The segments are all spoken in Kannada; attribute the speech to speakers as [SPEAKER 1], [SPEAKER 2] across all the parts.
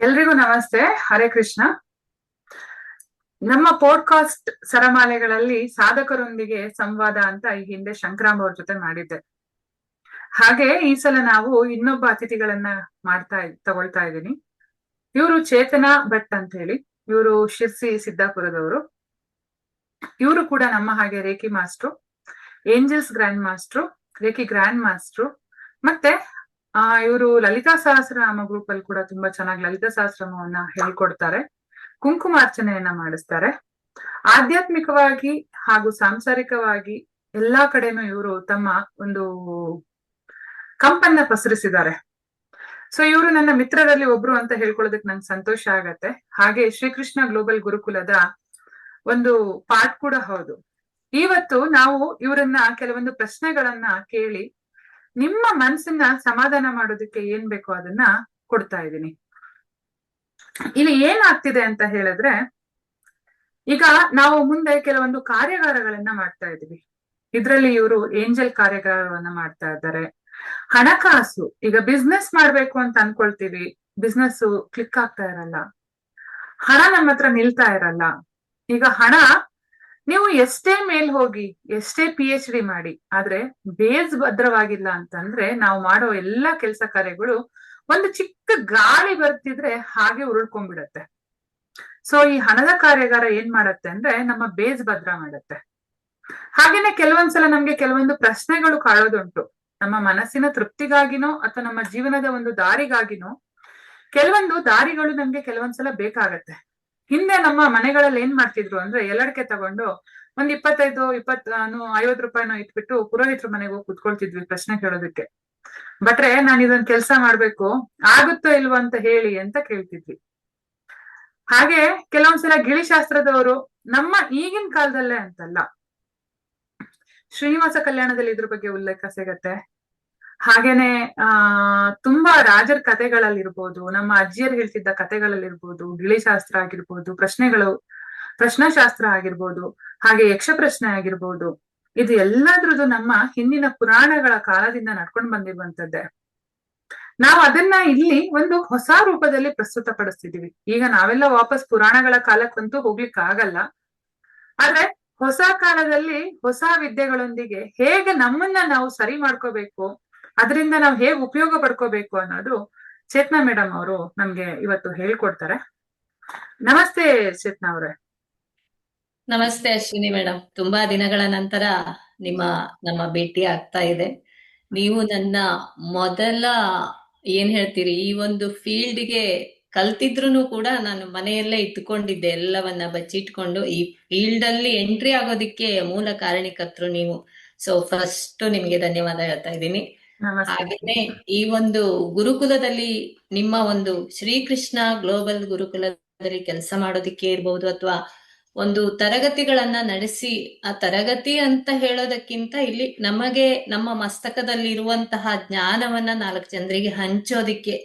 [SPEAKER 1] ಎಲ್ರಿಗೂ ನಮಸ್ತೆ. ಹರೇ ಕೃಷ್ಣ. ನಮ್ಮ ಪಾಡ್ಕಾಸ್ಟ್ ಸರಮಾಲೆಗಳಲ್ಲಿ ಸಾಧಕರೊಂದಿಗೆ ಸಂವಾದ ಅಂತ ಈ ಹಿಂದೆ ಶಂಕರಾಮ್ ಅವ್ರ ಜೊತೆ ಮಾಡಿದ್ದೆ. ಹಾಗೆ ಈ ಸಲ ನಾವು ಇನ್ನೊಬ್ಬ ಅತಿಥಿಗಳನ್ನ ತಗೊಳ್ತಾ ಇದ್ದೀನಿ. ಇವರು ಚೇತನಾ ಭಟ್ ಅಂತ ಹೇಳಿ. ಇವರು ಶಿರ್ಸಿ ಸಿದ್ದಾಪುರದವರು. ಇವರು ಕೂಡ ನಮ್ಮ ಹಾಗೆ reiki master, angels grand master, reiki grand master. ಮತ್ತೆ ಇವರು ಲಲಿತಾ ಸಹಸ್ರನಾಮ ಗ್ರೂಪ್ ಅಲ್ಲಿ ಕೂಡ ತುಂಬಾ ಚೆನ್ನಾಗಿ ಲಲಿತಾ ಸಹಸ್ರನಾಮವನ್ನ ಹೇಳ್ಕೊಡ್ತಾರೆ, ಕುಂಕುಮಾರ್ಚನೆಯನ್ನ ಮಾಡಿಸ್ತಾರೆ. ಆಧ್ಯಾತ್ಮಿಕವಾಗಿ ಹಾಗೂ ಸಾಂಸಾರಿಕವಾಗಿ ಎಲ್ಲಾ ಕಡೆನೂ ಇವರು ತಮ್ಮ ಒಂದು ಕಂಪನ್ನ ಪಸರಿಸಿದ್ದಾರೆ. ಸೊ ಇವರು ನನ್ನ ಮಿತ್ರರಲ್ಲಿ ಒಬ್ರು ಅಂತ ಹೇಳ್ಕೊಳ್ಳೋದಕ್ಕೆ ನಂಗೆ ಸಂತೋಷ ಆಗತ್ತೆ. ಹಾಗೆ ಶ್ರೀಕೃಷ್ಣ ಗ್ಲೋಬಲ್ ಗುರುಕುಲದ ಒಂದು ಪಾರ್ಟ್ ಕೂಡ ಹೌದು. ಇವತ್ತು ನಾವು ಇವರನ್ನ ಕೆಲವೊಂದು ಪ್ರಶ್ನೆಗಳನ್ನ ಕೇಳಿ ನಿಮ್ಮ ಮನಸ್ಸನ್ನ ಸಮಾಧಾನ ಮಾಡೋದಕ್ಕೆ ಏನ್ ಬೇಕೋ ಅದನ್ನ ಕೊಡ್ತಾ ಇದ್ದೀನಿ. ಇಲ್ಲಿ ಏನಾಗ್ತಿದೆ ಅಂತ ಹೇಳಿದ್ರೆ, ಈಗ ನಾವು ಮುಂದೆ ಕೆಲವೊಂದು ಕಾರ್ಯಾಗಾರಗಳನ್ನ ಮಾಡ್ತಾ ಇದೀವಿ. ಇದ್ರಲ್ಲಿ ಇವರು ಏಂಜಲ್ ಕಾರ್ಯಾಗಾರವನ್ನ ಮಾಡ್ತಾ ಇದ್ದಾರೆ. ಹಣಕಾಸು, ಈಗ ಬಿಸ್ನೆಸ್ ಮಾಡ್ಬೇಕು ಅಂತ ಅನ್ಕೊಳ್ತೀವಿ, ಬಿಸ್ನೆಸ್ ಕ್ಲಿಕ್ ಆಗ್ತಾ ಇರಲ್ಲ, ಹಣ ನಮ್ಮ ಹತ್ರ ನಿಲ್ತಾ ಇರಲ್ಲ. ಈಗ ಹಣ ನೀವು ಎಷ್ಟೇ ಮೇಲ್ ಹೋಗಿ ಎಷ್ಟೇ PhD ಮಾಡಿ, ಆದ್ರೆ ಬೇಸ್ ಭದ್ರವಾಗಿಲ್ಲ ಅಂತಂದ್ರೆ ನಾವು ಮಾಡೋ ಎಲ್ಲಾ ಕೆಲಸ ಕಾರ್ಯಗಳು ಒಂದು ಚಿಕ್ಕ ಗಾಳಿ ಬರ್ತಿದ್ರೆ ಹಾಗೆ ಉರುಳ್ಕೊಂಡ್ಬಿಡತ್ತೆ. ಸೊ ಈ ಹಣದ ಕಾರ್ಯಾಗಾರ ಏನ್ ಮಾಡತ್ತೆ ಅಂದ್ರೆ ನಮ್ಮ ಬೇಸ್ ಭದ್ರ ಮಾಡತ್ತೆ. ಹಾಗೇನೆ ಕೆಲವೊಂದ್ಸಲ ನಮ್ಗೆ ಕೆಲವೊಂದು ಪ್ರಶ್ನೆಗಳು ಕಾಡೋದುಂಟು. ನಮ್ಮ ಮನಸ್ಸಿನ ತೃಪ್ತಿಗಾಗಿನೋ ಅಥವಾ ನಮ್ಮ ಜೀವನದ ಒಂದು ದಾರಿಗಾಗಿನೋ ಕೆಲವೊಂದು ದಾರಿಗಳು ನಮ್ಗೆ ಕೆಲವೊಂದ್ಸಲ ಬೇಕಾಗತ್ತೆ. ಹಿಂದೆ ನಮ್ಮ ಮನೆಗಳಲ್ಲಿ ಏನ್ ಮಾಡ್ತಿದ್ರು ಅಂದ್ರೆ ಎಲ್ಲಡಕೆ ತಗೊಂಡು ಒಂದ್ 50 ರೂಪಾಯಿನೋ ಇಟ್ಬಿಟ್ಟು ಪುರೋಹಿತರ ಮನೆಗೆ ಹೋಗಿ ಕುತ್ಕೊಳ್ತಿದ್ವಿ ಪ್ರಶ್ನೆ ಕೇಳೋದಕ್ಕೆ. ಬಟ್ರೆ ನಾನು ಇದೊಂದ್ ಕೆಲ್ಸ ಮಾಡ್ಬೇಕು, ಆಗುತ್ತೋ ಇಲ್ವೋ ಅಂತ ಹೇಳಿ ಅಂತ ಕೇಳ್ತಿದ್ವಿ. ಹಾಗೆ ಕೆಲವೊಂದ್ಸಲ ಗಿಳಿಶಾಸ್ತ್ರದವರು ನಮ್ಮ ಈಗಿನ ಕಾಲದಲ್ಲೇ ಅಂತಲ್ಲ, ಶ್ರೀನಿವಾಸ ಕಲ್ಯಾಣದಲ್ಲಿ ಇದ್ರ ಬಗ್ಗೆ ಉಲ್ಲೇಖ ಸಿಗತ್ತೆ. ಹಾಗೇನೆ ತುಂಬಾ ರಾಜರ ಕಥೆಗಳಲ್ಲಿರ್ಬೋದು, ನಮ್ಮ ಅಜ್ಜಿಯರು ಹೇಳ್ತಿದ್ದ ಕಥೆಗಳಲ್ಲಿರ್ಬೋದು, ಗಿಳಿಶಾಸ್ತ್ರ ಆಗಿರ್ಬೋದು, ಪ್ರಶ್ನಾಶಾಸ್ತ್ರ ಆಗಿರ್ಬೋದು, ಹಾಗೆ ಯಕ್ಷ ಪ್ರಶ್ನೆ ಆಗಿರ್ಬೋದು, ಇದು ಎಲ್ಲದ್ರದ್ದು ನಮ್ಮ ಹಿಂದಿನ ಪುರಾಣಗಳ ಕಾಲದಿಂದ ನಡ್ಕೊಂಡು ಬಂದಿರುವಂತದ್ದೇ. ನಾವು ಅದನ್ನ ಇಲ್ಲಿ ಒಂದು ಹೊಸ ರೂಪದಲ್ಲಿ ಪ್ರಸ್ತುತ ಪಡಿಸ್ತಿದೀವಿ. ಈಗ ನಾವೆಲ್ಲ ವಾಪಸ್ ಪುರಾಣಗಳ ಕಾಲಕ್ಕಂತೂ ಹೋಗ್ಲಿಕ್ಕೆ ಆಗಲ್ಲ. ಆದ್ರೆ ಹೊಸ ಕಾಲದಲ್ಲಿ ಹೊಸ ವಿದ್ಯೆಗಳೊಂದಿಗೆ ಹೇಗೆ ನಮ್ಮನ್ನ ನಾವು ಸರಿ ಮಾಡ್ಕೋಬೇಕು, ಅದರಿಂದ ನಾವು ಹೇಗೆ ಉಪಯೋಗ ಪಡ್ಕೋಬೇಕು ಅನ್ನೋದು ಚೇತನಾ ಮೇಡಮ್ ಅವರು ನಮ್ಗೆ ಇವತ್ತು ಹೇಳ್ಕೊಡ್ತಾರೆ. ನಮಸ್ತೆ ಚೇತನಾ ಅವ್ರೆ.
[SPEAKER 2] ನಮಸ್ತೆ ಅಶ್ವಿನಿ ಮೇಡಮ್. ತುಂಬಾ ದಿನಗಳ ನಂತರ ನಮ್ಮ ಭೇಟಿ ಆಗ್ತಾ ಇದೆ. ನೀವು ನನ್ನ ಮೊದಲ ಏನ್ ಹೇಳ್ತೀರಿ, ಈ ಒಂದು ಫೀಲ್ಡ್ಗೆ ಕಲ್ತಿದ್ರು ಕೂಡ ನಾನು ಮನೆಯಲ್ಲೇ ಇಟ್ಕೊಂಡಿದ್ದೆ, ಎಲ್ಲವನ್ನ ಬಚ್ಚಿಟ್ಕೊಂಡು ಈ ಫೀಲ್ಡ್ ಅಲ್ಲಿ ಎಂಟ್ರಿ ಆಗೋದಿಕ್ಕೆ ಮೂಲ ಕಾರಣಿಕರ್ತರು ನೀವು. ಸೊ ಫಸ್ಟ್ ನಿಮ್ಗೆ ಧನ್ಯವಾದ ಹೇಳ್ತಾ ಇದ್ದೀನಿ. ಹಾಗೇನೆ ಈ ಒಂದು ಗುರುಕುಲದಲ್ಲಿ ನಿಮ್ಮ ಒಂದು ಶ್ರೀಕೃಷ್ಣ ಗ್ಲೋಬಲ್ ಗುರುಕುಲದಲ್ಲಿ ಕೆಲಸ ಮಾಡೋದಿಕ್ಕೆ ಇರ್ಬಹುದು, ಅಥವಾ ಒಂದು ತರಗತಿಗಳನ್ನ ನಡೆಸಿ, ಆ ತರಗತಿ ಅಂತ ಹೇಳೋದಕ್ಕಿಂತ ಇಲ್ಲಿ ನಮಗೆ ನಮ್ಮ ಮಸ್ತಕದಲ್ಲಿ ಇರುವಂತಹ ಜ್ಞಾನವನ್ನ 4 ಜನರಿಗೆ ಹಂಚೋದಿಕ್ಕೆ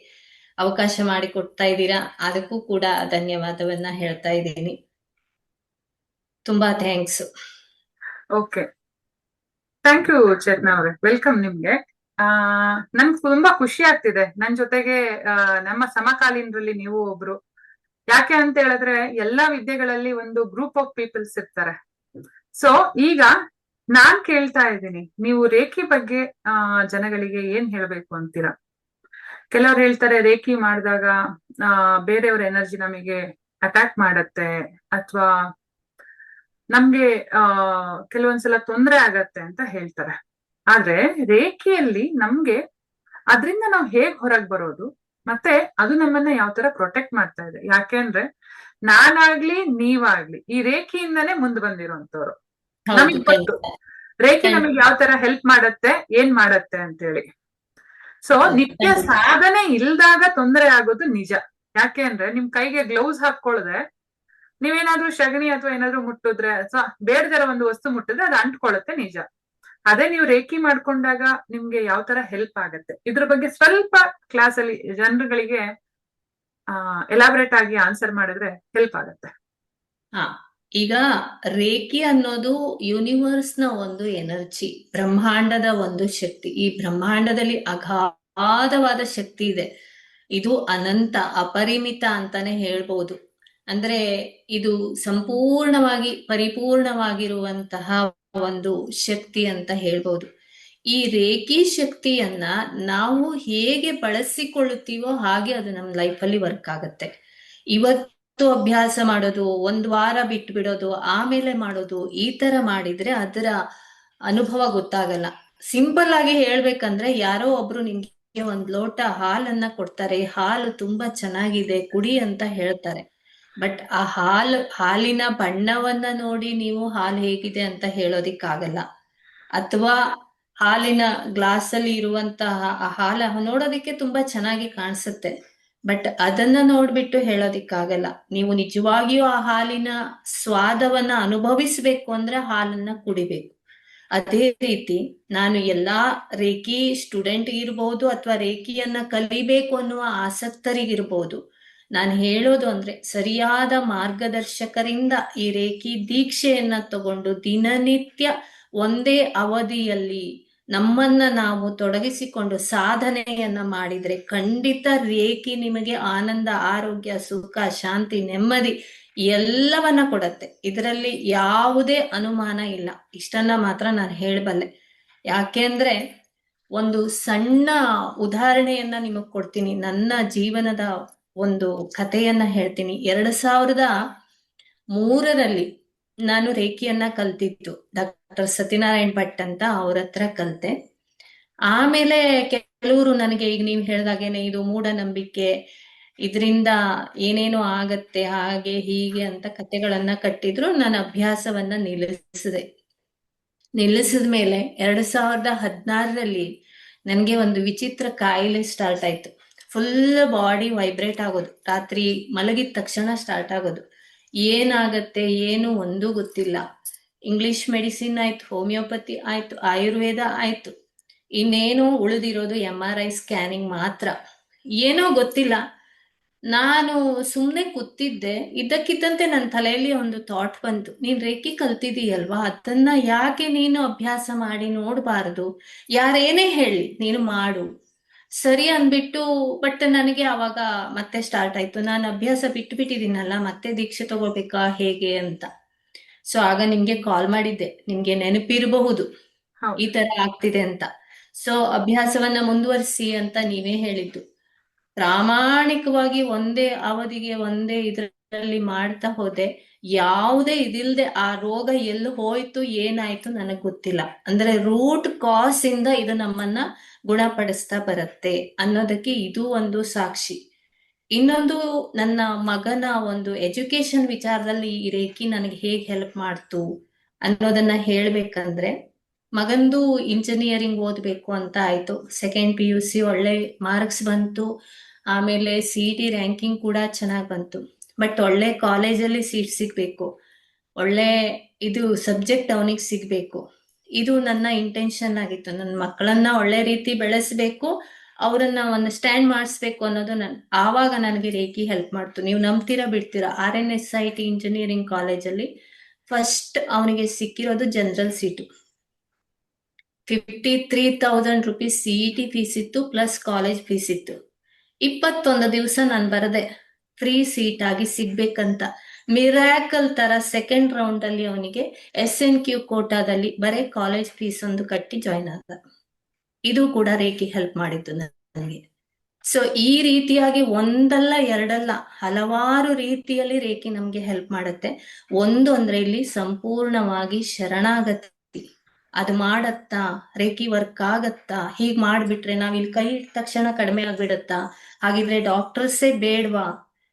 [SPEAKER 2] ಅವಕಾಶ ಮಾಡಿಕೊಡ್ತಾ ಇದ್ದೀರಾ. ಅದಕ್ಕೂ ಕೂಡ ಧನ್ಯವಾದವನ್ನ ಹೇಳ್ತಾ ಇದ್ದೀನಿ. ತುಂಬಾ thanks.
[SPEAKER 1] Okay, thank you Chetana ಅವ್ರೆ. ವೆಲ್ಕಮ್ ನಿಮ್ಗೆ. ನನ್ಗೆ ತುಂಬಾ ಖುಷಿ ಆಗ್ತಿದೆ, ನನ್ ಜೊತೆಗೆ ನಮ್ಮ ಸಮಕಾಲೀನರಲ್ಲಿ ನೀವು ಒಬ್ರು. ಯಾಕೆ ಅಂತ ಹೇಳಿದ್ರೆ ಎಲ್ಲಾ ವಿದ್ಯೆಗಳಲ್ಲಿ ಒಂದು ಗ್ರೂಪ್ ಆಫ್ ಪೀಪಲ್ಸ್ ಇರ್ತಾರೆ. ಸೊ ಈಗ ನಾನ್ ಕೇಳ್ತಾ ಇದ್ದೀನಿ, ನೀವು ರೇಖಿ ಬಗ್ಗೆ ಜನಗಳಿಗೆ ಏನ್ ಹೇಳ್ಬೇಕು ಅಂತೀರಾ? ಕೆಲವ್ರು ಹೇಳ್ತಾರೆ ರೇಖಿ ಮಾಡಿದಾಗ ಬೇರೆಯವ್ರ ಎನರ್ಜಿ ನಮಗೆ ಅಟ್ಯಾಕ್ ಮಾಡತ್ತೆ, ಅಥವಾ ನಮ್ಗೆ ಕೆಲವೊಂದ್ಸಲ ತೊಂದರೆ ಆಗತ್ತೆ ಅಂತ ಹೇಳ್ತಾರೆ. ಆದ್ರೆ ರೇಖಿಯಲ್ಲಿ ನಮ್ಗೆ ಅದ್ರಿಂದ ನಾವು ಹೇಗ್ ಹೊರಗ್ ಬರೋದು, ಮತ್ತೆ ಅದು ನಮ್ಮನ್ನ ಯಾವ ತರ ಪ್ರೊಟೆಕ್ಟ್ ಮಾಡ್ತಾ ಇದೆ? ಯಾಕೆಂದ್ರೆ ನಾನಾಗ್ಲಿ ನೀವಾಗ್ಲಿ ಈ ರೇಖೆಯಿಂದಾನೇ ಮುಂದೆ ಬಂದಿರೋಂಥವ್ರು. ನಮಗ್ ಗೊತ್ತು ರೇಖೆ ನಮಗೆ ಯಾವ ತರ ಹೆಲ್ಪ್ ಮಾಡತ್ತೆ, ಏನ್ ಮಾಡತ್ತೆ ಅಂತ ಹೇಳಿ. ಸೊ ನಿತ್ಯ ಸಾಧನೆ ಇಲ್ದಾಗ ತೊಂದರೆ ಆಗೋದು ನಿಜ. ಯಾಕೆ ಅಂದ್ರೆ ನಿಮ್ ಕೈಗೆ ಗ್ಲೌಸ್ ಹಾಕೊಳ್ದೆ ನೀವೇನಾದ್ರೂ ಸಗಣಿ ಅಥವಾ ಏನಾದ್ರು ಮುಟ್ಟಿದ್ರೆ ಅಥವಾ ಬೇಡದರ ಒಂದು ವಸ್ತು ಮುಟ್ಟಿದ್ರೆ ಅದು ಅಂಟ್ಕೊಳ್ಳುತ್ತೆ, ನಿಜ. ಅದೇ ನೀವು ರೇಖಿ ಮಾಡ್ಕೊಂಡಾಗ ನಿಮ್ಗೆ ಯಾವ ತರ ಹೆಲ್ಪ್ ಆಗತ್ತೆ, ಇದ್ರ ಬಗ್ಗೆ ಸ್ವಲ್ಪ ಕ್ಲಾಸ್ ಅಲ್ಲಿ ಜನರುಗಳಿಗೆ ಎಲಾಬರೇಟ್ ಆಗಿ ಆನ್ಸರ್ ಮಾಡಿದ್ರೆ ಹೆಲ್ಪ್ ಆಗತ್ತೆ.
[SPEAKER 2] ಈಗ ರೇಖಿ ಅನ್ನೋದು ಯೂನಿವರ್ಸ್ ನ ಒಂದು ಎನರ್ಜಿ, ಬ್ರಹ್ಮಾಂಡದ ಒಂದು ಶಕ್ತಿ. ಈ ಬ್ರಹ್ಮಾಂಡದಲ್ಲಿ ಅಗಾಧವಾದ ಶಕ್ತಿ ಇದೆ. ಇದು ಅನಂತ ಅಪರಿಮಿತ ಅಂತಾನೆ ಹೇಳ್ಬೋದು. ಅಂದ್ರೆ ಇದು ಸಂಪೂರ್ಣವಾಗಿ ಪರಿಪೂರ್ಣವಾಗಿರುವಂತಹ ಒಂದು ಶಕ್ತಿ ಅಂತ ಹೇಳ್ಬೋದು. ಈ ರೇಖಿ ಶಕ್ತಿಯನ್ನ ನಾವು ಹೇಗೆ ಬಳಸಿಕೊಳ್ಳುತ್ತೀವೋ ಹಾಗೆ ಅದು ನಮ್ಮ ಲೈಫಲ್ಲಿ ವರ್ಕ್ ಆಗುತ್ತೆ. ಇವತ್ತು ಅಭ್ಯಾಸ ಮಾಡೋದು, ಒಂದ್ ವಾರ ಬಿಟ್ಟು ಬಿಡೋದು, ಆಮೇಲೆ ಮಾಡೋದು, ಈ ತರ ಮಾಡಿದ್ರೆ ಅದರ ಅನುಭವ ಗೊತ್ತಾಗಲ್ಲ. ಸಿಂಪಲ್ ಆಗಿ ಹೇಳ್ಬೇಕಂದ್ರೆ ಯಾರೋ ಒಬ್ರು ನಿಮ್ಗೆ ಒಂದ್ ಲೋಟ ಹಾಲನ್ನ ಕೊಡ್ತಾರೆ, ಹಾಲು ತುಂಬಾ ಚೆನ್ನಾಗಿದೆ ಕುಡಿ ಅಂತ ಹೇಳ್ತಾರೆ. ಬಟ್ ಆ ಹಾಲಿನ ಬಣ್ಣವನ್ನ ನೋಡಿ ನೀವು ಹಾಲು ಹೇಗಿದೆ ಅಂತ ಹೇಳೋದಿಕ್ಕಾಗಲ್ಲ. ಅಥವಾ ಹಾಲಿನ ಗ್ಲಾಸ್ ಅಲ್ಲಿ ಇರುವಂತಹ ಆ ಹಾಲ ನೋಡೋದಿಕ್ಕೆ ತುಂಬಾ ಚೆನ್ನಾಗಿ ಕಾಣಿಸುತ್ತೆ, ಬಟ್ ಅದನ್ನ ನೋಡ್ಬಿಟ್ಟು ಹೇಳೋದಿಕ್ಕಾಗಲ್ಲ. ನೀವು ನಿಜವಾಗಿಯೂ ಆ ಹಾಲಿನ ಸ್ವಾದವನ್ನ ಅನುಭವಿಸ್ಬೇಕು ಅಂದ್ರೆ ಹಾಲನ್ನ ಕುಡಿಬೇಕು. ಅದೇ ರೀತಿ ನಾನು ಎಲ್ಲಾ ರೇಖಿ ಸ್ಟೂಡೆಂಟ್ ಇರ್ಬೋದು ಅಥವಾ ರೇಖಿಯನ್ನ ಕಲಿಬೇಕು ಅನ್ನುವ ಆಸಕ್ತರಿಗಿರ್ಬೋದು, ನಾನು ಹೇಳೋದು ಅಂದ್ರೆ ಸರಿಯಾದ ಮಾರ್ಗದರ್ಶಕರಿಂದ ಈ ರೇಖಿ ದೀಕ್ಷೆಯನ್ನ ತಗೊಂಡು ದಿನನಿತ್ಯ ಒಂದೇ ಅವಧಿಯಲ್ಲಿ ನಮ್ಮನ್ನ ನಾವು ತೊಡಗಿಸಿಕೊಂಡು ಸಾಧನೆಯನ್ನ ಮಾಡಿದ್ರೆ ಖಂಡಿತ ರೇಖಿ ನಿಮಗೆ ಆನಂದ, ಆರೋಗ್ಯ, ಸುಖ, ಶಾಂತಿ, ನೆಮ್ಮದಿ ಎಲ್ಲವನ್ನ ಕೊಡತ್ತೆ. ಇದರಲ್ಲಿ ಯಾವುದೇ ಅನುಮಾನ ಇಲ್ಲ. ಇಷ್ಟನ್ನ ಮಾತ್ರ ನಾನು ಹೇಳಬಲ್ಲೆ. ಯಾಕೆಂದ್ರೆ ಒಂದು ಸಣ್ಣ ಉದಾಹರಣೆಯನ್ನ ನಿಮಗ್ ಕೊಡ್ತೀನಿ. ನನ್ನ ಜೀವನದ ಒಂದು ಕಥೆಯನ್ನ ಹೇಳ್ತೀನಿ. 2003ರಲ್ಲಿ ನಾನು ರೇಖಿಯನ್ನ ಕಲ್ತಿದ್ದು ಡಾಕ್ಟರ್ ಸತ್ಯನಾರಾಯಣ್ ಭಟ್ ಅಂತ, ಅವ್ರ ಹತ್ರ ಕಲ್ತೆ. ಆಮೇಲೆ ಕೆಲವರು ನನಗೆ ಈಗ ನೀವು ಹೇಳ್ದಾಗೇನೆ ಇದು ಮೂಢನಂಬಿಕೆ, ಇದರಿಂದ ಏನೇನೋ ಆಗತ್ತೆ, ಹಾಗೆ ಹೀಗೆ ಅಂತ ಕಥೆಗಳನ್ನ ಕಟ್ಟಿದ್ರು. ನಾನು ಅಭ್ಯಾಸವನ್ನ ನಿಲ್ಲಿಸಿದ ಮೇಲೆ 2016ರಲ್ಲಿ ನನಗೆ ಒಂದು ವಿಚಿತ್ರ ಕಾಯಿಲೆ ಸ್ಟಾರ್ಟ್ ಆಯ್ತು. ಫುಲ್ ಬಾಡಿ ವೈಬ್ರೇಟ್ ಆಗೋದು, ರಾತ್ರಿ ಮಲಗಿದ ತಕ್ಷಣ ಸ್ಟಾರ್ಟ್ ಆಗೋದು. ಏನಾಗತ್ತೆ ಏನು ಒಂದೂ ಗೊತ್ತಿಲ್ಲ. ಇಂಗ್ಲಿಷ್ ಮೆಡಿಸಿನ್ ಆಯ್ತು, ಹೋಮಿಯೋಪತಿ ಆಯ್ತು, ಆಯುರ್ವೇದ ಆಯ್ತು, ಇನ್ನೇನು ಉಳಿದಿರೋದು MRI ಸ್ಕ್ಯಾನಿಂಗ್ ಮಾತ್ರ. ಏನೋ ಗೊತ್ತಿಲ್ಲ. ನಾನು ಸುಮ್ನೆ ಕೂತಿದ್ದೆ. ಇದ್ದಕ್ಕಿದ್ದಂತೆ ನನ್ನ ತಲೆಯಲ್ಲಿ ಒಂದು ಥಾಟ್ ಬಂತು, ನೀನ್ ರೇಖಿ ಕಲ್ತಿದೀಯಲ್ವಾ, ಅದನ್ನ ಯಾಕೆ ನೀನು ಅಭ್ಯಾಸ ಮಾಡಿ ನೋಡ್ಬಾರದು? ಯಾರೇನೇ ಹೇಳಿ ನೀನು ಮಾಡು, ಸರಿ ಅನ್ಬಿಟ್ಟು. ಬಟ್ ನನಗೆ ಅವಾಗ ಮತ್ತೆ ಸ್ಟಾರ್ಟ್ ಆಯ್ತು, ನಾನು ಅಭ್ಯಾಸ ಬಿಟ್ಟಿದ್ದೀನಲ್ಲ, ಮತ್ತೆ ದೀಕ್ಷೆ ತಗೋಬೇಕಾ ಹೇಗೆ ಅಂತ. ಸೊ ಆಗ ನಿಮ್ಗೆ ಕಾಲ್ ಮಾಡಿದ್ದೆ, ನಿಮ್ಗೆ ನೆನಪಿರಬಹುದು ಈ ತರ ಆಗ್ತಿದೆ ಅಂತ. ಸೊ ಅಭ್ಯಾಸವನ್ನ ಮುಂದುವರಿಸಿ ಅಂತ ನೀವೇ ಹೇಳಿದ್ದು. ಪ್ರಾಮಾಣಿಕವಾಗಿ ಒಂದೇ ಅವಧಿಗೆ ಒಂದೇ ಇದರಲ್ಲಿ ಮಾಡ್ತಾ ಹೋದೆ. ಯಾವುದೇ ಇದಿಲ್ದೆ ಆ ರೋಗ ಎಲ್ಲಿ ಹೋಯ್ತು ಏನಾಯ್ತು ನನಗ್ ಗೊತ್ತಿಲ್ಲ. ಅಂದ್ರೆ ರೂಟ್ ಕಾಸ್ ಇಂದ ಇದು ನಮ್ಮನ್ನ ಗುಣಪಡಿಸ್ತಾ ಬರುತ್ತೆ ಅನ್ನೋದಕ್ಕೆ ಇದು ಒಂದು ಸಾಕ್ಷಿ. ಇನ್ನೊಂದು, ನನ್ನ ಮಗನ ಒಂದು ಎಜುಕೇಶನ್ ವಿಚಾರದಲ್ಲಿ ಈ ರೇಖಿ ನನಗೆ ಹೇಗೆ ಹೆಲ್ಪ್ ಮಾಡ್ತು ಅನ್ನೋದನ್ನ ಹೇಳ್ಬೇಕಂದ್ರೆ, ಮಗಂದು ಇಂಜಿನಿಯರಿಂಗ್ ಓದ್ಬೇಕು ಅಂತ ಆಯ್ತು. ಸೆಕೆಂಡ್ PUC ಒಳ್ಳೆ ಮಾರ್ಕ್ಸ್ ಬಂತು. ಆಮೇಲೆ CET ರ್ಯಾಂಕಿಂಗ್ ಕೂಡ ಚೆನ್ನಾಗಿ ಬಂತು. ಬಟ್ ಒಳ್ಳೆ ಕಾಲೇಜಲ್ಲಿ ಸೀಟ್ ಸಿಗ್ಬೇಕು, ಒಳ್ಳೆ ಇದು ಸಬ್ಜೆಕ್ಟ್ ಅವನಿಗೆ ಸಿಗ್ಬೇಕು. ಇದು ನನ್ನ ಇಂಟೆನ್ಷನ್ ಆಗಿತ್ತು. ನನ್ನ ಮಕ್ಕಳನ್ನ ಒಳ್ಳೆ ರೀತಿ ಬೆಳೆಸ್ಬೇಕು, ಅವರನ್ನ ಒಂದು ಸ್ಟ್ಯಾಂಡ್ ಮಾಡಿಸ್ಬೇಕು ಅನ್ನೋದು ಆವಾಗ ನನಗೆ ರೇಖಿ ಹೆಲ್ಪ್ ಮಾಡ್ತು. ನೀವು ನಂಬ್ತೀರಾ ಬಿಡ್ತೀರಾ, RNSIT ಇಂಜಿನಿಯರಿಂಗ್ ಕಾಲೇಜಲ್ಲಿ ಫಸ್ಟ್ ಅವನಿಗೆ ಸಿಕ್ಕಿರೋದು general seat. 53,000 rupees CET fees ಇತ್ತು, ಪ್ಲಸ್ ಕಾಲೇಜ್ ಫೀಸ್ ಇತ್ತು. 21 ದಿವಸ ನಾನು ಬರದೆ ಫ್ರೀ ಸೀಟ್ ಆಗಿ ಸಿಗ್ಬೇಕಂತ ಮಿರಾಕಲ್ ತರ ಸೆಕೆಂಡ್ ರೌಂಡ್ ಅಲ್ಲಿ ಅವನಿಗೆ SNQ ಕೋಟಾದಲ್ಲಿ ಬರೀ ಕಾಲೇಜ್ ಫೀಸ್ ಒಂದು ಕಟ್ಟಿ ಜಾಯ್ನ್ ಆದ. ಇದು ಕೂಡ ರೇಖಿ ಹೆಲ್ಪ್ ಮಾಡಿದ್ದು ನನಗೆ. ಸೊ ಈ ರೀತಿಯಾಗಿ ಒಂದಲ್ಲ ಎರಡಲ್ಲ ಹಲವಾರು ರೀತಿಯಲ್ಲಿ ರೇಖಿ ನಮ್ಗೆ ಹೆಲ್ಪ್ ಮಾಡುತ್ತೆ. ಒಂದು ಅಂದ್ರೆ ಇಲ್ಲಿ ಸಂಪೂರ್ಣವಾಗಿ ಶರಣಾಗತಿ. ಅದು ಮಾಡತ್ತಾ, ರೇಖಿ ವರ್ಕ್ ಆಗತ್ತಾ, ಹೀಗ್ ಮಾಡ್ಬಿಟ್ರೆ ನಾವ್ ಇಲ್ಲಿ ಕೈ ಇಟ್ಟ ತಕ್ಷಣ ಕಡಿಮೆ ಆಗ್ಬಿಡತ್ತಾ, ಹಾಗಿದ್ರೆ ಡಾಕ್ಟರ್ಸೇ ಬೇಡ್ವಾ,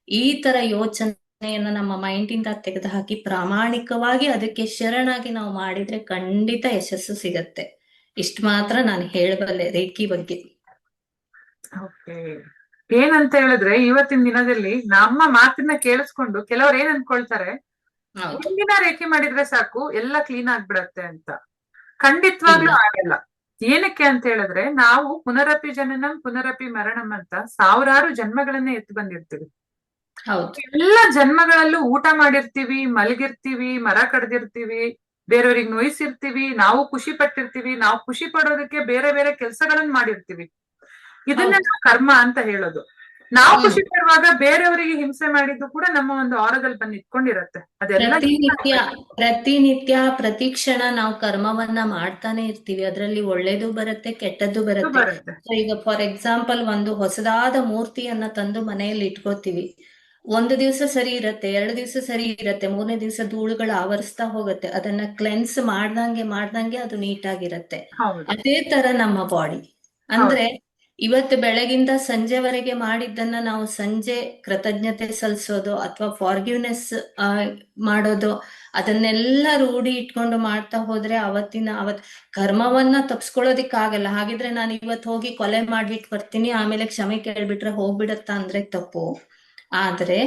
[SPEAKER 2] ಈ ತರ ಯೋಚನೆಯನ್ನ ನಮ್ಮ ಮೈಂಡಿಂದ ತೆಗೆದು ಹಾಕಿ ಪ್ರಾಮಾಣಿಕವಾಗಿ ಅದಕ್ಕೆ ಶರಣಾಗಿ ನಾವು ಮಾಡಿದ್ರೆ ಖಂಡಿತ ಯಶಸ್ಸು ಸಿಗತ್ತೆ. ಇಷ್ಟ ಮಾತ್ರ ನಾನು ಹೇಳಬಲ್ಲೆ ರೇಖಿ ಬಗ್ಗೆ.
[SPEAKER 1] ಓಕೆ, ಏನಂತ ಹೇಳಿದ್ರೆ ಇವತ್ತಿನ ದಿನದಲ್ಲಿ ನಮ್ಮ ಮಾತನ್ನ ಕೇಳಿಸ್ಕೊಂಡು ಕೆಲವ್ರು ಏನ್ ಅನ್ಕೊಳ್ತಾರೆ, ಒಂದಿನ ರೇಖಿ ಮಾಡಿದ್ರೆ ಸಾಕು ಎಲ್ಲ ಕ್ಲೀನ್ ಆಗ್ಬಿಡತ್ತೆ ಅಂತ. ಖಂಡಿತವಾಗ್ಲೂ ಆಗಲ್ಲ. ಏನಕ್ಕೆ ಅಂತ ಹೇಳಿದ್ರೆ ನಾವು ಪುನರಪಿ ಜನನಂ ಪುನರಪಿ ಮರಣಂ ಅಂತ ಸಾವಿರಾರು ಜನ್ಮಗಳನ್ನ ಎತ್ತು ಬಂದಿರ್ತೀವಿ. ಎಲ್ಲ ಜನ್ಮಗಳಲ್ಲೂ ಊಟ ಮಾಡಿರ್ತೀವಿ, ಮಲಗಿರ್ತೀವಿ, ಮರ ಕಡ್ದಿರ್ತೀವಿ, ಬೇರೆಯವ್ರಿಗೆ ನೋಯಿಸಿರ್ತೀವಿ, ನಾವು ಖುಷಿ ಪಟ್ಟಿರ್ತೀವಿ, ನಾವು ಖುಷಿ ಪಡೋದಕ್ಕೆ ಬೇರೆ ಬೇರೆ ಕೆಲಸಗಳನ್ನ ಮಾಡಿರ್ತೀವಿ. ಇದನ್ನ ನಾವು ಕರ್ಮ ಅಂತ ಹೇಳೋದು. ನಾವು
[SPEAKER 2] ಹ್ಮ್.
[SPEAKER 1] ಖುಷಿ ಪಡುವಾಗ ಬೇರೆಯವರಿಗೆ ಹಿಂಸೆ ಮಾಡಿದ್ದು ಕೂಡ ನಮ್ಮ ಒಂದು ಆರದಲ್ಲಿ ಬಂದು ನಿಂತ್ಕೊಂಡಿರತ್ತೆ. ಅದೆಲ್ಲ
[SPEAKER 2] ಪ್ರತಿನಿತ್ಯ ಪ್ರತಿ ಕ್ಷಣ ನಾವು ಕರ್ಮವನ್ನ ಮಾಡ್ತಾನೆ ಇರ್ತೀವಿ. ಅದರಲ್ಲಿ ಒಳ್ಳೇದು ಬರುತ್ತೆ, ಕೆಟ್ಟದ್ದು ಬರುತ್ತೆ.
[SPEAKER 1] ಬರುತ್ತೆ.
[SPEAKER 2] So ಈಗ ಫಾರ್ ಎಕ್ಸಾಂಪಲ್ ಒಂದು ಹೊಸದಾದ ಮೂರ್ತಿಯನ್ನ ತಂದು ಮನೆಯಲ್ಲಿ ಇಟ್ಕೋತೀವಿ. ಒಂದು ದಿವಸ ಸರಿ ಇರತ್ತೆ, 2 ದಿವಸ ಸರಿ ಇರತ್ತೆ, 3ನೇ ದಿವಸ ಧೂಳುಗಳು ಆವರಿಸ್ತಾ ಹೋಗುತ್ತೆ. ಅದನ್ನ ಕ್ಲೆನ್ಸ್ ಮಾಡ್ದಂಗೆ ಅದು ನೀಟಾಗಿರತ್ತೆ.
[SPEAKER 1] ಹೌದು
[SPEAKER 2] ಅದೇ ತರ ನಮ್ಮ ಬಾಡಿ.
[SPEAKER 1] ಹೌದು
[SPEAKER 2] ಅಂದ್ರೆ ಇವತ್ತು ಬೆಳಗಿಂದ ಸಂಜೆವರೆಗೆ ಮಾಡಿದ್ದನ್ನ ನಾವು ಸಂಜೆ ಕೃತಜ್ಞತೆ ಸಲ್ಲಿಸೋದು ಅಥವಾ ಫಾರ್ಗಿವ್ನೆಸ್ ಮಾಡೋದು, ಅದನ್ನೆಲ್ಲ ರೂಢಿ ಇಟ್ಕೊಂಡು ಮಾಡ್ತಾ ಹೋದ್ರೆ ಅವತ್ ಕರ್ಮವನ್ನ ತಪ್ಸ್ಕೊಳ್ಳೋದಿಕ್ಕಾಗಲ್ಲ. ಹಾಗಿದ್ರೆ ನಾನು ಇವತ್ತು ಹೋಗಿ ಕೊಲೆ ಮಾಡ್ಬಿಟ್ಟು ಬರ್ತೀನಿ, ಆಮೇಲೆ ಕ್ಷಮೆ ಕೇಳ್ಬಿಟ್ರೆ ಹೋಗ್ಬಿಡತ್ತಾ ಅಂದ್ರೆ ತಪ್ಪು. ಆದ್ರೆ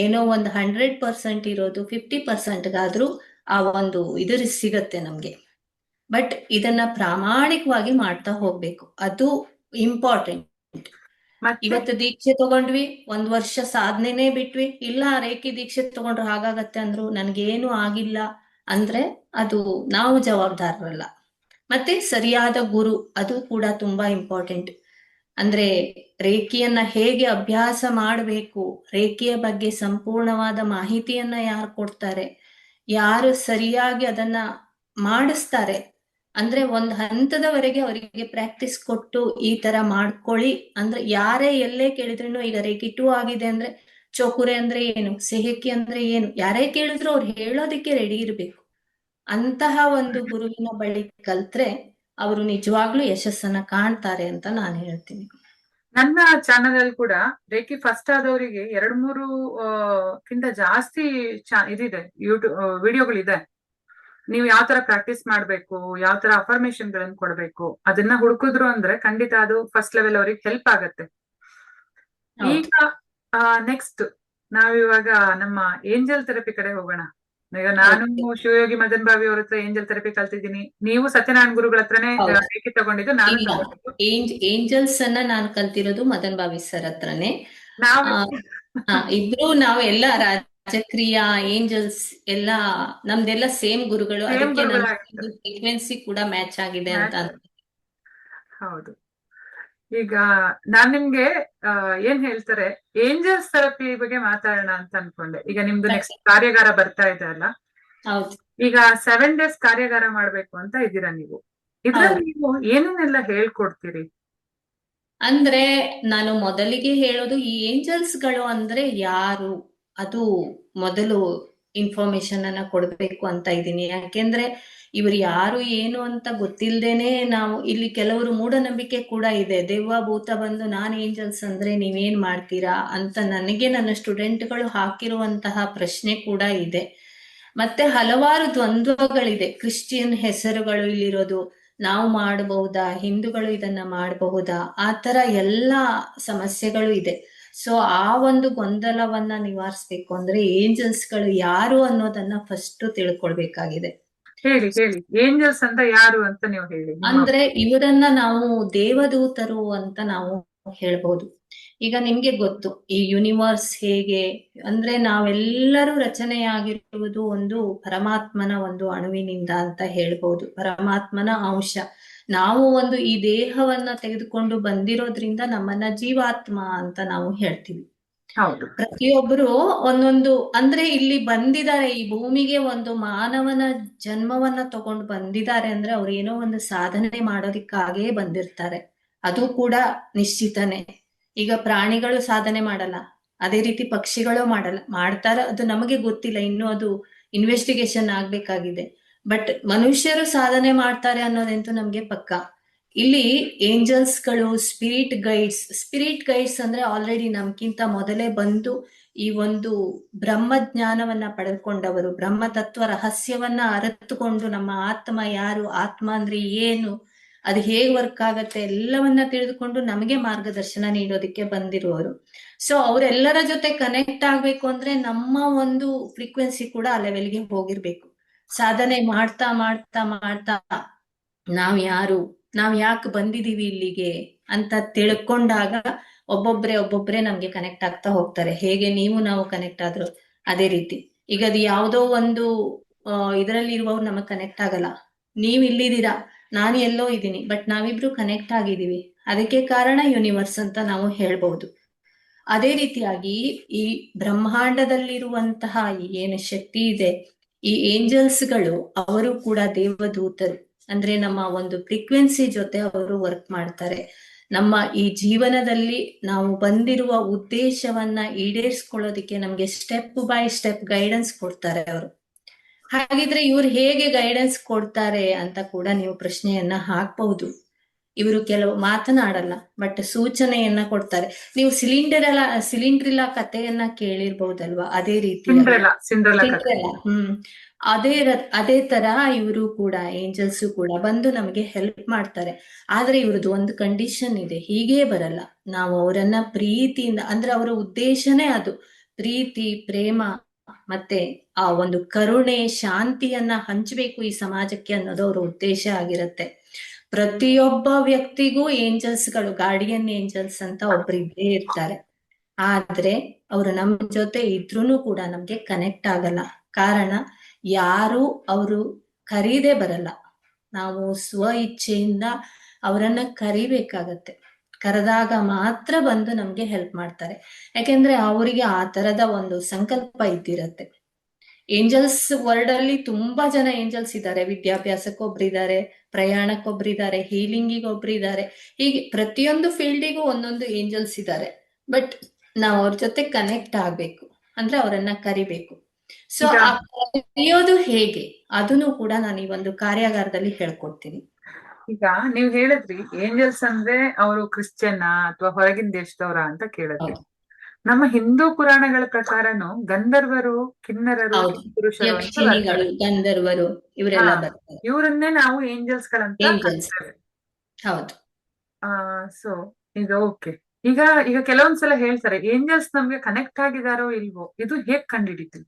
[SPEAKER 2] ಏನೋ ಒಂದು 100% ಇರೋದು 50%ಗಾದ್ರೂ ಆ ಒಂದು ಇದು ಸಿಗತ್ತೆ ನಮ್ಗೆ. ಬಟ್ ಇದನ್ನ ಪ್ರಾಮಾಣಿಕವಾಗಿ ಮಾಡ್ತಾ ಹೋಗ್ಬೇಕು, ಅದು ಇಂಪಾರ್ಟೆಂಟ್.
[SPEAKER 1] ಮತ್ತೆ
[SPEAKER 2] ಇವತ್ತು ದೀಕ್ಷೆ ತಗೊಂಡ್ವಿ, 1 ವರ್ಷ ಸಾಧನೆನೇ ಬಿಟ್ವಿ, ಇಲ್ಲ ರೇಖಿ ದೀಕ್ಷೆ ತಗೊಂಡ್ರೆ ಹಾಗಾಗತ್ತೆ ಅಂದ್ರು, ನನ್ಗೇನು ಆಗಿಲ್ಲ ಅಂದ್ರೆ ಅದು ನಾವು ಜವಾಬ್ದಾರರಲ್ಲ. ಮತ್ತೆ ಸರಿಯಾದ ಗುರು, ಅದು ಕೂಡ ತುಂಬಾ ಇಂಪಾರ್ಟೆಂಟ್. ಅಂದ್ರೆ ರೇಖಿಯನ್ನ ಹೇಗೆ ಅಭ್ಯಾಸ ಮಾಡಬೇಕು, ರೇಖಿಯ ಬಗ್ಗೆ ಸಂಪೂರ್ಣವಾದ ಮಾಹಿತಿಯನ್ನ ಯಾರು ಕೊಡ್ತಾರೆ, ಯಾರು ಸರಿಯಾಗಿ ಅದನ್ನ ಮಾಡಿಸ್ತಾರೆ, ಅಂದ್ರೆ ಒಂದ್ ಹಂತದವರೆಗೆ ಅವರಿಗೆ ಪ್ರಾಕ್ಟೀಸ್ ಕೊಟ್ಟು ಈ ತರ ಮಾಡ್ಕೊಳ್ಳಿ ಅಂದ್ರೆ, ಯಾರೇ ಎಲ್ಲೇ ಕೇಳಿದ್ರು, ಈಗ ರೇಖಿ 2 ಆಗಿದೆ ಅಂದ್ರೆ ಚೋಕುರೆ ಅಂದ್ರೆ ಏನು, ಸಿಹಿಕಿ ಅಂದ್ರೆ ಏನು, ಯಾರೇ ಕೇಳಿದ್ರು ಅವ್ರು ಹೇಳೋದಿಕ್ಕೆ ರೆಡಿ ಇರ್ಬೇಕು. ಅಂತಹ ಒಂದು ಗುರುವಿನ ಬಳಿ ಕಲ್ತ್ರೆ ಅವರು ನಿಜವಾಗ್ಲೂ ಯಶಸ್ಸನ್ನ ಕಾಣ್ತಾರೆ ಅಂತ ನಾನು ಹೇಳ್ತೀನಿ.
[SPEAKER 1] ನನ್ನ ಚಾನಲ್ ಅಲ್ಲಿ ಕೂಡ ರೇಖಿ ಫಸ್ಟ್ ಆದವರಿಗೆ 2-3 ಕ್ಕಿಂತ ಜಾಸ್ತಿ ಇದಿದೆ, ಯೂಟ್ಯೂಬ್ ವಿಡಿಯೋಗಳಿದೆ. ನೀವು ಯಾವ ತರ ಪ್ರಾಕ್ಟೀಸ್ ಮಾಡ್ಬೇಕು, ಯಾವ ತರ ಅಫರ್ಮೇಶನ್ ಗಳನ್ನ ಕೊಡ್ಬೇಕು, ಅದನ್ನ ಹುಡುಕಿದ್ರು ಅಂದ್ರೆ ಖಂಡಿತ ಅದು ಫಸ್ಟ್ ಲೆವೆಲ್ ಅವ್ರಿಗೆ ಹೆಲ್ಪ್ ಆಗತ್ತೆ.
[SPEAKER 2] ಹೌದು.
[SPEAKER 1] ಈಗ ನೆಕ್ಸ್ಟ್ ನಾವಿವಾಗ ನಮ್ಮ ಏಂಜಲ್ ಥೆರಪಿ ಕಡೆ ಹೋಗೋಣ. ಈಗ ನಾನು ಶಿವಯೋಗಿ ಮದನ್ ಬಾವಿ ಅವ್ರ ಹತ್ರ ಏಂಜಲ್ ಥೆರಪಿ ಕಲ್ತಿದ್ದೀನಿ. ನೀವು ಸತ್ಯನಾರಾಯಣ ಗುರುಗಳ ಹತ್ರನೇ
[SPEAKER 2] ಹೌದು.
[SPEAKER 1] ರೇಖಿ ತಗೊಂಡಿದ್ದು, ನಾನು
[SPEAKER 2] ಇಲ್ಲ,
[SPEAKER 1] ತಗೊಂಡಿದ್ದು.
[SPEAKER 2] ಏಂಜಲ್ಸ್ ಅನ್ನ ನಾನು ಕಲ್ತಿರೋದು ಮದನ್ ಬಾವಿ ಸರ್ ಹತ್ರನೇ.
[SPEAKER 1] ನಾವು
[SPEAKER 2] ಇಬ್ರು ನಾವು ಎಲ್ಲ ರಾಜಕ್ರಿಯ ಏಂಜಲ್ಸ್ ಎಲ್ಲ ನಮ್ದೆಲ್ಲ ಸೇಮ್ ಗುರುಗಳು,
[SPEAKER 1] ಸೇಮ್
[SPEAKER 2] ಅದಕ್ಕೆ ನನ್ನ
[SPEAKER 1] ಗುರುಗಳಾಗಿದ್ದಾರೆ.
[SPEAKER 2] ಫ್ರೀಕ್ವೆನ್ಸಿ ಕೂಡ ಮ್ಯಾಚ್ ಆಗಿದೆ ಅಂತ
[SPEAKER 1] ಹೌದು. ಈಗ ನಾನ್ ನಿಮ್ಗೆ ಏನ್ ಹೇಳ್ತಾರೆ ಏಂಜಲ್ಸ್ ಥೆರಪಿ ಬಗ್ಗೆ ಮಾತಾಡೋಣ ಅಂತ ಅನ್ಕೊಂಡೆ. ಈಗ ನಿಮ್ದು ನೆಕ್ಸ್ಟ್ ಕಾರ್ಯಾಗಾರ ಬರ್ತಾ ಇದೆ ಅಲ್ಲ,
[SPEAKER 2] ಹೌದು.
[SPEAKER 1] ಈಗ 7 days ಕಾರ್ಯಾಗಾರ ಮಾಡ್ಬೇಕು ಅಂತ ಇದ್ದೀರಾ ನೀವು. ಇದ್ರಲ್ಲಿ ನೀವು ಏನನ್ನೆಲ್ಲ ಹೇಳ್ಕೊಡ್ತೀರಿ?
[SPEAKER 2] ಅಂದ್ರೆ ನಾನು ಮೊದಲಿಗೆ ಹೇಳೋದು, ಈ ಏಂಜಲ್ಸ್ ಗಳು ಅಂದ್ರೆ ಯಾರು, ಅದು ಮೊದಲು ಇನ್ಫಾರ್ಮೇಶನ್ ಅನ್ನ ಕೊಡ್ಬೇಕು ಅಂತ ಇದ್ದೀನಿ. ಯಾಕೆಂದ್ರೆ ಇವರು ಯಾರು ಏನು ಅಂತ ಗೊತ್ತಿಲ್ದೇನೆ ನಾವು ಇಲ್ಲಿ, ಕೆಲವರು ಮೂಢನಂಬಿಕೆ ಕೂಡ ಇದೆ. ದೆವ್ವ ಭೂತ ಬಂದು ನಾನು ಏಂಜಲ್ಸ್ ಅಂದ್ರೆ ನೀವೇನ್ ಮಾಡ್ತೀರಾ ಅಂತ ನನಗೆ ನನ್ನ ಸ್ಟೂಡೆಂಟ್ಗಳು ಹಾಕಿರುವಂತಹ ಪ್ರಶ್ನೆ ಕೂಡ ಇದೆ. ಮತ್ತೆ ಹಲವಾರು ದ್ವಂದ್ವಗಳಿದೆ. ಕ್ರಿಶ್ಚಿಯನ್ ಹೆಸರುಗಳು ಇಲ್ಲಿರೋದು, ನಾವು ಮಾಡಬಹುದಾ, ಹಿಂದೂಗಳು ಇದನ್ನ ಮಾಡಬಹುದಾ, ಆ ತರ ಎಲ್ಲಾ ಸಮಸ್ಯೆಗಳು ಇದೆ. ಸೊ ಆ ಒಂದು ಗೊಂದಲವನ್ನ ನಿವಾರಿಸ್ಬೇಕು ಅಂದ್ರೆ ಏಂಜಲ್ಸ್ ಗಳು ಯಾರು ಅನ್ನೋದನ್ನ ಫಸ್ಟ್ ತಿಳ್ಕೊಳ್ಬೇಕಾಗಿದೆ.
[SPEAKER 1] ಹೇಳಿ ಏಂಜಲ್ಸ್ ಅಂತ ಯಾರು ಅಂತ ನೀವು ಹೇಳಿ.
[SPEAKER 2] ಅಂದ್ರೆ ಇವರನ್ನ ನಾವು ದೇವದೂತರು ಅಂತ ನಾವು ಹೇಳ್ಬಹುದು. ಈಗ ನಿಮ್ಗೆ ಗೊತ್ತು ಈ ಯೂನಿವರ್ಸ್ ಹೇಗೆ ಅಂದ್ರೆ, ನಾವೆಲ್ಲರೂ ರಚನೆಯಾಗಿರುವುದು ಒಂದು ಪರಮಾತ್ಮನ ಒಂದು ಅಣುವಿನಿಂದ ಅಂತ ಹೇಳ್ಬಹುದು, ಪರಮಾತ್ಮನ ಅಂಶ. ನಾವು ಒಂದು ಈ ದೇಹವನ್ನ ತೆಗೆದುಕೊಂಡು ಬಂದಿರೋದ್ರಿಂದ ನಮ್ಮನ್ನ ಜೀವಾತ್ಮ ಅಂತ ನಾವು ಹೇಳ್ತೀವಿ.
[SPEAKER 1] ಹೌದು.
[SPEAKER 2] ಪ್ರತಿಯೊಬ್ಬರು ಒಂದೊಂದು ಅಂದ್ರೆ ಇಲ್ಲಿ ಬಂದಿದ್ದಾರೆ, ಈ ಭೂಮಿಗೆ ಒಂದು ಮಾನವನ ಜನ್ಮವನ್ನ ತಗೊಂಡು ಬಂದಿದ್ದಾರೆ ಅಂದ್ರೆ ಅವ್ರು ಏನೋ ಒಂದು ಸಾಧನೆ ಮಾಡೋದಿಕ್ಕಾಗೇ ಬಂದಿರ್ತಾರೆ. ಅದು ಕೂಡ ನಿಶ್ಚಿತನೇ. ಈಗ ಪ್ರಾಣಿಗಳು ಸಾಧನೆ ಮಾಡಲ್ಲ, ಅದೇ ರೀತಿ ಪಕ್ಷಿಗಳು ಮಾಡಲ್ಲ, ಮಾಡ್ತಾರ ಅದು ನಮಗೆ ಗೊತ್ತಿಲ್ಲ, ಇನ್ನು ಅದು ಇನ್ವೆಸ್ಟಿಗೇಷನ್ ಆಗ್ಬೇಕಾಗಿದೆ. ಬಟ್ ಮನುಷ್ಯರು ಸಾಧನೆ ಮಾಡ್ತಾರೆ ಅನ್ನೋದಂತೂ ನಮ್ಗೆ ಪಕ್ಕ. ಇಲ್ಲಿ ಏಂಜಲ್ಸ್ ಗಳು, ಸ್ಪಿರಿಟ್ ಗೈಡ್ಸ್ ಅಂದ್ರೆ ಆಲ್ರೆಡಿ ನಮ್ಗಿಂತ ಮೊದಲೇ ಬಂದು ಈ ಒಂದು ಬ್ರಹ್ಮ ಜ್ಞಾನವನ್ನ ಪಡೆದುಕೊಂಡವರು, ಬ್ರಹ್ಮ ತತ್ವ ರಹಸ್ಯವನ್ನ ಅರಿತುಕೊಂಡು ನಮ್ಮ ಆತ್ಮ ಯಾರು, ಆತ್ಮ ಅಂದ್ರೆ ಏನು, ಅದು ಹೇಗ್ ವರ್ಕ್ ಆಗತ್ತೆ ಎಲ್ಲವನ್ನ ತಿಳಿದುಕೊಂಡು ನಮಗೆ ಮಾರ್ಗದರ್ಶನ ನೀಡೋದಿಕ್ಕೆ ಬಂದಿರುವವರು. ಸೊ ಅವರೆಲ್ಲರ ಜೊತೆ ಕನೆಕ್ಟ್ ಆಗ್ಬೇಕು ಅಂದ್ರೆ ನಮ್ಮ ಒಂದು ಫ್ರೀಕ್ವೆನ್ಸಿ ಕೂಡ ಆ ಲೆವೆಲ್ಗೆ ಹೋಗಿರ್ಬೇಕು. ಸಾಧನೆ ಮಾಡ್ತಾ ಮಾಡ್ತಾ ಮಾಡ್ತಾ ನಾವ್ ಯಾಕೆ ಬಂದಿದೀವಿ ಇಲ್ಲಿಗೆ ಅಂತ ತಿಳ್ಕೊಂಡಾಗ ಒಬ್ಬೊಬ್ರೆ ನಮ್ಗೆ ಕನೆಕ್ಟ್ ಆಗ್ತಾ ಹೋಗ್ತಾರೆ. ಹೇಗೆ ನೀವು ನಾವು ಕನೆಕ್ಟ್ ಆದ್ರು ಅದೇ ರೀತಿ. ಈಗ ಅದು ಯಾವುದೋ ಒಂದು ಇದರಲ್ಲಿ ಇರುವವ್ರು ನಮಗ್ ಕನೆಕ್ಟ್ ಆಗಲ್ಲ. ನೀವ್ ಇಲ್ಲಿದ್ದೀರಾ, ನಾನು ಎಲ್ಲೋ ಇದ್ದೀನಿ, ಬಟ್ ನಾವಿಬ್ರು ಕನೆಕ್ಟ್ ಆಗಿದೀವಿ. ಅದಕ್ಕೆ ಕಾರಣ ಯೂನಿವರ್ಸ್ ಅಂತ ನಾವು ಹೇಳ್ಬಹುದು. ಅದೇ ರೀತಿಯಾಗಿ ಈ ಬ್ರಹ್ಮಾಂಡದಲ್ಲಿರುವಂತಹ ಏನು ಶಕ್ತಿ ಇದೆ, ಈ ಏಂಜಲ್ಸ್ಗಳು ಅವರು ಕೂಡ ದೇವದೂತರು. ಅಂದ್ರೆ ನಮ್ಮ ಒಂದು ಫ್ರೀಕ್ವೆನ್ಸಿ ಜೊತೆ ಅವರು ವರ್ಕ್ ಮಾಡ್ತಾರೆ. ನಮ್ಮ ಈ ಜೀವನದಲ್ಲಿ ನಾವು ಬಂದಿರುವ ಉದ್ದೇಶವನ್ನ ಈಡೇರಿಸ್ಕೊಳ್ಳೋದಿಕ್ಕೆ ನಮ್ಗೆ ಸ್ಟೆಪ್ ಬೈ ಸ್ಟೆಪ್ ಗೈಡೆನ್ಸ್ ಕೊಡ್ತಾರೆ ಅವರು. ಹಾಗಿದ್ರೆ ಇವ್ರು ಹೇಗೆ ಗೈಡೆನ್ಸ್ ಕೊಡ್ತಾರೆ ಅಂತ ಕೂಡ ನೀವು ಪ್ರಶ್ನೆಯನ್ನ ಹಾಕ್ಬಹುದು. ಇವರು ಕೆಲವು ಮಾತನಾಡಲ್ಲ, ಬಟ್ ಸೂಚನೆಯನ್ನ ಕೊಡ್ತಾರೆ. ನೀವು ಸಿಲಿಂಡ್ರಿಲಾ ಕಥೆಯನ್ನ ಕೇಳಿರ್ಬಹುದಲ್ವಾ? ಅದೇ ರೀತಿಯಾಗಿ
[SPEAKER 1] ಸಿಂಡ್ರೆಲಾ ಕಥೆ.
[SPEAKER 2] ಅದೇ ತರ ಇವರು ಕೂಡ, ಏಂಜಲ್ಸ್ ಕೂಡ ಬಂದು ನಮಗೆ ಹೆಲ್ಪ್ ಮಾಡ್ತಾರೆ. ಆದ್ರೆ ಇವ್ರದ್ದು ಒಂದು ಕಂಡೀಷನ್ ಇದೆ, ಹೀಗೇ ಬರಲ್ಲ. ನಾವು ಅವರನ್ನ ಪ್ರೀತಿಯಿಂದ, ಅಂದ್ರೆ ಅವರ ಉದ್ದೇಶನೇ ಅದು, ಪ್ರೀತಿ, ಪ್ರೇಮ ಮತ್ತೆ ಆ ಒಂದು ಕರುಣೆ, ಶಾಂತಿಯನ್ನ ಹಂಚಬೇಕು ಈ ಸಮಾಜಕ್ಕೆ ಅನ್ನೋದು ಅವರ ಉದ್ದೇಶ ಆಗಿರುತ್ತೆ. ಪ್ರತಿಯೊಬ್ಬ ವ್ಯಕ್ತಿಗೂ ಏಂಜಲ್ಸ್ಗಳು, ಗಾರ್ಡಿಯನ್ ಏಂಜಲ್ಸ್ ಅಂತ ಒಬ್ರಿದ್ದೇ ಇರ್ತಾರೆ. ಆದ್ರೆ ಅವರು ನಮ್ ಜೊತೆ ಇದ್ರೂನು ಕೂಡ ನಮ್ಗೆ ಕನೆಕ್ಟ್ ಆಗಲ್ಲ. ಕಾರಣ, ಯಾರು ಅವರು ಕರೀದೇ ಬರಲ್ಲ. ನಾವು ಸ್ವ ಇಚ್ಛೆಯಿಂದ ಅವರನ್ನ ಕರಿಬೇಕಾಗತ್ತೆ. ಕರೆದಾಗ ಮಾತ್ರ ಬಂದು ನಮ್ಗೆ ಹೆಲ್ಪ್ ಮಾಡ್ತಾರೆ. ಯಾಕೆಂದ್ರೆ ಅವರಿಗೆ ಆ ತರದ ಒಂದು ಸಂಕಲ್ಪ ಇದ್ದಿರತ್ತೆ. ಏಂಜಲ್ಸ್ ವರ್ಲ್ಡ್ ಅಲ್ಲಿ ತುಂಬಾ ಜನ ಏಂಜಲ್ಸ್ ಇದ್ದಾರೆ. ವಿದ್ಯಾಭ್ಯಾಸಕ್ಕೊಬ್ರಿದ್ದಾರೆ, ಪ್ರಯಾಣಕ್ಕೊಬ್ರಿದ್ದಾರೆ, ಹೀಲಿಂಗಿಗೆ ಒಬ್ರಿದ್ದಾರೆ. ಹೀಗೆ ಪ್ರತಿಯೊಂದು ಫೀಲ್ಡಿಗೂ ಒಂದೊಂದು ಏಂಜಲ್ಸ್ ಇದ್ದಾರೆ. ಬಟ್ ನಾವು ಅವ್ರ ಜೊತೆ ಕನೆಕ್ಟ್ ಆಗ್ಬೇಕು, ಅಂದ್ರೆ ಅವರನ್ನ ಕರಿಬೇಕು. ಸೊ ಆ ಕರೆಯೋದು ಹೇಗೆ ಅದನ್ನು ಕೂಡ ನಾನು ಈ ಒಂದು ಕಾರ್ಯಾಗಾರದಲ್ಲಿ ಹೇಳ್ಕೊಡ್ತೀನಿ.
[SPEAKER 1] ಈಗ ನೀವ್ ಹೇಳಿದ್ರಿ ಏಂಜಲ್ಸ್ ಅಂದ್ರೆ ಅವರು ಕ್ರಿಶ್ಚಿಯನ್ ಅಥವಾ ಹೊರಗಿನ ದೇಶದವರ ಅಂತ ಕೇಳಿದ್ರಿ. ನಮ್ಮ ಹಿಂದೂ ಪುರಾಣಗಳ ಪ್ರಕಾರನು ಗಂಧರ್ವರು, ಕಿನ್ನರರು,
[SPEAKER 2] ಹೌದು,
[SPEAKER 1] ಪುರುಷರು ಅಂತ
[SPEAKER 2] ಯಕ್ಷಿಣಿಗಳು, ಗಂಧರ್ವರು ಇವರೆಲ್ಲ ಬರ್ತಾರೆ.
[SPEAKER 1] ಇವರನ್ನೇ ನಾವು ಏಂಜಲ್ಸ್ ಗಳಂತ
[SPEAKER 2] ಏಂಜಲ್ಸ್.
[SPEAKER 1] ಕರೀತೇವೆ.
[SPEAKER 2] ಹೌದು.
[SPEAKER 1] ಸೊ ಈಗ ಓಕೆ. ಈಗ ಕೆಲವೊಂದ್ಸಲ ಹೇಳ್ತಾರೆ ಏಂಜಲ್ಸ್ ನಮ್ಗೆ ಕನೆಕ್ಟ್ ಆಗಿದಾರೋ ಇಲ್ವೋ, ಇದು ಹೇಗ್ ಕಂಡುಹಿಡಿತೀವಿ?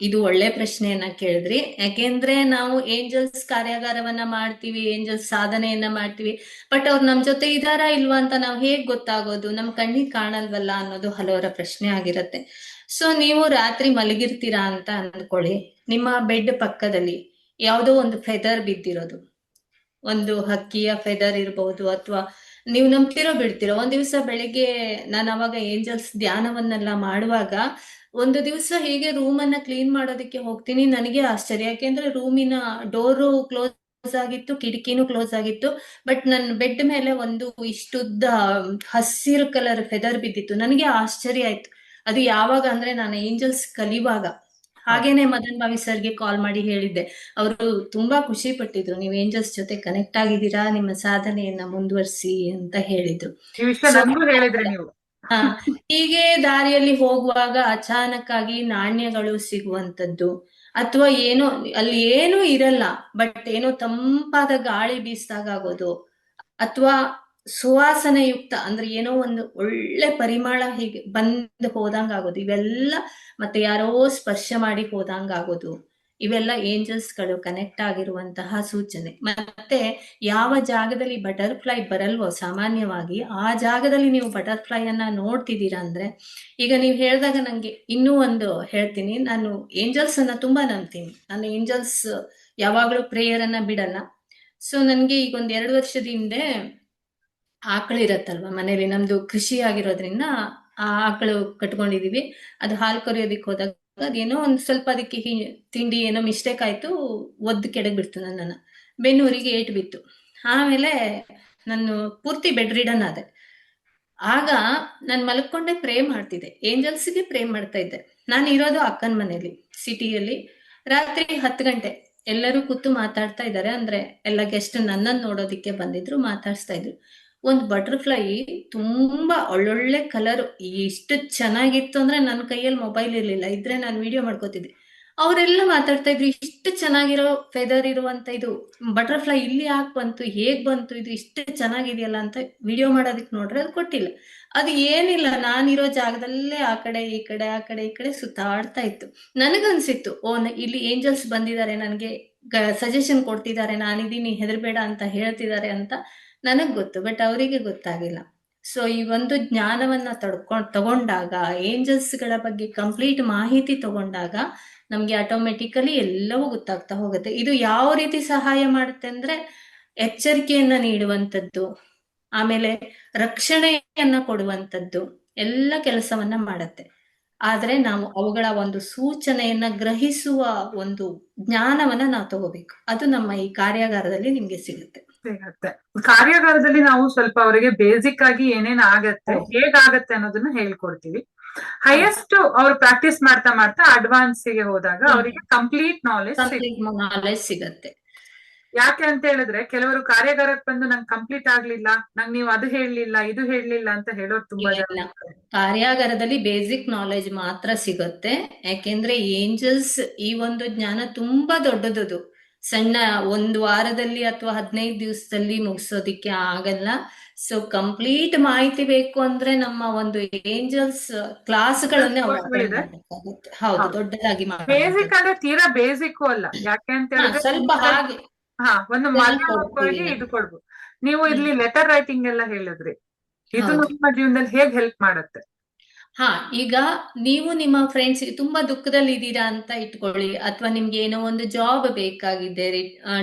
[SPEAKER 2] ಇದು ಒಳ್ಳೆ ಪ್ರಶ್ನೆಯನ್ನ ಕೇಳಿದ್ರಿ. ಯಾಕೆಂದ್ರೆ ನಾವು ಏಂಜಲ್ಸ್ ಕಾರ್ಯಾಗಾರವನ್ನ ಮಾಡ್ತೀವಿ, ಏಂಜಲ್ಸ್ ಸಾಧನೆಯನ್ನ ಮಾಡ್ತೀವಿ, ಬಟ್ ಅವ್ರು ನಮ್ ಜೊತೆ ಇದಾರಾ ಇಲ್ವಾ ಅಂತ ನಾವ್ ಹೇಗ್ ಗೊತ್ತಾಗೋದು? ನಮ್ ಕಣ್ಣಿಗೆ ಕಾಣಲ್ವಲ್ಲ ಅನ್ನೋದು ಹಲವರ ಪ್ರಶ್ನೆ ಆಗಿರತ್ತೆ. ಸೊ ನೀವು ರಾತ್ರಿ ಮಲಗಿರ್ತೀರಾ ಅಂತ ಅಂದ್ಕೊಳ್ಳಿ, ನಿಮ್ಮ ಬೆಡ್ ಪಕ್ಕದಲ್ಲಿ ಯಾವುದೋ ಒಂದು ಫೆದರ್ ಬಿದ್ದಿರೋದು, ಒಂದು ಹಕ್ಕಿಯ ಫೆದರ್ ಇರಬಹುದು, ಅಥವಾ ನೀವು ನಂಬ್ತಿರೋ ಬಿಡ್ತಿರೋ. ಒಂದ್ ದಿವಸ ಬೆಳಿಗ್ಗೆ ನಾನು ಅವಾಗ ಏಂಜಲ್ಸ್ ಧ್ಯಾನವನ್ನೆಲ್ಲ ಮಾಡುವಾಗ ಒಂದು ದಿವಸ ಹೀಗೆ ರೂಮ್ ಅನ್ನ ಕ್ಲೀನ್ ಮಾಡೋದಕ್ಕೆ ಹೋಗ್ತೀನಿ. ನನಗೆ ಆಶ್ಚರ್ಯ, ಯಾಕೆಂದ್ರೆ ರೂಮಿನ ಡೋರು ಕ್ಲೋಸ್ ಆಗಿತ್ತು, ಕಿಟಕಿನೂ ಕ್ಲೋಸ್ ಆಗಿತ್ತು, ಬಟ್ ನನ್ನ ಬೆಡ್ ಮೇಲೆ ಒಂದು ಇಷ್ಟುದ್ದ ಹಸಿರು ಕಲರ್ ಫೆದರ್ ಬಿದ್ದಿತ್ತು. ನನಗೆ ಆಶ್ಚರ್ಯ ಆಯ್ತು. ಅದು ಯಾವಾಗ ಅಂದ್ರೆ ನಾನು ಏಂಜಲ್ಸ್ ಕಲಿಯುವಾಗ. ಹಾಗೇನೆ ಮದನ್ ಭಾವಿ ಸರ್ಗೆ ಕಾಲ್ ಮಾಡಿ ಹೇಳಿದ್ದೆ. ಅವರು ತುಂಬಾ ಖುಷಿ ಪಟ್ಟಿದ್ರು, ನೀವು ಏಂಜಲ್ಸ್ ಜೊತೆ ಕನೆಕ್ಟ್ ಆಗಿದ್ದೀರಾ, ನಿಮ್ಮ ಸಾಧನೆಯನ್ನ ಮುಂದುವರಿಸಿ ಅಂತ ಹೇಳಿದ್ರು.
[SPEAKER 1] ಹೇಳಿದ್ರಿ ನೀವು.
[SPEAKER 2] ಹೀಗೆ ದಾರಿಯಲ್ಲಿ ಹೋಗುವಾಗ ಅಚಾನಕ್ ಆಗಿ ನಾಣ್ಯಗಳು ಸಿಗುವಂತದ್ದು, ಅಥವಾ ಏನೋ ಅಲ್ಲಿ ಏನೂ ಇರಲ್ಲ, ಬಟ್ ಏನೋ ತಂಪಾದ ಗಾಳಿ ಬೀಸಿದಾಗ ಆಗೋದು, ಅಥವಾ ಸುವಾಸನೆಯುಕ್ತ ಅಂದ್ರೆ ಏನೋ ಒಂದು ಒಳ್ಳೆ ಪರಿಮಳ ಹೀಗೆ ಬಂದು ಹೋದಂಗ ಆಗೋದು, ಇವೆಲ್ಲ, ಮತ್ತೆ ಯಾರೋ ಸ್ಪರ್ಶ ಮಾಡಿ ಹೋದಂಗ ಆಗೋದು, ಇವೆಲ್ಲ ಏಂಜಲ್ಸ್ ಗಳು ಕನೆಕ್ಟ್ ಆಗಿರುವಂತಹ ಸೂಚನೆ. ಮತ್ತೆ ಯಾವ ಜಾಗದಲ್ಲಿ ಬಟರ್ಫ್ಲೈ ಬರಲ್ವೋ ಸಾಮಾನ್ಯವಾಗಿ, ಆ ಜಾಗದಲ್ಲಿ ನೀವು ಬಟರ್ಫ್ಲೈ ಅನ್ನ ನೋಡ್ತಿದ್ದೀರಾ ಅಂದ್ರೆ, ಈಗ ನೀವು ಹೇಳಿದಾಗ ನಂಗೆ ಇನ್ನೂ ಒಂದು ಹೇಳ್ತೀನಿ. ನಾನು ಏಂಜಲ್ಸ್ ಅನ್ನ ತುಂಬಾ ನಂಬ್ತೀನಿ. ನಾನು ಏಂಜಲ್ಸ್ ಯಾವಾಗ್ಲೂ ಪ್ರೇಯರ್ ಅನ್ನ ಬಿಡಲ್ಲ. ಸೊ ನನ್ಗೆ ಈಗ ಒಂದ್ 2 ವರ್ಷದ ಹಿಂದೆ ಆಕಳು ಇರತ್ತಲ್ವಾ ಮನೇಲಿ, ನಮ್ದು ಕೃಷಿ ಆಗಿರೋದ್ರಿಂದ ಆ ಆಕಳು ಕಟ್ಕೊಂಡಿದೀವಿ. ಅದು ಹಾಲು ಕರಿಯೋದಿಕ್ ಹೋದಾಗ ಅದೇನೋ ಒಂದ್ ಸ್ವಲ್ಪ ಅದಕ್ಕೆ ತಿಂಡಿ ಏನೋ ಮಿಸ್ಟೇಕ್ ಆಯ್ತು, ಒದ್ದು ಕೆಡಗ್ ಬಿಡ್ತು ನನ್ನನ್ನ. ಬೆನ್ನೂರಿಗೆ ಏಟು ಬಿತ್ತು. ಆಮೇಲೆ ನಾನು ಪೂರ್ತಿ ಬೆಡ್ ರಿಡನ್ ಆದೆ. ಆಗ ನಾನು ಮಲ್ಕೊಂಡೆ ಪ್ರೇ ಮಾಡ್ತಿದ್ದೆ, ಏಂಜಲ್ಸ್ಗೆ ಪ್ರೇ ಮಾಡ್ತಾ ಇದ್ದೆ. ನಾನು ಇರೋದು ಅಕ್ಕನ ಮನೇಲಿ, ಸಿಟಿಯಲ್ಲಿ. ರಾತ್ರಿ 10 ಗಂಟೆ, ಎಲ್ಲರೂ ಕೂತು ಮಾತಾಡ್ತಾ ಇದ್ದಾರೆ. ಅಂದ್ರೆ ಎಲ್ಲ ಗೆಸ್ಟ್ ನನ್ನನ್ನು ನೋಡೋದಿಕ್ಕೆ ಬಂದಿದ್ರು, ಮಾತಾಡ್ಸ್ತಾ ಇದ್ರು. ಒಂದು ಬಟರ್ಫ್ಲೈ ತುಂಬಾ ಒಳ್ಳೊಳ್ಳೆ ಕಲರ್, ಎಷ್ಟು ಚೆನ್ನಾಗಿತ್ತು ಅಂದ್ರೆ ನನ್ನ ಕೈಯಲ್ಲಿ ಮೊಬೈಲ್ ಇರ್ಲಿಲ್ಲ, ಇದ್ರೆ ನಾನು ವಿಡಿಯೋ ಮಾಡ್ಕೋತಿದ್ದೆ. ಅವರೆಲ್ಲ ಮಾತಾಡ್ತಾ ಇದ್ರು, ಇಷ್ಟು ಚೆನ್ನಾಗಿರೋ ಫೆದರ್ ಇರುವಂತ ಇದು ಬಟರ್ಫ್ಲೈ ಇಲ್ಲಿ ಯಾಕೆ ಬಂತು, ಹೇಗ್ ಬಂತು, ಇದು ಇಷ್ಟು ಚೆನ್ನಾಗಿದೆಯಲ್ಲ ಅಂತ ವಿಡಿಯೋ ಮಾಡೋದಕ್ಕೆ ನೋಡ್ರೆ ಅದು ಕೊಟ್ಟಿಲ್ಲ. ಅದು ಏನಿಲ್ಲ, ನಾನಿರೋ ಜಾಗದಲ್ಲೇ ಆ ಕಡೆ ಈ ಕಡೆ ಆ ಕಡೆ ಈ ಕಡೆ ಸುತ್ತಾಡ್ತಾ ಇತ್ತು. ನನಗನ್ಸಿತ್ತು, ಇಲ್ಲಿ ಏಂಜಲ್ಸ್ ಬಂದಿದ್ದಾರೆ, ನನಗೆ ಸಜೆಷನ್ ಕೊಡ್ತಿದ್ದಾರೆ, ನಾನಿದೀನಿ, ಹೆದರ್ಬೇಡ ಅಂತ ಹೇಳ್ತಿದ್ದಾರೆ ಅಂತ ನನಗ್ ಗೊತ್ತು, ಬಟ್ ಅವರಿಗೆ ಗೊತ್ತಾಗಿಲ್ಲ. ಸೊ ಈ ಒಂದು ಜ್ಞಾನವನ್ನ ತಗೊಂಡಾಗ, ಏಂಜಲ್ಸ್ ಗಳ ಬಗ್ಗೆ ಕಂಪ್ಲೀಟ್ ಮಾಹಿತಿ ತಗೊಂಡಾಗ ನಮ್ಗೆ ಆಟೋಮೆಟಿಕಲಿ ಎಲ್ಲವೂ ಗೊತ್ತಾಗ್ತಾ ಹೋಗುತ್ತೆ. ಇದು ಯಾವ ರೀತಿ ಸಹಾಯ ಮಾಡುತ್ತೆ ಅಂದ್ರೆ, ಎಚ್ಚರಿಕೆಯನ್ನ ನೀಡುವಂಥದ್ದು, ಆಮೇಲೆ ರಕ್ಷಣೆಯನ್ನ ಕೊಡುವಂಥದ್ದು, ಎಲ್ಲ ಕೆಲಸವನ್ನ ಮಾಡತ್ತೆ. ಆದ್ರೆ ನಾವು ಅವುಗಳ ಒಂದು ಸೂಚನೆಯನ್ನ ಗ್ರಹಿಸುವ ಒಂದು ಜ್ಞಾನವನ್ನ ನಾವು ತಗೋಬೇಕು. ಅದು ನಮ್ಮ ಈ ಕಾರ್ಯಾಗಾರದಲ್ಲಿ ನಿಮ್ಗೆ ಸಿಗುತ್ತೆ.
[SPEAKER 1] ಸಿಗತ್ತೆ. ಕಾರ್ಯಾಗಾರದಲ್ಲಿ ನಾವು ಸ್ವಲ್ಪ ಅವರಿಗೆ ಬೇಸಿಕ್ ಆಗಿ ಏನೇನ್ ಆಗತ್ತೆ,
[SPEAKER 2] ಹೌದು.
[SPEAKER 1] ಹೇಗಾಗತ್ತೆ ಅನ್ನೋದನ್ನ ಹೇಳ್ಕೊಡ್ತೀವಿ.
[SPEAKER 2] ಹೌದು.
[SPEAKER 1] ಹೈಯೆಸ್ಟ್ ಅವ್ರು ಪ್ರಾಕ್ಟೀಸ್ ಮಾಡ್ತಾ ಮಾಡ್ತಾ ಅಡ್ವಾನ್ಸ್ ಗೆ ಹೋದಾಗ ಅವರಿಗೆ ಕಂಪ್ಲೀಟ್ ನಾಲೆಜ್
[SPEAKER 2] ಕಂಪ್ಲೀಟ್ ನಾಲೆಜ್ ಸಿಗತ್ತೆ.
[SPEAKER 1] ಯಾಕೆ ಅಂತ ಹೇಳಿದ್ರೆ ಕೆಲವರು ಕಾರ್ಯಾಗಾರಕ್ಕೆ ಬಂದು ನಂಗೆ ಕಂಪ್ಲೀಟ್ ಆಗ್ಲಿಲ್ಲ, ನಂಗೆ ನೀವು ಅದು ಹೇಳಲಿಲ್ಲ ಇದು ಹೇಳಲಿಲ್ಲ ಅಂತ ಹೇಳೋರು ತುಂಬಾ ಜನ
[SPEAKER 2] ಇಲ್ಲ,
[SPEAKER 1] ಇರ್ತಾರೆ.
[SPEAKER 2] ಕಾರ್ಯಾಗಾರದಲ್ಲಿ ಬೇಸಿಕ್ ನಾಲೆಜ್ ಮಾತ್ರ ಸಿಗುತ್ತೆ. ಯಾಕೆಂದ್ರೆ ಏಂಜಲ್ಸ್ ಈ ಒಂದು ಜ್ಞಾನ ತುಂಬಾ ದೊಡ್ಡದದು. ಸಣ್ಣ ಒಂದು ವಾರದಲ್ಲಿ ಅಥವಾ 15 ದಿವಸದಲ್ಲಿ ಮುಗಿಸೋದಿಕ್ಕೆ ಆಗಲ್ಲ. ಸೊ ಕಂಪ್ಲೀಟ್ ಮಾಹಿತಿ ಬೇಕು ಅಂದ್ರೆ ನಮ್ಮ ಒಂದು ಏಂಜಲ್ಸ್ ಕ್ಲಾಸ್ಗಳನ್ನೇ ಅವ್ರು ಅಟೆಂಡ್
[SPEAKER 1] ಕೋರ್ಸ್ಗಳಿದೆ.
[SPEAKER 2] ಮಾಡ್ಬೇಕಾಗುತ್ತೆ. ಹೌದು,
[SPEAKER 1] ಹೌದು.
[SPEAKER 2] ದೊಡ್ಡದಾಗಿ
[SPEAKER 1] ಬೇಸಿಕ್
[SPEAKER 2] ಮಾಡುವಂಥದ್ದು.
[SPEAKER 1] ಅಂದ್ರೆ ತೀರಾ ಬೇಸಿಕ್ ಅಲ್ಲ. ಯಾಕೆ ಅಂತ ಹೇಳಿದ್ರೆ
[SPEAKER 2] ಸ್ವಲ್ಪ ಹಾಗೆ
[SPEAKER 1] ಒಂದು
[SPEAKER 2] ಇದನ್ನ
[SPEAKER 1] ಮಾಧ್ಯಮವಾಗಿ
[SPEAKER 2] ಕೊಡ್ತೀವಿ
[SPEAKER 1] ಇದು
[SPEAKER 2] ನಾವು.
[SPEAKER 1] ಕೊಡ್ಬೋದು. ನೀವು ಇಲ್ಲಿ ಲೆಟರ್ ರೈಟಿಂಗ್ ಎಲ್ಲ ಹೇಳಿದ್ರಿ, ಇದು
[SPEAKER 2] ಹೌದು.
[SPEAKER 1] ನಿಮ್ಮ ಜೀವನದಲ್ಲಿ ಹೇಗ್ ಹೆಲ್ಪ್ ಮಾಡುತ್ತೆ?
[SPEAKER 2] ಈಗ ನೀವು ನಿಮ್ಮ ಫ್ರೆಂಡ್ಸ್ ತುಂಬಾ ದುಃಖದಲ್ಲಿ ಇದ್ದೀರಾ ಅಂತ ಇಟ್ಕೊಳ್ಳಿ, ಅಥವಾ ನಿಮ್ಗೆ ಏನೋ ಒಂದು ಜಾಬ್ ಬೇಕಾಗಿದೆ,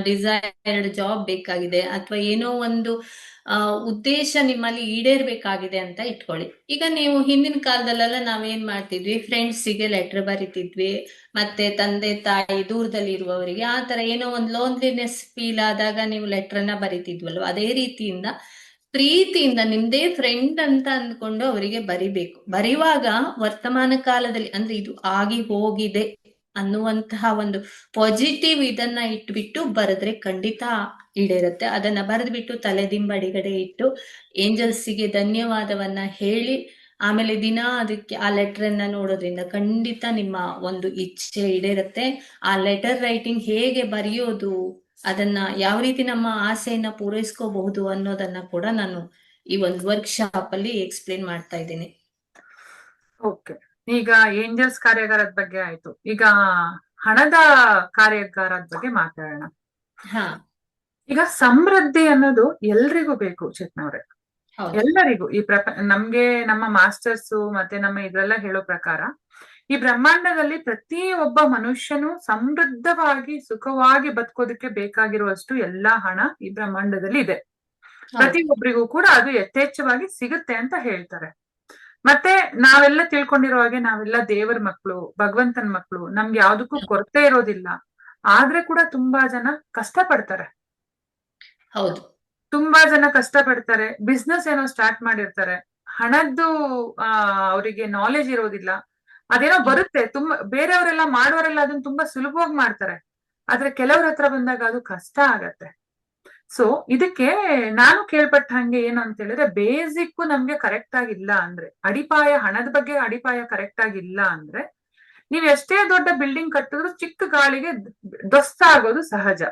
[SPEAKER 2] ಡಿಸೈರ್ಡ್ ಜಾಬ್ ಬೇಕಾಗಿದೆ, ಅಥವಾ ಏನೋ ಒಂದು ಉದ್ದೇಶ ನಿಮ್ಮಲ್ಲಿ ಈಡೇರ್ಬೇಕಾಗಿದೆ ಅಂತ ಇಟ್ಕೊಳ್ಳಿ. ಈಗ ನೀವು ಹಿಂದಿನ ಕಾಲದಲ್ಲೆಲ್ಲ ನಾವೇನ್ ಮಾಡ್ತಿದ್ವಿ, ಫ್ರೆಂಡ್ಸಿಗೆ ಲೆಟರ್ ಬರಿತಿದ್ವಿ, ಮತ್ತೆ ತಂದೆ ತಾಯಿ ದೂರದಲ್ಲಿ ಇರುವವರಿಗೆ ಆ ತರ ಏನೋ ಒಂದು ಲೋನ್ಲಿನೆಸ್ ಫೀಲ್ ಆದಾಗ ನೀವು ಲೆಟರ್ನ ಬರಿತಿದ್ವಲ್ವ, ಅದೇ ರೀತಿಯಿಂದ ಪ್ರೀತಿಯಿಂದ ನಿಮ್ದೇ ಫ್ರೆಂಡ್ ಅಂತ ಅಂದ್ಕೊಂಡು ಅವರಿಗೆ ಬರಿಬೇಕು. ಬರೆಯುವಾಗ ವರ್ತಮಾನ ಕಾಲದಲ್ಲಿ ಅಂದ್ರೆ ಇದು ಆಗಿ ಹೋಗಿದೆ ಅನ್ನುವಂತಹ ಒಂದು ಪಾಸಿಟಿವ್ ಇದನ್ನ ಇಟ್ಬಿಟ್ಟು ಬರೆದ್ರೆ ಖಂಡಿತ ಈಡೇರುತ್ತೆ. ಅದನ್ನ ಬರೆದ್ಬಿಟ್ಟು ತಲೆದಿಂಬಡಿಗಡೆ ಇಟ್ಟು ಏಂಜಲ್ಸಿಗೆ ಧನ್ಯವಾದವನ್ನ ಹೇಳಿ ಆಮೇಲೆ ದಿನ ಅದಕ್ಕೆ ಆ ಲೆಟರ್ ಅನ್ನ ನೋಡೋದ್ರಿಂದ ಖಂಡಿತ ನಿಮ್ಮ ಒಂದು ಇಚ್ಛೆ ಈಡೇರುತ್ತೆ. ಆ ಲೆಟರ್ ರೈಟಿಂಗ್ ಹೇಗೆ ಬರೆಯೋದು, ಅದನ್ನ ಯಾವ ರೀತಿ ನಮ್ಮ ಆಸೆಯನ್ನ ಪೂರೈಸ್ಕೋಬಹುದು ಅನ್ನೋದನ್ನ ಕೂಡ ನಾನು ಈ ಒಂದು ವರ್ಕ್ಶಾಪ್ ಅಲ್ಲಿ ಎಕ್ಸ್ಪ್ಲೇನ್ ಮಾಡ್ತಾ ಇದ್ದೀನಿ.
[SPEAKER 1] ಓಕೆ, ಈಗ ಏಂಜಲ್ಸ್ ಕಾರ್ಯಾಗಾರದ ಬಗ್ಗೆ ಆಯ್ತು. ಈಗ ಹಣದ ಕಾರ್ಯಾಗಾರದ ಬಗ್ಗೆ ಮಾತಾಡೋಣ.
[SPEAKER 2] ಹಾ,
[SPEAKER 1] ಈಗ ಸಮೃದ್ಧಿ ಅನ್ನೋದು ಎಲ್ರಿಗೂ ಬೇಕು ಚೇತನವ್ರೆ,
[SPEAKER 2] ಹೌದು.
[SPEAKER 1] ಎಲ್ಲರಿಗೂ. ಈ ನಮ್ಗೆ ನಮ್ಮ ಮಾಸ್ಟರ್ಸ್ ಮತ್ತೆ ನಮ್ಮ ಇದ್ರೆಲ್ಲ ಹೇಳೋ ಪ್ರಕಾರ ಈ ಬ್ರಹ್ಮಾಂಡದಲ್ಲಿ ಪ್ರತಿ ಒಬ್ಬ ಮನುಷ್ಯನು ಸಮೃದ್ಧವಾಗಿ ಸುಖವಾಗಿ ಬದುಕೋದಕ್ಕೆ ಬೇಕಾಗಿರುವಷ್ಟು ಎಲ್ಲಾ ಹಣ ಈ ಬ್ರಹ್ಮಾಂಡದಲ್ಲಿ ಇದೆ. ಪ್ರತಿಯೊಬ್ಬರಿಗೂ ಕೂಡ ಅದು ಯಥೇಚ್ಛವಾಗಿ ಸಿಗುತ್ತೆ ಅಂತ ಹೇಳ್ತಾರೆ. ಮತ್ತೆ ನಾವೆಲ್ಲ ತಿಳ್ಕೊಂಡಿರೋ ಹಾಗೆ ನಾವೆಲ್ಲ ದೇವರ ಮಕ್ಕಳು, ಭಗವಂತನ ಮಕ್ಕಳು, ನಮ್ಗೆ ಯಾವ್ದಕ್ಕೂ ಕೊರತೆ ಇರೋದಿಲ್ಲ. ಆದ್ರೆ ಕೂಡ ತುಂಬಾ ಜನ ಕಷ್ಟ ಪಡ್ತಾರೆ.
[SPEAKER 2] ಹೌದು,
[SPEAKER 1] ತುಂಬಾ ಜನ ಕಷ್ಟ ಪಡ್ತಾರೆ. ಬಿಸ್ನೆಸ್ ಏನೋ ಸ್ಟಾರ್ಟ್ ಮಾಡಿರ್ತಾರೆ, ಹಣದ್ದು ಅವರಿಗೆ ನಾಲೆಜ್ ಇರೋದಿಲ್ಲ. ಅದೇನೋ ಬರುತ್ತೆ, ತುಂಬಾ ಬೇರೆಯವರೆಲ್ಲ ಮಾಡೋರೆಲ್ಲ ಅದನ್ನ ತುಂಬಾ ಸುಲಭವಾಗಿ ಮಾಡ್ತಾರೆ. ಆದ್ರೆ ಕೆಲವ್ರ ಹತ್ರ ಬಂದಾಗ ಅದು ಕಷ್ಟ ಆಗತ್ತೆ. ಸೊ ಇದಕ್ಕೆ ನಾನು ಕೇಳ್ಪಟ್ಟ ಹಂಗೆ ಏನು ಅಂತ ಹೇಳಿದ್ರೆ, ಬೇಸಿಕ್ ನಮ್ಗೆ ಕರೆಕ್ಟ್ ಆಗಿಲ್ಲ ಅಂದ್ರೆ, ಅಡಿಪಾಯ, ಹಣದ ಬಗ್ಗೆ ಅಡಿಪಾಯ ಕರೆಕ್ಟ್ ಆಗಿಲ್ಲ ಅಂದ್ರೆ, ನೀವ್ ಎಷ್ಟೇ ದೊಡ್ಡ ಬಿಲ್ಡಿಂಗ್ ಕಟ್ಟಿದ್ರು ಚಿಕ್ಕ ಗಾಳಿಗೆ ಆಗೋದು ಸಹಜ.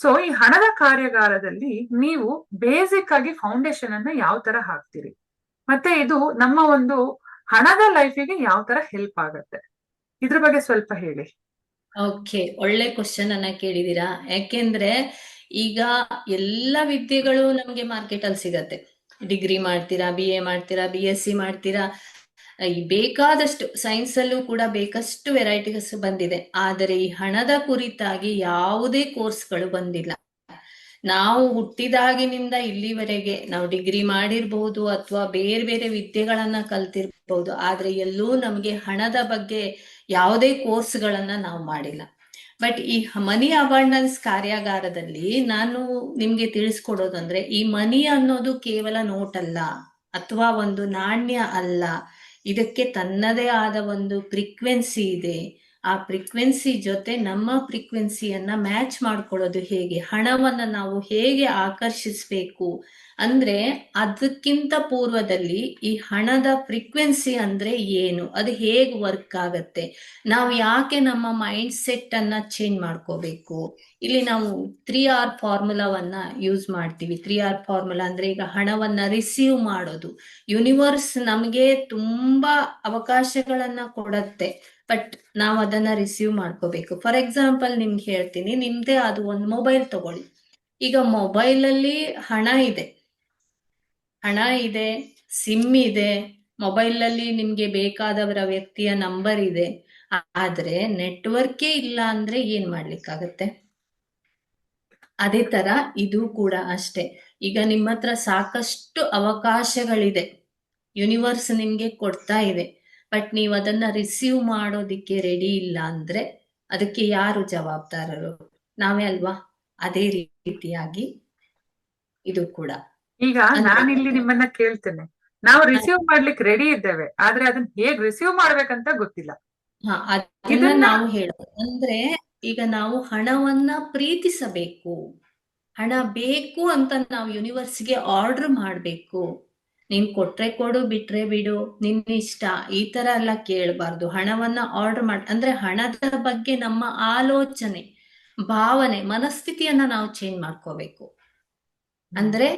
[SPEAKER 1] ಸೊ ಈ ಹಣದ ಕಾರ್ಯಾಗಾರದಲ್ಲಿ ನೀವು ಬೇಸಿಕ್ ಆಗಿ ಫೌಂಡೇಶನ್ ಅನ್ನ ಯಾವ ತರ ಹಾಕ್ತೀರಿ, ಮತ್ತೆ ಇದು ನಮ್ಮ ಒಂದು ಹಣದ ಲೈಫಿಗೆ ಯಾವ ತರ ಹೆಲ್ಪ್ ಆಗತ್ತೆ, ಇದ್ರ ಬಗ್ಗೆ ಸ್ವಲ್ಪ ಹೇಳಿ.
[SPEAKER 2] ಓಕೆ, ಒಳ್ಳೆ ಕ್ವಶನ್ ಅನ್ನ ಕೇಳಿದೀರಾ. ಯಾಕೆಂದ್ರೆ ಈಗ ಎಲ್ಲ ವಿದ್ಯೆಗಳು ನಮ್ಗೆ ಮಾರ್ಕೆಟ್ ಅಲ್ಲಿ ಸಿಗತ್ತೆ. ಡಿಗ್ರಿ ಮಾಡ್ತೀರಾ, BA ಮಾಡ್ತೀರಾ, BSc ಮಾಡ್ತೀರಾ, ಬೇಕಾದಷ್ಟು ಸೈನ್ಸ್ ಅಲ್ಲೂ ಕೂಡ ಬೇಕಷ್ಟು ವೆರೈಟೀಸ್ ಬಂದಿದೆ. ಆದರೆ ಈ ಹಣದ ಕುರಿತಾಗಿ ಯಾವುದೇ ಕೋರ್ಸ್ಗಳು ಬಂದಿಲ್ಲ. ನಾವು ಹುಟ್ಟಿದಾಗಿನಿಂದ ಇಲ್ಲಿವರೆಗೆ ನಾವು ಡಿಗ್ರಿ ಮಾಡಿರ್ಬಹುದು ಅಥವಾ ಬೇರೆ ಬೇರೆ ವಿದ್ಯೆಗಳನ್ನ ಕಲ್ತಿರ್ಬಹುದು, ಆದ್ರೆ ಎಲ್ಲೂ ನಮ್ಗೆ ಹಣದ ಬಗ್ಗೆ ಯಾವುದೇ ಕೋರ್ಸ್ಗಳನ್ನ ನಾವು ಮಾಡಿಲ್ಲ. ಬಟ್ ಈ ಮನಿ ಅಬಂಡೆನ್ಸ್ ಕಾರ್ಯಾಗಾರದಲ್ಲಿ ನಾನು ನಿಮ್ಗೆ ತಿಳಿಸ್ಕೊಡೋದಂದ್ರೆ, ಈ ಮನಿ ಅನ್ನೋದು ಕೇವಲ ನೋಟ್ ಅಲ್ಲ ಅಥವಾ ಒಂದು ನಾಣ್ಯ ಅಲ್ಲ. ಇದಕ್ಕೆ ತನ್ನದೇ ಆದ ಒಂದು ಫ್ರೀಕ್ವೆನ್ಸಿ ಇದೆ. ಆ ಫ್ರೀಕ್ವೆನ್ಸಿ ಜೊತೆ ನಮ್ಮ ಫ್ರೀಕ್ವೆನ್ಸಿಯನ್ನ ಮ್ಯಾಚ್ ಮಾಡ್ಕೊಳ್ಳೋದು ಹೇಗೆ, ಹಣವನ್ನ ನಾವು ಹೇಗೆ ಆಕರ್ಷಿಸ್ಬೇಕು ಅಂದ್ರೆ, ಅದಕ್ಕಿಂತ ಪೂರ್ವದಲ್ಲಿ ಈ ಹಣದ ಫ್ರೀಕ್ವೆನ್ಸಿ ಅಂದ್ರೆ ಏನು, ಅದು ಹೇಗೆ ವರ್ಕ್ ಆಗತ್ತೆ, ನಾವು ಯಾಕೆ ನಮ್ಮ ಮೈಂಡ್ ಸೆಟ್ ಅನ್ನ ಚೇಂಜ್ ಮಾಡ್ಕೋಬೇಕು. ಇಲ್ಲಿ ನಾವು 3R ಫಾರ್ಮುಲಾವನ್ನ ಯೂಸ್ ಮಾಡ್ತೀವಿ. 3R ಫಾರ್ಮುಲಾ ಅಂದ್ರೆ, ಈಗ ಹಣವನ್ನ ರಿಸೀವ್ ಮಾಡೋದು. ಯೂನಿವರ್ಸ್ ನಮಗೆ ತುಂಬಾ ಅವಕಾಶಗಳನ್ನ ಕೊಡತ್ತೆ, ಬಟ್ ನಾವು ಅದನ್ನ ರಿಸೀವ್ ಮಾಡ್ಕೋಬೇಕು. ಫಾರ್ ಎಕ್ಸಾಂಪಲ್ ನಿಮ್ಗೆ ಹೇಳ್ತೀನಿ, ನಿಮ್ದೇ ಅದು ಒಂದು ಮೊಬೈಲ್ ತಗೊಳ್ಳಿ. ಈಗ ಮೊಬೈಲ್ ಅಲ್ಲಿ ಹಣ ಇದೆ, ಸಿಮ್ ಇದೆ, ಮೊಬೈಲ್ ಅಲ್ಲಿ ನಿಮ್ಗೆ ಬೇಕಾದವರ ವ್ಯಕ್ತಿಯ ನಂಬರ್ ಇದೆ. ಆದ್ರೆ ನೆಟ್ವರ್ಕೇ ಇಲ್ಲ ಅಂದ್ರೆ ಏನ್ ಮಾಡ್ಲಿಕ್ಕಾಗತ್ತೆ? ಅದೇ ತರ ಇದು ಕೂಡ ಅಷ್ಟೇ. ಈಗ ನಿಮ್ಮ ಹತ್ರ ಸಾಕಷ್ಟು ಅವಕಾಶಗಳಿದೆ, ಯೂನಿವರ್ಸ್ ನಿಮ್ಗೆ ಕೊಡ್ತಾ ಇದೆ, ಬಟ್ ನೀವು ಅದನ್ನ ರಿಸೀವ್ ಮಾಡೋದಿಕ್ಕೆ ರೆಡಿ ಇಲ್ಲ ಅಂದ್ರೆ ಅದಕ್ಕೆ ಯಾರು ಜವಾಬ್ದಾರರು? ನಾವೇ ಅಲ್ವಾ? ಅದೇ ರೀತಿಯಾಗಿ ಇದು ಕೂಡ
[SPEAKER 1] ಈಗ
[SPEAKER 2] ಅಂದ್ರೆ
[SPEAKER 1] ನಾನಿಲ್ಲಿ ನಿಮ್ಮನ್ನ ಕೇಳ್ತೇನೆ, ನಾವು ರಿಸೀವ್ ಮಾಡ್ಲಿಕ್ಕೆ ರೆಡಿ ಇದ್ದೇವೆ, ಆದ್ರೆ ಅದನ್ನ ಹೇಗ್ ರಿಸೀವ್ ಮಾಡ್ಬೇಕಂತ ಗೊತ್ತಿಲ್ಲ.
[SPEAKER 2] ಅದನ್ನ
[SPEAKER 1] ಇದನ್ನ
[SPEAKER 2] ನಾವು ಹೇಳೋದು ಅಂದ್ರೆ, ಈಗ ನಾವು ಹಣವನ್ನ ಪ್ರೀತಿಸಬೇಕು. ಹಣ ಬೇಕು ಅಂತ ನಾವು ಯೂನಿವರ್ಸ್ಗೆ ಆರ್ಡರ್ ಮಾಡ್ಬೇಕು. ನೀನ್ ಕೊಟ್ರೆ ಕೊಡು, ಬಿಟ್ರೆ ಬಿಡು, ನಿನ್ ಇಷ್ಟ, ಈ ತರ ಎಲ್ಲ ಕೇಳಬಾರ್ದು. ಹಣವನ್ನ ಆರ್ಡರ್ ಅಂದ್ರೆ ಹಣದ ಬಗ್ಗೆ ನಮ್ಮ ಆಲೋಚನೆ, ಭಾವನೆ, ಮನಸ್ಥಿತಿಯನ್ನ ನಾವು ಚೇಂಜ್ ಮಾಡ್ಕೋಬೇಕು. ಅಂದ್ರೆ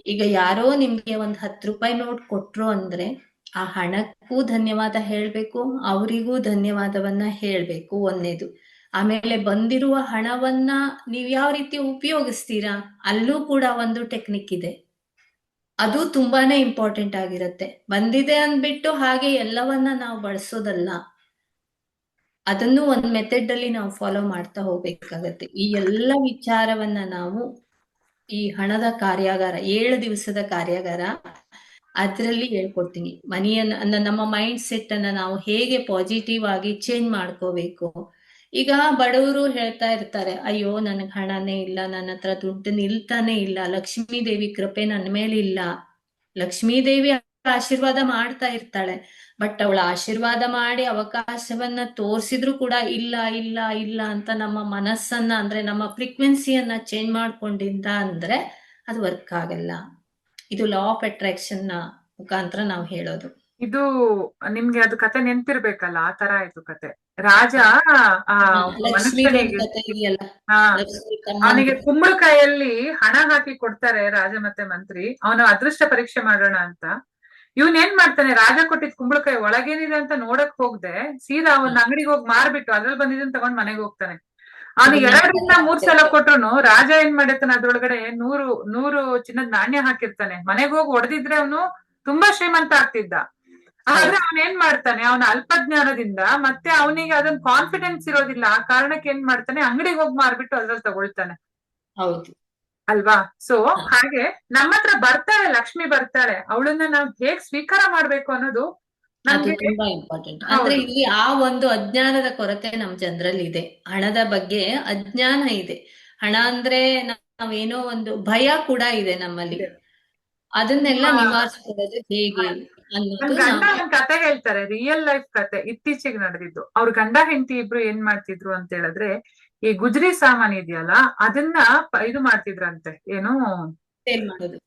[SPEAKER 2] ಈಗ ಯಾರೋ ನಿಮ್ಗೆ ಒಂದ್ 10 ರೂಪಾಯಿ ನೋಟ್ ಕೊಟ್ರು ಅಂದ್ರೆ ಆ ಹಣಕ್ಕೂ ಧನ್ಯವಾದ ಹೇಳ್ಬೇಕು, ಅವರಿಗೂ ಧನ್ಯವಾದವನ್ನ ಹೇಳ್ಬೇಕು, ಒಂದೇದು. ಆಮೇಲೆ ಬಂದಿರುವ ಹಣವನ್ನ ನೀವ್ ಯಾವ ರೀತಿ ಉಪಯೋಗಿಸ್ತೀರಾ, ಅಲ್ಲೂ ಕೂಡ ಒಂದು ಟೆಕ್ನಿಕ್ ಇದೆ. ಅದು ತುಂಬಾನೇ ಇಂಪಾರ್ಟೆಂಟ್ ಆಗಿರುತ್ತೆ. ಬಂದಿದೆ ಅಂದ್ಬಿಟ್ಟು ಹಾಗೆ ಎಲ್ಲವನ್ನ ನಾವು ಬಳಸೋದಲ್ಲ, ಅದನ್ನು ಒಂದು ಮೆಥಡ್ ಅಲ್ಲಿ ನಾವು ಫಾಲೋ ಮಾಡ್ತಾ ಹೋಗ್ಬೇಕಾಗತ್ತೆ. ಈ ಎಲ್ಲ ವಿಚಾರವನ್ನ ನಾವು ಈ ಹಣದ ಕಾರ್ಯಾಗಾರ, 7 ದಿವಸದ ಕಾರ್ಯಾಗಾರ, ಅದರಲ್ಲಿ ಹೇಳ್ಕೊಡ್ತೀನಿ. ಮನಿಯನ್ನ, ನಮ್ಮ ಮೈಂಡ್ ಸೆಟ್ ಅನ್ನ ನಾವು ಹೇಗೆ ಪಾಸಿಟಿವ್ ಆಗಿ ಚೇಂಜ್ ಮಾಡ್ಕೋಬೇಕು. ಈಗ ಬಡವರು ಹೇಳ್ತಾ ಇರ್ತಾರೆ, ಅಯ್ಯೋ ನನಗ್ ಹಣನೇ ಇಲ್ಲ, ನನ್ನ ಹತ್ರ ದುಡ್ಡು ನಿಲ್ತಾನೆ ಇಲ್ಲ, ಲಕ್ಷ್ಮೀ ದೇವಿ ಕೃಪೆ ನನ್ನ ಮೇಲೆ ಇಲ್ಲ. ಲಕ್ಷ್ಮೀ ದೇವಿ ಆಶೀರ್ವಾದ ಮಾಡ್ತಾ ಇರ್ತಾಳೆ, ಬಟ್ ಅವಳ ಆಶೀರ್ವಾದ ಮಾಡಿ ಅವಕಾಶವನ್ನ ತೋರ್ಸಿದ್ರು ಕೂಡ ಇಲ್ಲ ಇಲ್ಲ ಇಲ್ಲ ಅಂತ ನಮ್ಮ ಮನಸ್ಸನ್ನ, ಅಂದ್ರೆ ನಮ್ಮ ಫ್ರೀಕ್ವೆನ್ಸಿಯನ್ನ ಚೇಂಜ್ ಮಾಡ್ಕೊಂಡಿದ್ದ ಅಂದ್ರೆ ಅದು ವರ್ಕ್ ಆಗಲ್ಲ. ಇದು ಲಾ ಆಫ್ ಅಟ್ರಾಕ್ಷನ್ ಮುಖಾಂತರ ನಾವು ಹೇಳೋದು.
[SPEAKER 1] ಇದು ನಿಮ್ಗೆ ಅದು ಕತೆ ನೆನ್ಪಿರ್ಬೇಕಲ್ಲ, ಆ ತರ ಆಯ್ತು ಕತೆ. ರಾಜ ಒಬ್ಬ
[SPEAKER 2] ಲಕ್ಷ್ಮೀದೊಂದು
[SPEAKER 1] ಮನುಷ್ಯನಿಗೆ,
[SPEAKER 2] ಕಥೆ ಇದೆಯಲ್ಲ,
[SPEAKER 1] ಹಾ,
[SPEAKER 2] ಲಕ್ಷ್ಮೀ
[SPEAKER 1] ಅವನಿಗೆ
[SPEAKER 2] ತಮ್ಮಂದು.
[SPEAKER 1] ಕುಂಬಳಕಾಯಲ್ಲಿ ಹಣ ಹಾಕಿ ಕೊಡ್ತಾರೆ ರಾಜ ಮತ್ತೆ ಮಂತ್ರಿ. ಅವನು ಅದೃಷ್ಟ ಪರೀಕ್ಷೆ ಮಾಡೋಣ ಅಂತ ಇವನ್ ಏನ್ ಮಾಡ್ತಾನೆ, ರಾಜ ಕೊಟ್ಟಿದ್ ಕುಂಬಳಕಾಯಿ ಒಳಗೇನಿದೆ ಅಂತ ನೋಡಕ್ ಹೋಗ್ದೆ ಸೀದಾ ಅವನ್ ಅಂಗಡಿಗೆ ಹೋಗಿ ಮಾರ್ಬಿಟ್ಟು ಅದ್ರಲ್ಲಿ ಬಂದಿದ್ದನ್ ತಗೊಂಡ್ ಮನೆಗೆ ಹೋಗ್ತಾನೆ. ಅವನಿಗೆ
[SPEAKER 2] ಇದನ್ನ
[SPEAKER 1] 2ರಿಂದ 3 ಸಲ ಕೊಟ್ರುನು ರಾಜ ಏನ್ ಮಾಡಿರ್ತಾನೆ, ಅದ್ರೊಳಗಡೆ 100 ಚಿನ್ನದ ನಾಣ್ಯ ಹಾಕಿರ್ತಾನೆ. ಮನೆಗೆ ಹೋಗಿ ಹೊಡೆದಿದ್ರೆ ಅವನು ತುಂಬಾ ಶ್ರೀಮಂತ ಆಗ್ತಿದ್ದ. ಆದ್ರೆ ಅವನ್ ಏನ್ ಮಾಡ್ತಾನೆ, ಅವನ ಅಲ್ಪಜ್ಞಾನದಿಂದ ಮತ್ತೆ ಅವನಿಗೆ ಅದನ್ನ ಕಾನ್ಫಿಡೆನ್ಸ್ ಇರೋದಿಲ್ಲ, ಆ ಕಾರಣಕ್ಕೆ ಏನ್ ಮಾಡ್ತಾನೆ, ಅಂಗಡಿಗೆ ಹೋಗಿ ಮಾರ್ಬಿಟ್ಟು ಅದ್ರಲ್ಲಿ ತಗೊಳ್ತಾನೆ.
[SPEAKER 2] ಹೌದು.
[SPEAKER 1] ಅಲ್ವಾ? ಸೊ
[SPEAKER 2] ಹ.
[SPEAKER 1] ಹಾಗೆ ನಮ್ಮ ಹತ್ರ ಬರ್ತಾಳೆ, ಲಕ್ಷ್ಮಿ ಬರ್ತಾಳೆ, ಅವಳನ್ನ ನಾವ್ ಹೇಗ್ ಸ್ವೀಕಾರ ಮಾಡ್ಬೇಕು ಅನ್ನೋದು
[SPEAKER 2] ಅದು
[SPEAKER 1] ನಮ್ಗೆ.
[SPEAKER 2] ತುಂಬಾ ಇಂಪಾರ್ಟೆಂಟ್. ಅಂದ್ರೆ
[SPEAKER 1] ಹೌದು,
[SPEAKER 2] ಇಲ್ಲಿ ಆ ಒಂದು ಅಜ್ಞಾನದ ಕೊರತೆ ನಮ್ ಜನರಲ್ಲಿ ಇದೆ. ಹಣದ ಬಗ್ಗೆ ಅಜ್ಞಾನ ಇದೆ. ಹಣ ಅಂದ್ರೆ ನಾವೇನೋ ಒಂದು ಭಯ ಕೂಡ ಇದೆ ನಮ್ಮಲ್ಲಿ.
[SPEAKER 1] ಇದೆ.
[SPEAKER 2] ಅದನ್ನೆಲ್ಲ
[SPEAKER 1] ಆ,
[SPEAKER 2] ನಿವಾರಿಸ್ಕೊಳ್ಳೋದು ಹೇಗೆ
[SPEAKER 1] ನನ್
[SPEAKER 2] ಅನ್ನೋದು
[SPEAKER 1] ಗಂಡ
[SPEAKER 2] ನಾವು.
[SPEAKER 1] ಒಂದ್ ಕತೆ ಹೇಳ್ತಾರೆ, ರಿಯಲ್ ಲೈಫ್ ಕತೆ, ಇತ್ತೀಚೆಗೆ ನಡೆದಿದ್ದು. ಅವ್ರ ಗಂಡ ಹೆಂಡತಿ ಇಬ್ರು ಏನ್ ಮಾಡ್ತಿದ್ರು ಅಂತ ಹೇಳಿದ್ರೆ, ಈ ಗುಜರಿ ಸಾಮಾನ್ ಇದೆಯಲ್ಲ ಅದನ್ನ ಇದು ಮಾಡ್ತಿದ್ರಂತೆ, ಏನು,
[SPEAKER 2] ಸೇಲ್ ಮಾಡೋದು.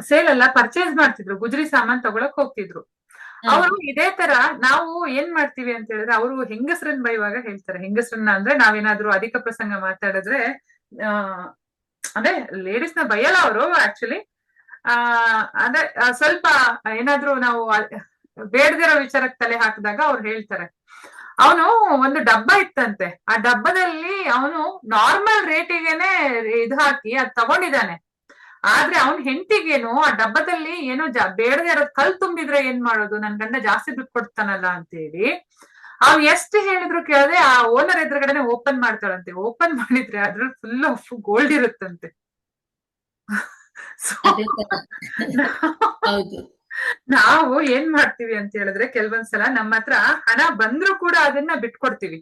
[SPEAKER 1] ಸೇಲ್ ಅಲ್ಲ, ಪರ್ಚೇಸ್ ಮಾಡ್ತಿದ್ರು, ಗುಜರಿ ಸಾಮಾನ್ ತಗೊಳಕ್ ಹೋಗ್ತಿದ್ರು.
[SPEAKER 2] ಹಾ.
[SPEAKER 1] ಅವರು ಇದೇ ತರ ನಾವು ಏನ್ ಮಾಡ್ತೀವಿ ಅಂತ ಹೇಳಿದ್ರೆ, ಅವರು ಹೆಂಗಸರನ್ನ ಬೈವಾಗ ಹೇಳ್ತಾರೆ, ಹೆಂಗಸರನ್ನ ಅಂದ್ರೆ ನಾವೇನಾದ್ರೂ ಅಧಿಕ ಪ್ರಸಂಗ ಮಾತಾಡಿದ್ರೆ, ಆ ಅಂದ್ರೆ ಲೇಡೀಸ್ ನ ಬೈಯಲ್ಲ ಅವರು ಆಕ್ಚುಲಿ. ಆ ಅಂದ್ರೆ ಸ್ವಲ್ಪ ಏನಾದ್ರೂ ನಾವು ಬೇಡದಿರೋ ವಿಚಾರಕ್ಕೆ ತಲೆ ಹಾಕಿದಾಗ ಅವ್ರು ಹೇಳ್ತಾರೆ, ಅವನು ಒಂದು ಡಬ್ಬ ಇತ್ತಂತೆ, ಆ ಡಬ್ಬದಲ್ಲಿ ಅವನು ನಾರ್ಮಲ್ ರೇಟಿಗೆನೆ ಇದು ಹಾಕಿ ಅದ್ ತಗೊಂಡಿದ್ದಾನೆ. ಆದ್ರೆ ಅವನ್ ಹೆಂಡತಿಗೇನು ಆ ಡಬ್ಬದಲ್ಲಿ ಏನೋ ಬೇಡದೆ ಇರೋದ್ ಕಲ್ ತುಂಬಿದ್ರೆ ಏನ್ ಮಾಡೋದು, ನನ್ ಗಂಡ ಜಾಸ್ತಿ ದುಡ್ಡು ಕೊಡ್ತಾನಲ್ಲ ಅಂತ ಹೇಳಿ ಅವ್ ಎಷ್ಟು ಹೇಳಿದ್ರು ಕೇಳದೆ ಆ ಓನರ್ ಎದುರುಗಡೆನೆ ಓಪನ್ ಮಾಡ್ತಾಳಂತೆ. ಓಪನ್ ಮಾಡಿದ್ರೆ ಅದ್ರಲ್ಲಿ ಫುಲ್ ಆಫ್ ಗೋಲ್ಡ್ ಇರುತ್ತಂತೆ. So,
[SPEAKER 2] ಅದೇ ತರ. ಹೌದು.
[SPEAKER 1] ನಾವು ಏನ್ ಮಾಡ್ತೀವಿ ಅಂತ ಹೇಳಿದ್ರೆ, ಕೆಲವೊಂದ್ಸಲ ನಮ್ಮ ಹತ್ರ ಹಣ ಬಂದ್ರು ಕೂಡ ಅದನ್ನ ಬಿಟ್ಕೊಡ್ತೀವಿ.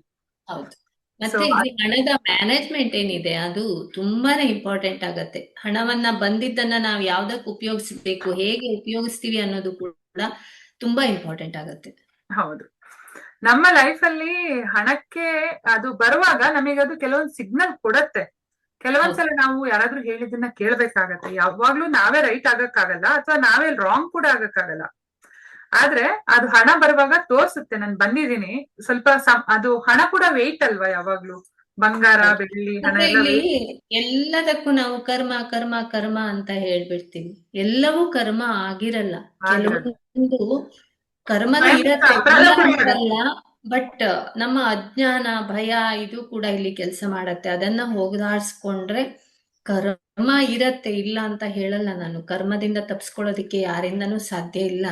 [SPEAKER 2] ಹೌದು.
[SPEAKER 1] ಸೊ
[SPEAKER 2] ಮತ್ತೆ ಇಲ್ಲಿ ಹಣದ ಮ್ಯಾನೇಜ್ಮೆಂಟ್ ಏನಿದೆ ಅದು ತುಂಬಾನೇ ಇಂಪಾರ್ಟೆಂಟ್ ಆಗತ್ತೆ. ಹಣವನ್ನ ಬಂದಿದ್ದನ್ನ ನಾವು ಯಾವ್ದಕ್ ಉಪಯೋಗಿಸ್ಬೇಕು, ಹೇಗೆ ಉಪಯೋಗಿಸ್ತೀವಿ ಅನ್ನೋದು ಕೂಡ ತುಂಬಾ ಇಂಪಾರ್ಟೆಂಟ್ ಆಗತ್ತೆ.
[SPEAKER 1] ಹೌದು, ನಮ್ಮ ಲೈಫ್ ಅಲ್ಲಿ ಹಣಕ್ಕೆ ಅದು ಬರುವಾಗ ನಮಗೆ ಅದು ಕೆಲವೊಂದು ಸಿಗ್ನಲ್ ಕೊಡತ್ತೆ. ಕೆಲವೊಂದ್ಸಲ ನಾವು ಯಾರಾದ್ರೂ ಹೇಳಿದ್ದನ್ನ ಕೇಳ್ಬೇಕಾಗತ್ತೆ. ಯಾವಾಗ್ಲೂ ನಾವೇ ರೈಟ್ ಆಗಕ್ಕಾಗಲ್ಲ, ಅಥವಾ ನಾವೇ ರಾಂಗ್ ಕೂಡ ಆಗಕ್ಕಾಗಲ್ಲ. ಆದ್ರೆ ಅದು ಹಣ ಬರುವಾಗ ತೋರ್ಸುತ್ತೆ, ನಾನು ಬಂದಿದ್ದೀನಿ. ಸ್ವಲ್ಪ ಅದು ಹಣ ಕೂಡ ವೆಯ್ಟ್ ಅಲ್ವಾ ಯಾವಾಗ್ಲೂ, ಬಂಗಾರ
[SPEAKER 2] ಹೌದು.
[SPEAKER 1] ಬೆಳ್ಳಿ ಹಣ
[SPEAKER 2] ಮತ್ತೆ
[SPEAKER 1] ಎಲ್ಲ
[SPEAKER 2] ಇಲ್ಲಿ
[SPEAKER 1] ವೆಯ್ಟ್.
[SPEAKER 2] ಎಲ್ಲದಕ್ಕೂ ನಾವು ಕರ್ಮ ಕರ್ಮ ಕರ್ಮ ಅಂತ ಹೇಳ್ಬಿಡ್ತೀವಿ. ಎಲ್ಲವೂ ಕರ್ಮ ಆಗಿರಲ್ಲ.
[SPEAKER 1] ಆಗಿರೋದು
[SPEAKER 2] ಕೆಲವೊಂದು ಕರ್ಮನೂ
[SPEAKER 1] ಸ್ವಯಂಕೃತ
[SPEAKER 2] ಇರತ್ತೆ,
[SPEAKER 1] ಅಪರಾಧ
[SPEAKER 2] ಇಲ್ಲ
[SPEAKER 1] ಕೂಡ ಮಾಡುತ್ತೆ.
[SPEAKER 2] ಅಂತಲ್ಲ. ಬಟ್ ನಮ್ಮ ಅಜ್ಞಾನ, ಭಯ ಇದು ಕೂಡ ಇಲ್ಲಿ ಕೆಲಸ ಮಾಡತ್ತೆ. ಅದನ್ನ ಹೋಗದಾಡಿಸ್ಕೊಂಡ್ರೆ ಕರ್ಮ ಇರತ್ತೆ, ಇಲ್ಲ ಅಂತ ಹೇಳಲ್ಲ ನಾನು. ಕರ್ಮದಿಂದ ತಪ್ಪಿಸ್ಕೊಳ್ಳೋದಿಕ್ಕೆ ಯಾರಿಂದನೂ ಸಾಧ್ಯ ಇಲ್ಲ.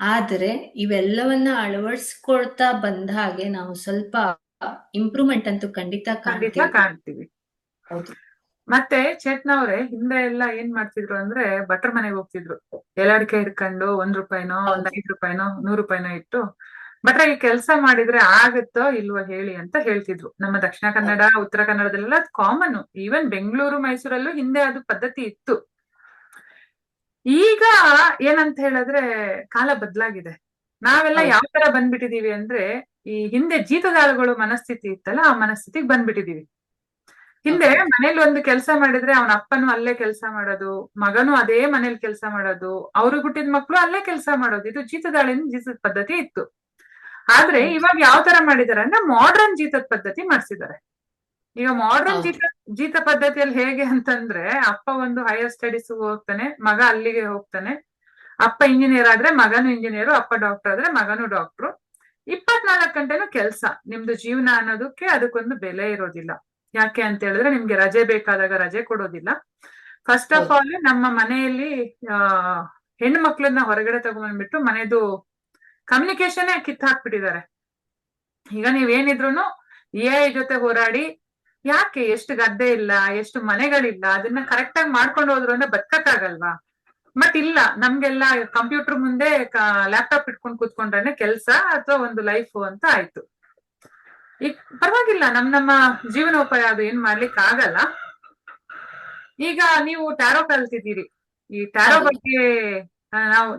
[SPEAKER 2] ಆದ್ರೆ ಇವೆಲ್ಲವನ್ನ ಅಳವಡಿಸ್ಕೊಳ್ತಾ ಬಂದ ಹಾಗೆ ನಾವು ಸ್ವಲ್ಪ ಇಂಪ್ರೂವ್ಮೆಂಟ್ ಅಂತೂ ಖಂಡಿತ
[SPEAKER 1] ಖಂಡಿತ
[SPEAKER 2] ಕಾಣ್ತೀವಿ.
[SPEAKER 1] ಕಾಣ್ತೀವಿ.
[SPEAKER 2] ಹೌದು.
[SPEAKER 1] ಮತ್ತೆ ಚೇತನ ಅವ್ರೆ, ಹಿಂದೆ ಎಲ್ಲ ಏನ್ ಮಾಡ್ತಿದ್ರು ಅಂದ್ರೆ ಭಟ್ರ ಮನೆಗೆ ಹೋಗ್ತಿದ್ರು. ಎಲಾಡಿಕೆ ಹಿಡ್ಕೊಂಡು ₹1 ಒಂದ್
[SPEAKER 2] ಹೌದು
[SPEAKER 1] ₹5 ₹100 ಇಟ್ಟು, ಭಟ್ರ ಈ ಕೆಲಸ ಮಾಡಿದ್ರೆ ಆಗುತ್ತೋ ಇಲ್ವೋ ಹೇಳಿ ಅಂತ ಹೇಳ್ತಿದ್ರು. ನಮ್ಮ ದಕ್ಷಿಣ ಕನ್ನಡ, ಉತ್ತರ ಕನ್ನಡದಲ್ಲೆಲ್ಲ ಕಾಮನ್. ಈವನ್ ಬೆಂಗಳೂರು, ಮೈಸೂರಲ್ಲೂ ಹಿಂದೆ ಅದು ಪದ್ಧತಿ ಇತ್ತು. ಈಗ ಏನಂತ ಹೇಳಿದ್ರೆ ಕಾಲ ಬದಲಾಗಿದೆ. ನಾವೆಲ್ಲ
[SPEAKER 2] ಹೌದು
[SPEAKER 1] ಯಾವ ತರ ಬಂದ್ಬಿಟ್ಟಿದೀವಿ ಅಂದ್ರೆ, ಈ ಹಿಂದೆ ಜೀತದಾಳುಗಳು ಮನಸ್ಥಿತಿ ಇತ್ತಲ್ಲ, ಆ ಮನಸ್ಥಿತಿಗೆ ಬಂದ್ಬಿಟ್ಟಿದೀವಿ. ಹಿಂದೆ
[SPEAKER 2] ಹೌದು
[SPEAKER 1] ಮನೇಲಿ ಒಂದು ಕೆಲಸ ಮಾಡಿದ್ರೆ ಅವನ ಅಪ್ಪನು ಅಲ್ಲೇ ಕೆಲಸ ಮಾಡೋದು, ಮಗನು ಅದೇ ಮನೇಲಿ ಕೆಲಸ ಮಾಡೋದು, ಅವ್ರು ಹುಟ್ಟಿದ ಮಕ್ಳು ಅಲ್ಲೇ ಕೆಲಸ ಮಾಡೋದು. ಇದು ಜೀತದ ಪದ್ಧತಿ ಇತ್ತು. ಆದ್ರೆ
[SPEAKER 2] ಹೌದು
[SPEAKER 1] ಇವಾಗ ಯಾವ ತರ ಮಾಡಿದಾರೆ ಅಂದ್ರೆ ಮಾಡರ್ನ್ ಜೀತದ ಪದ್ಧತಿ ಮಾಡಿಸಿದ್ದಾರೆ. ಈಗ ಮಾಡರ್ನ್
[SPEAKER 2] ಹೌದು
[SPEAKER 1] ಜೀತ ಪದ್ಧತಿಯಲ್ಲಿ ಹೇಗೆ ಅಂತಂದ್ರೆ, ಅಪ್ಪ ಒಂದು ಹೈಯರ್ ಸ್ಟಡೀಸ್ ಹೋಗ್ತಾನೆ, ಮಗ ಅಲ್ಲಿಗೆ ಹೋಗ್ತಾನೆ. ಅಪ್ಪ ಇಂಜಿನಿಯರ್ ಆದ್ರೆ ಮಗನು ಇಂಜಿನಿಯರ್, ಅಪ್ಪ ಡಾಕ್ಟರ್ ಆದ್ರೆ ಮಗನು ಡಾಕ್ಟ್ರು. 24 ಗಂಟೆನೂ ಕೆಲ್ಸ. ನಿಮ್ದು ಜೀವನ ಅನ್ನೋದಕ್ಕೆ ಅದಕ್ಕೊಂದು ಬೆಲೆ ಇರೋದಿಲ್ಲ. ಯಾಕೆ ಅಂತ ಹೇಳಿದ್ರೆ ನಿಮ್ಗೆ ರಜೆ ಬೇಕಾದಾಗ ರಜೆ ಕೊಡೋದಿಲ್ಲ. ಫಸ್ಟ್ ಆಫ್
[SPEAKER 2] ಹೌದು
[SPEAKER 1] ಆಲ್ ನಮ್ಮ ಮನೆಯಲ್ಲಿ ಆ ಹೆಣ್ಣು ಮಕ್ಳನ್ನ ಹೊರಗಡೆ ತಗೊಂಡ್ಬಂದ್ಬಿಟ್ಟು ಮನೆದು ಕಮ್ಯುನಿಕೇಶನ್ ಕಿತ್ ಹಾಕ್ಬಿಟ್ಟಿದ್ದಾರೆ. ಈಗ ನೀವೇನಿದ್ರು ಎಐ ಜೊತೆ ಹೋರಾಡಿ, ಯಾಕೆ ಎಷ್ಟು ಗದ್ದೆ ಇಲ್ಲ, ಎಷ್ಟು ಮನೆಗಳಿಲ್ಲ, ಅದನ್ನ ಕರೆಕ್ಟ್ ಆಗಿ ಮಾಡ್ಕೊಂಡು ಹೋದ್ರು ಅಂದ್ರೆ ಬದುಕಕ್ಕಾಗಲ್ವಾ? ಬಟ್ ಇಲ್ಲ, ನಮ್ಗೆಲ್ಲ ಕಂಪ್ಯೂಟರ್ ಮುಂದೆ ಲ್ಯಾಪ್ಟಾಪ್ ಇಟ್ಕೊಂಡು ಕೂತ್ಕೊಂಡ್ರೇನೆ ಕೆಲ್ಸ ಅಥವಾ ಒಂದು ಲೈಫ್ ಅಂತ ಆಯ್ತು. ಈಗ ಪರವಾಗಿಲ್ಲ, ನಮ್ಮ ಜೀವನೋಪಾಯ ಅದು ಏನ್ ಮಾಡ್ಲಿಕ್ಕೆ ಆಗಲ್ಲ. ಈಗ ನೀವು ಟ್ಯಾರೋ ಕಲ್ತಿದ್ದೀರಿ. ಈ ಟ್ಯಾರೋ
[SPEAKER 2] ಹೌದು
[SPEAKER 1] ಬಗ್ಗೆ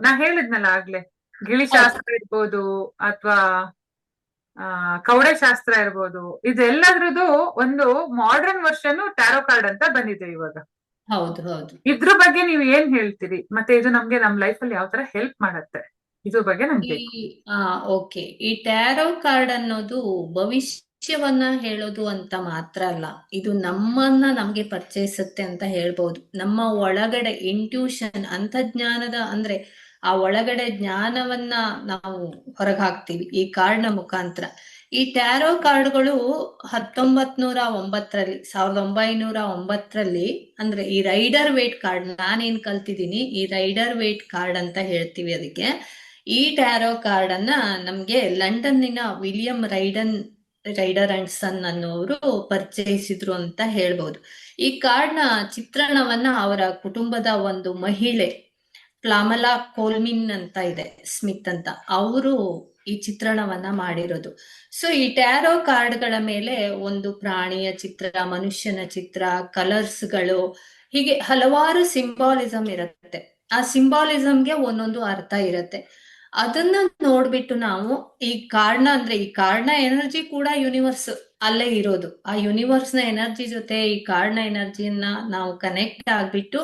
[SPEAKER 1] ನಾ ಹೇಳಿದ್ನಲ್ಲ ಆಗ್ಲೇ,
[SPEAKER 2] ಹೌದು
[SPEAKER 1] ಗಿಳಿಶಾಸ್ತ್ರ ಇರ್ಬೋದು ಅಥವಾ ಕವಡೆ ಶಾಸ್ತ್ರ ಇರ್ಬೋದು, ಇದೆಲ್ಲದ್ರದ್ದು ಒಂದು ಮಾಡರ್ನ್ ವರ್ಷನ್ ಟ್ಯಾರೋ ಕಾರ್ಡ್ ಅಂತ ಬಂದಿದೆ ಇವಾಗ.
[SPEAKER 2] ಹೌದು ಹೌದು
[SPEAKER 1] ಇದ್ರ ಬಗ್ಗೆ ನೀವು ಏನ್ ಹೇಳ್ತೀರಿ? ಮತ್ತೆ ಇದು ನಮ್ಗೆ ನಮ್ ಲೈಫ್ ಅಲ್ಲಿ ಯಾವ ತರ ಹೆಲ್ಪ್ ಮಾಡತ್ತೆ? ಇದ್ರ ಬಗ್ಗೆ ನನ್ಗೆ
[SPEAKER 2] ಈ
[SPEAKER 1] ಬೇಕು.
[SPEAKER 2] ಓಕೆ, ಈ ಟ್ಯಾರೋ ಕಾರ್ಡ್ ಅನ್ನೋದು ಭವಿಷ್ಯವನ್ನ ಹೇಳೋದು ಅಂತ ಮಾತ್ರ ಅಲ್ಲ, ಇದು ನಮ್ಮನ್ನ ನಮ್ಗೆ ಪರಿಚಯಿಸುತ್ತೆ ಅಂತ ಹೇಳ್ಬೋದು. ನಮ್ಮ ಒಳಗಡೆ ಇಂಟ್ಯೂಷನ್, ಅಂತರ್ಜ್ಞಾನದ ಅಂದ್ರೆ ಆ ಒಳಗಡೆ ಜ್ಞಾನವನ್ನ ನಾವು ಹೊರಗೆ ಹಾಕ್ತೀವಿ ಈ ಕಾರ್ಡ್ನ ಮುಖಾಂತರ. ಈ ಟ್ಯಾರೋ ಕಾರ್ಡ್ಗಳು 1909 1909 ಅಂದ್ರೆ ಈ ರೈಡರ್ ವೇಟ್ ಕಾರ್ಡ್, ನಾನೇನ್ ಕಲ್ತಿದ್ದೀನಿ ಈ ರೈಡರ್ ವೇಟ್ ಕಾರ್ಡ್ ಅಂತ ಹೇಳ್ತೀವಿ ಅದಕ್ಕೆ. ಈ ಟ್ಯಾರೋ ಕಾರ್ಡ್ ಅನ್ನ ನಮ್ಗೆ ಲಂಡನ್ನಿನ ವಿಲಿಯಂ ರೈಡರ್ ಅಂಡ್ ಸನ್ ಅನ್ನೋರು ಪರಿಚಯಿಸಿದ್ರು ಅಂತ ಹೇಳ್ಬೋದು. ಈ ಕಾರ್ಡ್ನ ಚಿತ್ರಣವನ್ನ ಅವರ ಕುಟುಂಬದ ಒಂದು ಮಹಿಳೆ ಪ್ಲಾಮಲಾ ಕೋಲ್ಮಿನ್ ಅಂತ ಇದೆ, ಸ್ಮಿತ್ ಅಂತ, ಅವರು ಈ ಚಿತ್ರಣವನ್ನ ಮಾಡಿರೋದು. ಸೊ ಈ ಟ್ಯಾರೋ ಕಾರ್ಡ್ಗಳ ಮೇಲೆ ಒಂದು ಪ್ರಾಣಿಯ ಚಿತ್ರ, ಮನುಷ್ಯನ ಚಿತ್ರ, ಕಲರ್ಸ್ಗಳು, ಹೀಗೆ ಹಲವಾರು ಸಿಂಬಾಲಿಸಮ್ ಇರುತ್ತೆ. ಆ ಸಿಂಬಾಲಿಸಮ್ಗೆ ಒಂದೊಂದು ಅರ್ಥ ಇರುತ್ತೆ. ಅದನ್ನ ನೋಡ್ಬಿಟ್ಟು ನಾವು ಈ ಕಾರ್ಡ್ನ ಎನರ್ಜಿ ಕೂಡ ಯೂನಿವರ್ಸ್ ಅಲ್ಲೇ ಇರೋದು. ಆ ಯೂನಿವರ್ಸ್ ನ ಎನರ್ಜಿ ಜೊತೆ ಈ ಕಾರ್ಡ್ನ ಎನರ್ಜಿಯನ್ನ ನಾವು ಕನೆಕ್ಟ್ ಆಗ್ಬಿಟ್ಟು,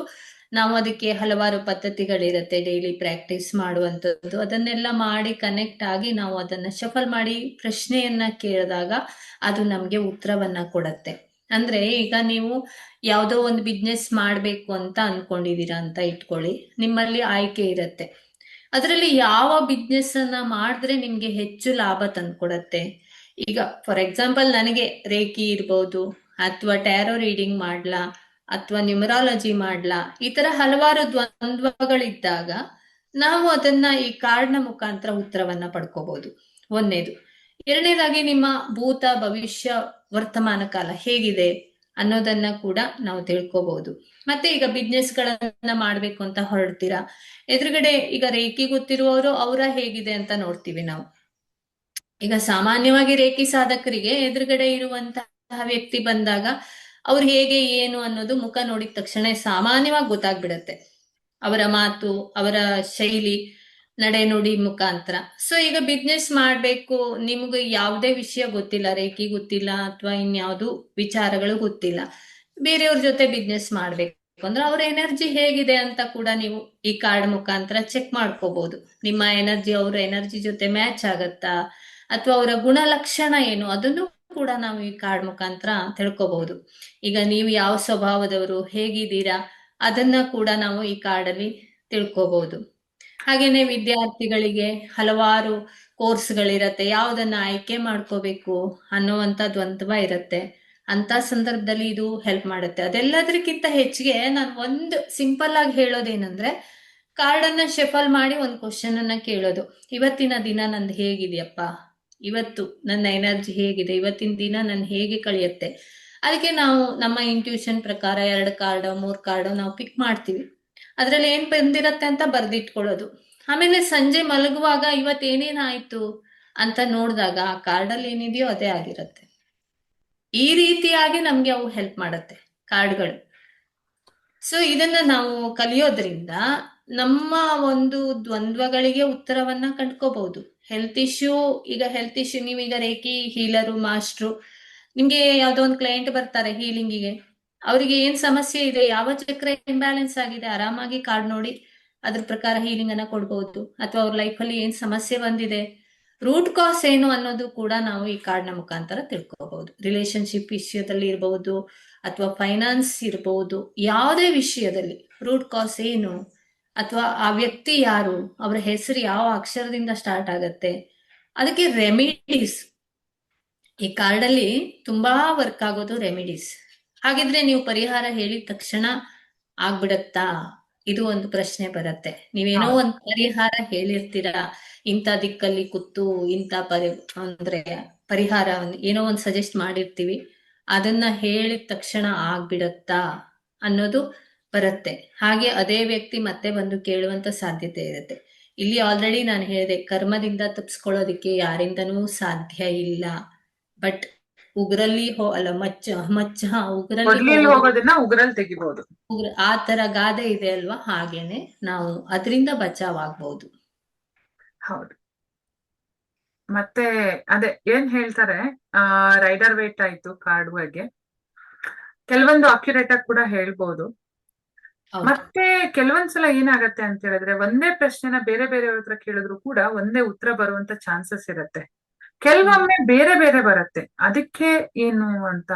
[SPEAKER 2] ನಾವು ಅದಕ್ಕೆ ಹಲವಾರು ಪದ್ಧತಿಗಳಿರುತ್ತೆ ಡೈಲಿ ಪ್ರಾಕ್ಟೀಸ್ ಮಾಡುವಂಥದ್ದು. ಅದನ್ನೆಲ್ಲ ಮಾಡಿ ಕನೆಕ್ಟ್ ಆಗಿ ನಾವು ಅದನ್ನ ಶಫಲ್ ಮಾಡಿ ಪ್ರಶ್ನೆಯನ್ನ ಕೇಳಿದಾಗ ಅದು ನಮ್ಗೆ ಉತ್ತರವನ್ನ ಕೊಡತ್ತೆ. ಅಂದ್ರೆ ಈಗ ನೀವು ಯಾವುದೋ ಒಂದು ಬಿಸ್ನೆಸ್ ಮಾಡ್ಬೇಕು ಅಂತ ಅನ್ಕೊಂಡಿದೀರಾ ಅಂತ ಇಟ್ಕೊಳ್ಳಿ, ನಿಮ್ಮಲ್ಲಿ ಆಯ್ಕೆ ಇರತ್ತೆ. ಅದರಲ್ಲಿ ಯಾವ ಬಿಸ್ನೆಸ್ ಅನ್ನ ಮಾಡಿದ್ರೆ ನಿಮ್ಗೆ ಹೆಚ್ಚು ಲಾಭ ತಂದ್ಕೊಡತ್ತೆ. ಈಗ ಫಾರ್ ಎಕ್ಸಾಂಪಲ್ ನನಗೆ ರೇಖಿ ಇರ್ಬೋದು, ಅಥವಾ ಟ್ಯಾರೋ ರೀಡಿಂಗ್ ಮಾಡ್ಲಾ, ಅಥವಾ ನ್ಯೂಮರಾಲಜಿ ಮಾಡ್ಲಾ, ಈ ತರ ಹಲವಾರು ದ್ವಂದ್ವಗಳಿದ್ದಾಗ ನಾವು ಅದನ್ನ ಈ ಕಾರ್ಡ್ನ ಮುಖಾಂತರ ಉತ್ತರವನ್ನ ಪಡ್ಕೋಬಹುದು. ಒಂದನೇದು. ಎರಡನೇದಾಗಿ ನಿಮ್ಮ ಭೂತ, ಭವಿಷ್ಯ, ವರ್ತಮಾನ ಕಾಲ ಹೇಗಿದೆ ಅನ್ನೋದನ್ನ ಕೂಡ ನಾವು ತಿಳ್ಕೋಬಹುದು. ಮತ್ತೆ ಈಗ ಬಿಸ್ನೆಸ್ ಗಳನ್ನ ಮಾಡ್ಬೇಕು ಅಂತ ಹೊರಡ್ತೀರಾ, ಎದುರುಗಡೆ ಈಗ ರೇಖಿ ಗೊತ್ತಿರುವವರು ಅವರ ಹೇಗಿದೆ ಅಂತ ನೋಡ್ತೀವಿ ನಾವು. ಈಗ ಸಾಮಾನ್ಯವಾಗಿ ರೇಖಿ ಸಾಧಕರಿಗೆ ಎದುರುಗಡೆ ಇರುವಂತಹ ವ್ಯಕ್ತಿ ಬಂದಾಗ ಅವ್ರು ಹೇಗೆ ಏನು ಅನ್ನೋದು ಮುಖ ನೋಡಿದ ತಕ್ಷಣ ಸಾಮಾನ್ಯವಾಗಿ ಗೊತ್ತಾಗ್ಬಿಡತ್ತೆ, ಅವರ ಮಾತು, ಅವರ ಶೈಲಿ, ನಡೆ ನುಡಿ ಮುಖಾಂತರ. ಸೊ ಈಗ ಬಿಸ್ನೆಸ್ ಮಾಡ್ಬೇಕು, ನಿಮ್ಗೆ ಯಾವುದೇ ವಿಷಯ ಗೊತ್ತಿಲ್ಲ, ರೇಖಿ ಗೊತ್ತಿಲ್ಲ ಅಥವಾ ಇನ್ಯಾವುದು ವಿಚಾರಗಳು ಗೊತ್ತಿಲ್ಲ, ಬೇರೆಯವ್ರ ಜೊತೆ ಬಿಸ್ನೆಸ್ ಮಾಡ್ಬೇಕು ಅಂದ್ರೆ ಅವ್ರ ಎನರ್ಜಿ ಹೇಗಿದೆ ಅಂತ ಕೂಡ ನೀವು ಈ ಕಾರ್ಡ್ ಮುಖಾಂತರ ಚೆಕ್ ಮಾಡ್ಕೋಬಹುದು. ನಿಮ್ಮ ಎನರ್ಜಿ ಅವ್ರ ಎನರ್ಜಿ ಜೊತೆ ಮ್ಯಾಚ್ ಆಗತ್ತಾ, ಅಥವಾ ಅವರ ಗುಣಲಕ್ಷಣ ಏನು, ಅದನ್ನು ಕೂಡ ನಾವು ಈ ಕಾರ್ಡ್ ಮುಖಾಂತರ ತಿಳ್ಕೋಬಹುದು. ಈಗ ನೀವು ಯಾವ ಸ್ವಭಾವದವರು, ಹೇಗಿದ್ದೀರಾ, ಅದನ್ನ ಕೂಡ ನಾವು ಈ ಕಾರ್ಡಲ್ಲಿ ತಿಳ್ಕೋಬಹುದು. ಹಾಗೇನೆ ವಿದ್ಯಾರ್ಥಿಗಳಿಗೆ ಹಲವಾರು ಕೋರ್ಸ್ಗಳಿರತ್ತೆ, ಯಾವ್ದನ್ನ ಆಯ್ಕೆ ಮಾಡ್ಕೋಬೇಕು ಅನ್ನುವಂಥ ದ್ವಂದ್ವ ಇರತ್ತೆ. ಅಂತ ಸಂದರ್ಭದಲ್ಲಿ ಇದು ಹೆಲ್ಪ್ ಮಾಡುತ್ತೆ. ಅದೆಲ್ಲದಕ್ಕಿಂತ ಹೆಚ್ಚಿಗೆ ನಾನು ಒಂದು ಸಿಂಪಲ್ ಆಗಿ ಹೇಳೋದೇನಂದ್ರೆ, ಕಾರ್ಡನ್ನ ಶಫಲ್ ಮಾಡಿ ಒಂದು ಕ್ವಶನ್ ಅನ್ನ ಕೇಳೋದು. ಇವತ್ತಿನ ದಿನ ನಂದು ಹೇಗಿದೆಯಪ್ಪ, ಇವತ್ತು ನನ್ನ ಎನರ್ಜಿ ಹೇಗಿದೆ, ಇವತ್ತಿನ ದಿನ ನನ್ ಹೇಗೆ ಕಳೆಯುತ್ತೆ ಅದಕ್ಕೆ ನಾವು ನಮ್ಮ ಇಂಟ್ಯೂಷನ್ ಪ್ರಕಾರ 2 ಕಾರ್ಡ್ 3 ಕಾರ್ಡ್ ನಾವು ಪಿಕ್ ಮಾಡ್ತೀವಿ. ಅದ್ರಲ್ಲಿ ಏನ್ ಬಂದಿರತ್ತೆ ಅಂತ ಬರ್ದಿಟ್ಕೊಳ್ಳೋದು. ಆಮೇಲೆ ಸಂಜೆ ಮಲಗುವಾಗ ಇವತ್ತು ಏನೇನಾಯ್ತು ಅಂತ ನೋಡಿದಾಗ ಆ ಕಾರ್ಡಲ್ಲಿ ಏನಿದೆಯೋ ಅದೇ ಆಗಿರತ್ತೆ. ಈ ರೀತಿಯಾಗಿ ನಮ್ಗೆ ಅವು ಹೆಲ್ಪ್ ಮಾಡತ್ತೆ ಕಾರ್ಡ್ಗಳು. ಸೊ ಇದನ್ನ ನಾವು ಕಲಿಯೋದ್ರಿಂದ ನಮ್ಮ ಒಂದು ದ್ವಂದ್ವಗಳಿಗೆ ಉತ್ತರವನ್ನ ಕಂಡ್ಕೋಬಹುದು. ಹೆಲ್ತ್ ಇಶ್ಯೂ ನೀವೀಗ ರೇಖಿ ಹೀಲರು ಮಾಸ್ಟ್ರು, ನಿಮ್ಗೆ ಯಾವ್ದೋ ಒಂದು ಕ್ಲೈಂಟ್ ಬರ್ತಾರೆ ಹೀಲಿಂಗಿಗೆ, ಅವರಿಗೆ ಏನ್ ಸಮಸ್ಯೆ ಇದೆ, ಯಾವ ಚಕ್ರ ಇಂಬ್ಯಾಲೆನ್ಸ್ ಆಗಿದೆ, ಆರಾಮಾಗಿ ಕಾರ್ಡ್ ನೋಡಿ ಅದ್ರ ಪ್ರಕಾರ ಹೀಲಿಂಗ್ ಅನ್ನ ಕೊಡ್ಬಹುದು. ಅಥವಾ ಅವ್ರ ಲೈಫಲ್ಲಿ ಏನ್ ಸಮಸ್ಯೆ ಬಂದಿದೆ, ರೂಟ್ ಕಾಸ್ ಏನು ಅನ್ನೋದು ಕೂಡ ನಾವು ಈ ಕಾರ್ಡ್ನ ಮುಖಾಂತರ ತಿಳ್ಕೋಬಹುದು. ರಿಲೇಶನ್ಶಿಪ್ ವಿಷಯದಲ್ಲಿ ಇರಬಹುದು ಅಥವಾ ಫೈನಾನ್ಸ್ ಇರಬಹುದು, ಯಾವುದೇ ವಿಷಯದಲ್ಲಿ ರೂಟ್ ಕಾಸ್ ಏನು, ಅಥವಾ ಆ ವ್ಯಕ್ತಿ ಯಾರು, ಅವರ ಹೆಸರು ಯಾವ ಅಕ್ಷರದಿಂದ ಸ್ಟಾರ್ಟ್ ಆಗತ್ತೆ, ಅದಕ್ಕೆ ರೆಮಿಡೀಸ್ ಈ ಕಾರ್ಡಲ್ಲಿ ತುಂಬಾ ವರ್ಕ್ ಆಗೋದು ರೆಮಿಡೀಸ್. ಹಾಗಿದ್ರೆ ನೀವು ಪರಿಹಾರ ಹೇಳಿದ ತಕ್ಷಣ ಆಗ್ಬಿಡತ್ತಾ? ಇದು ಒಂದು ಪ್ರಶ್ನೆ ಬರುತ್ತೆ. ನೀವೇನೋ ಒಂದು ಪರಿಹಾರ ಹೇಳಿರ್ತೀರಾ, ಇಂಥ ದಿಕ್ಕಲ್ಲಿ ಕೂತು ಇಂಥ ಅಂದ್ರೆ ಪರಿಹಾರ ಏನೋ ಒಂದು ಸಜೆಸ್ಟ್ ಮಾಡಿರ್ತೀವಿ, ಅದನ್ನ ಹೇಳಿದ ತಕ್ಷಣ ಆಗ್ಬಿಡತ್ತಾ ಅನ್ನೋದು ಬರುತ್ತೆ. ಹಾಗೆ ಅದೇ ವ್ಯಕ್ತಿ ಮತ್ತೆ ಬಂದು ಕೇಳುವಂತ ಸಾಧ್ಯತೆ ಇರುತ್ತೆ. ಇಲ್ಲಿ ಆಲ್ರೆಡಿ ನಾನು ಹೇಳಿದೆ, ಕರ್ಮದಿಂದ ತಪ್ಪಿಸ್ಕೊಳ್ಳೋದಿಕ್ಕೆ ಯಾರಿಂದನೂ ಸಾಧ್ಯ ಇಲ್ಲ. ಬಟ್ ಉಗ್ರಲ್ಲಿ ಉಗ್ರಲ್ಲಿ
[SPEAKER 1] ಹೋಗೋದನ್ನ ಉಗ್ರಲ್ಲಿ ತೆಗಿಬಹುದು.
[SPEAKER 2] ಆ ತರ ಗಾದೆ ಇದೆ ಅಲ್ವಾ, ಹಾಗೇನೆ ನಾವು ಅದರಿಂದ ಬಚಾವಾಗಬಹುದು.
[SPEAKER 1] ಹೌದು. ಮತ್ತೆ ಅದೇ ಏನ್ ಹೇಳ್ತಾರೆ, ರೈಡರ್ ವೇಟ್ ಆಯ್ತು ಕಾರ್ಡ್ ಬಗ್ಗೆ, ಕೆಲವೊಂದು ಅಕ್ಯುರೇಟ್ ಆಗಿ ಕೂಡ ಹೇಳ್ಬೋದು. ಮತ್ತೆ ಕೆಲವೊಂದ್ಸಲ ಏನಾಗತ್ತೆ ಅಂತ ಹೇಳಿದ್ರೆ, ಒಂದೇ ಪ್ರಶ್ನೆನ ಬೇರೆ ಬೇರೆಯವ್ರ ಹತ್ರ ಕೇಳಿದ್ರು ಕೂಡ ಒಂದೇ ಉತ್ತರ ಬರುವಂತ ಚಾನ್ಸಸ್ ಇರತ್ತೆ. ಕೆಲವೊಮ್ಮೆ ಬೇರೆ ಬೇರೆ ಬರುತ್ತೆ, ಅದಕ್ಕೆ ಏನು ಅಂತ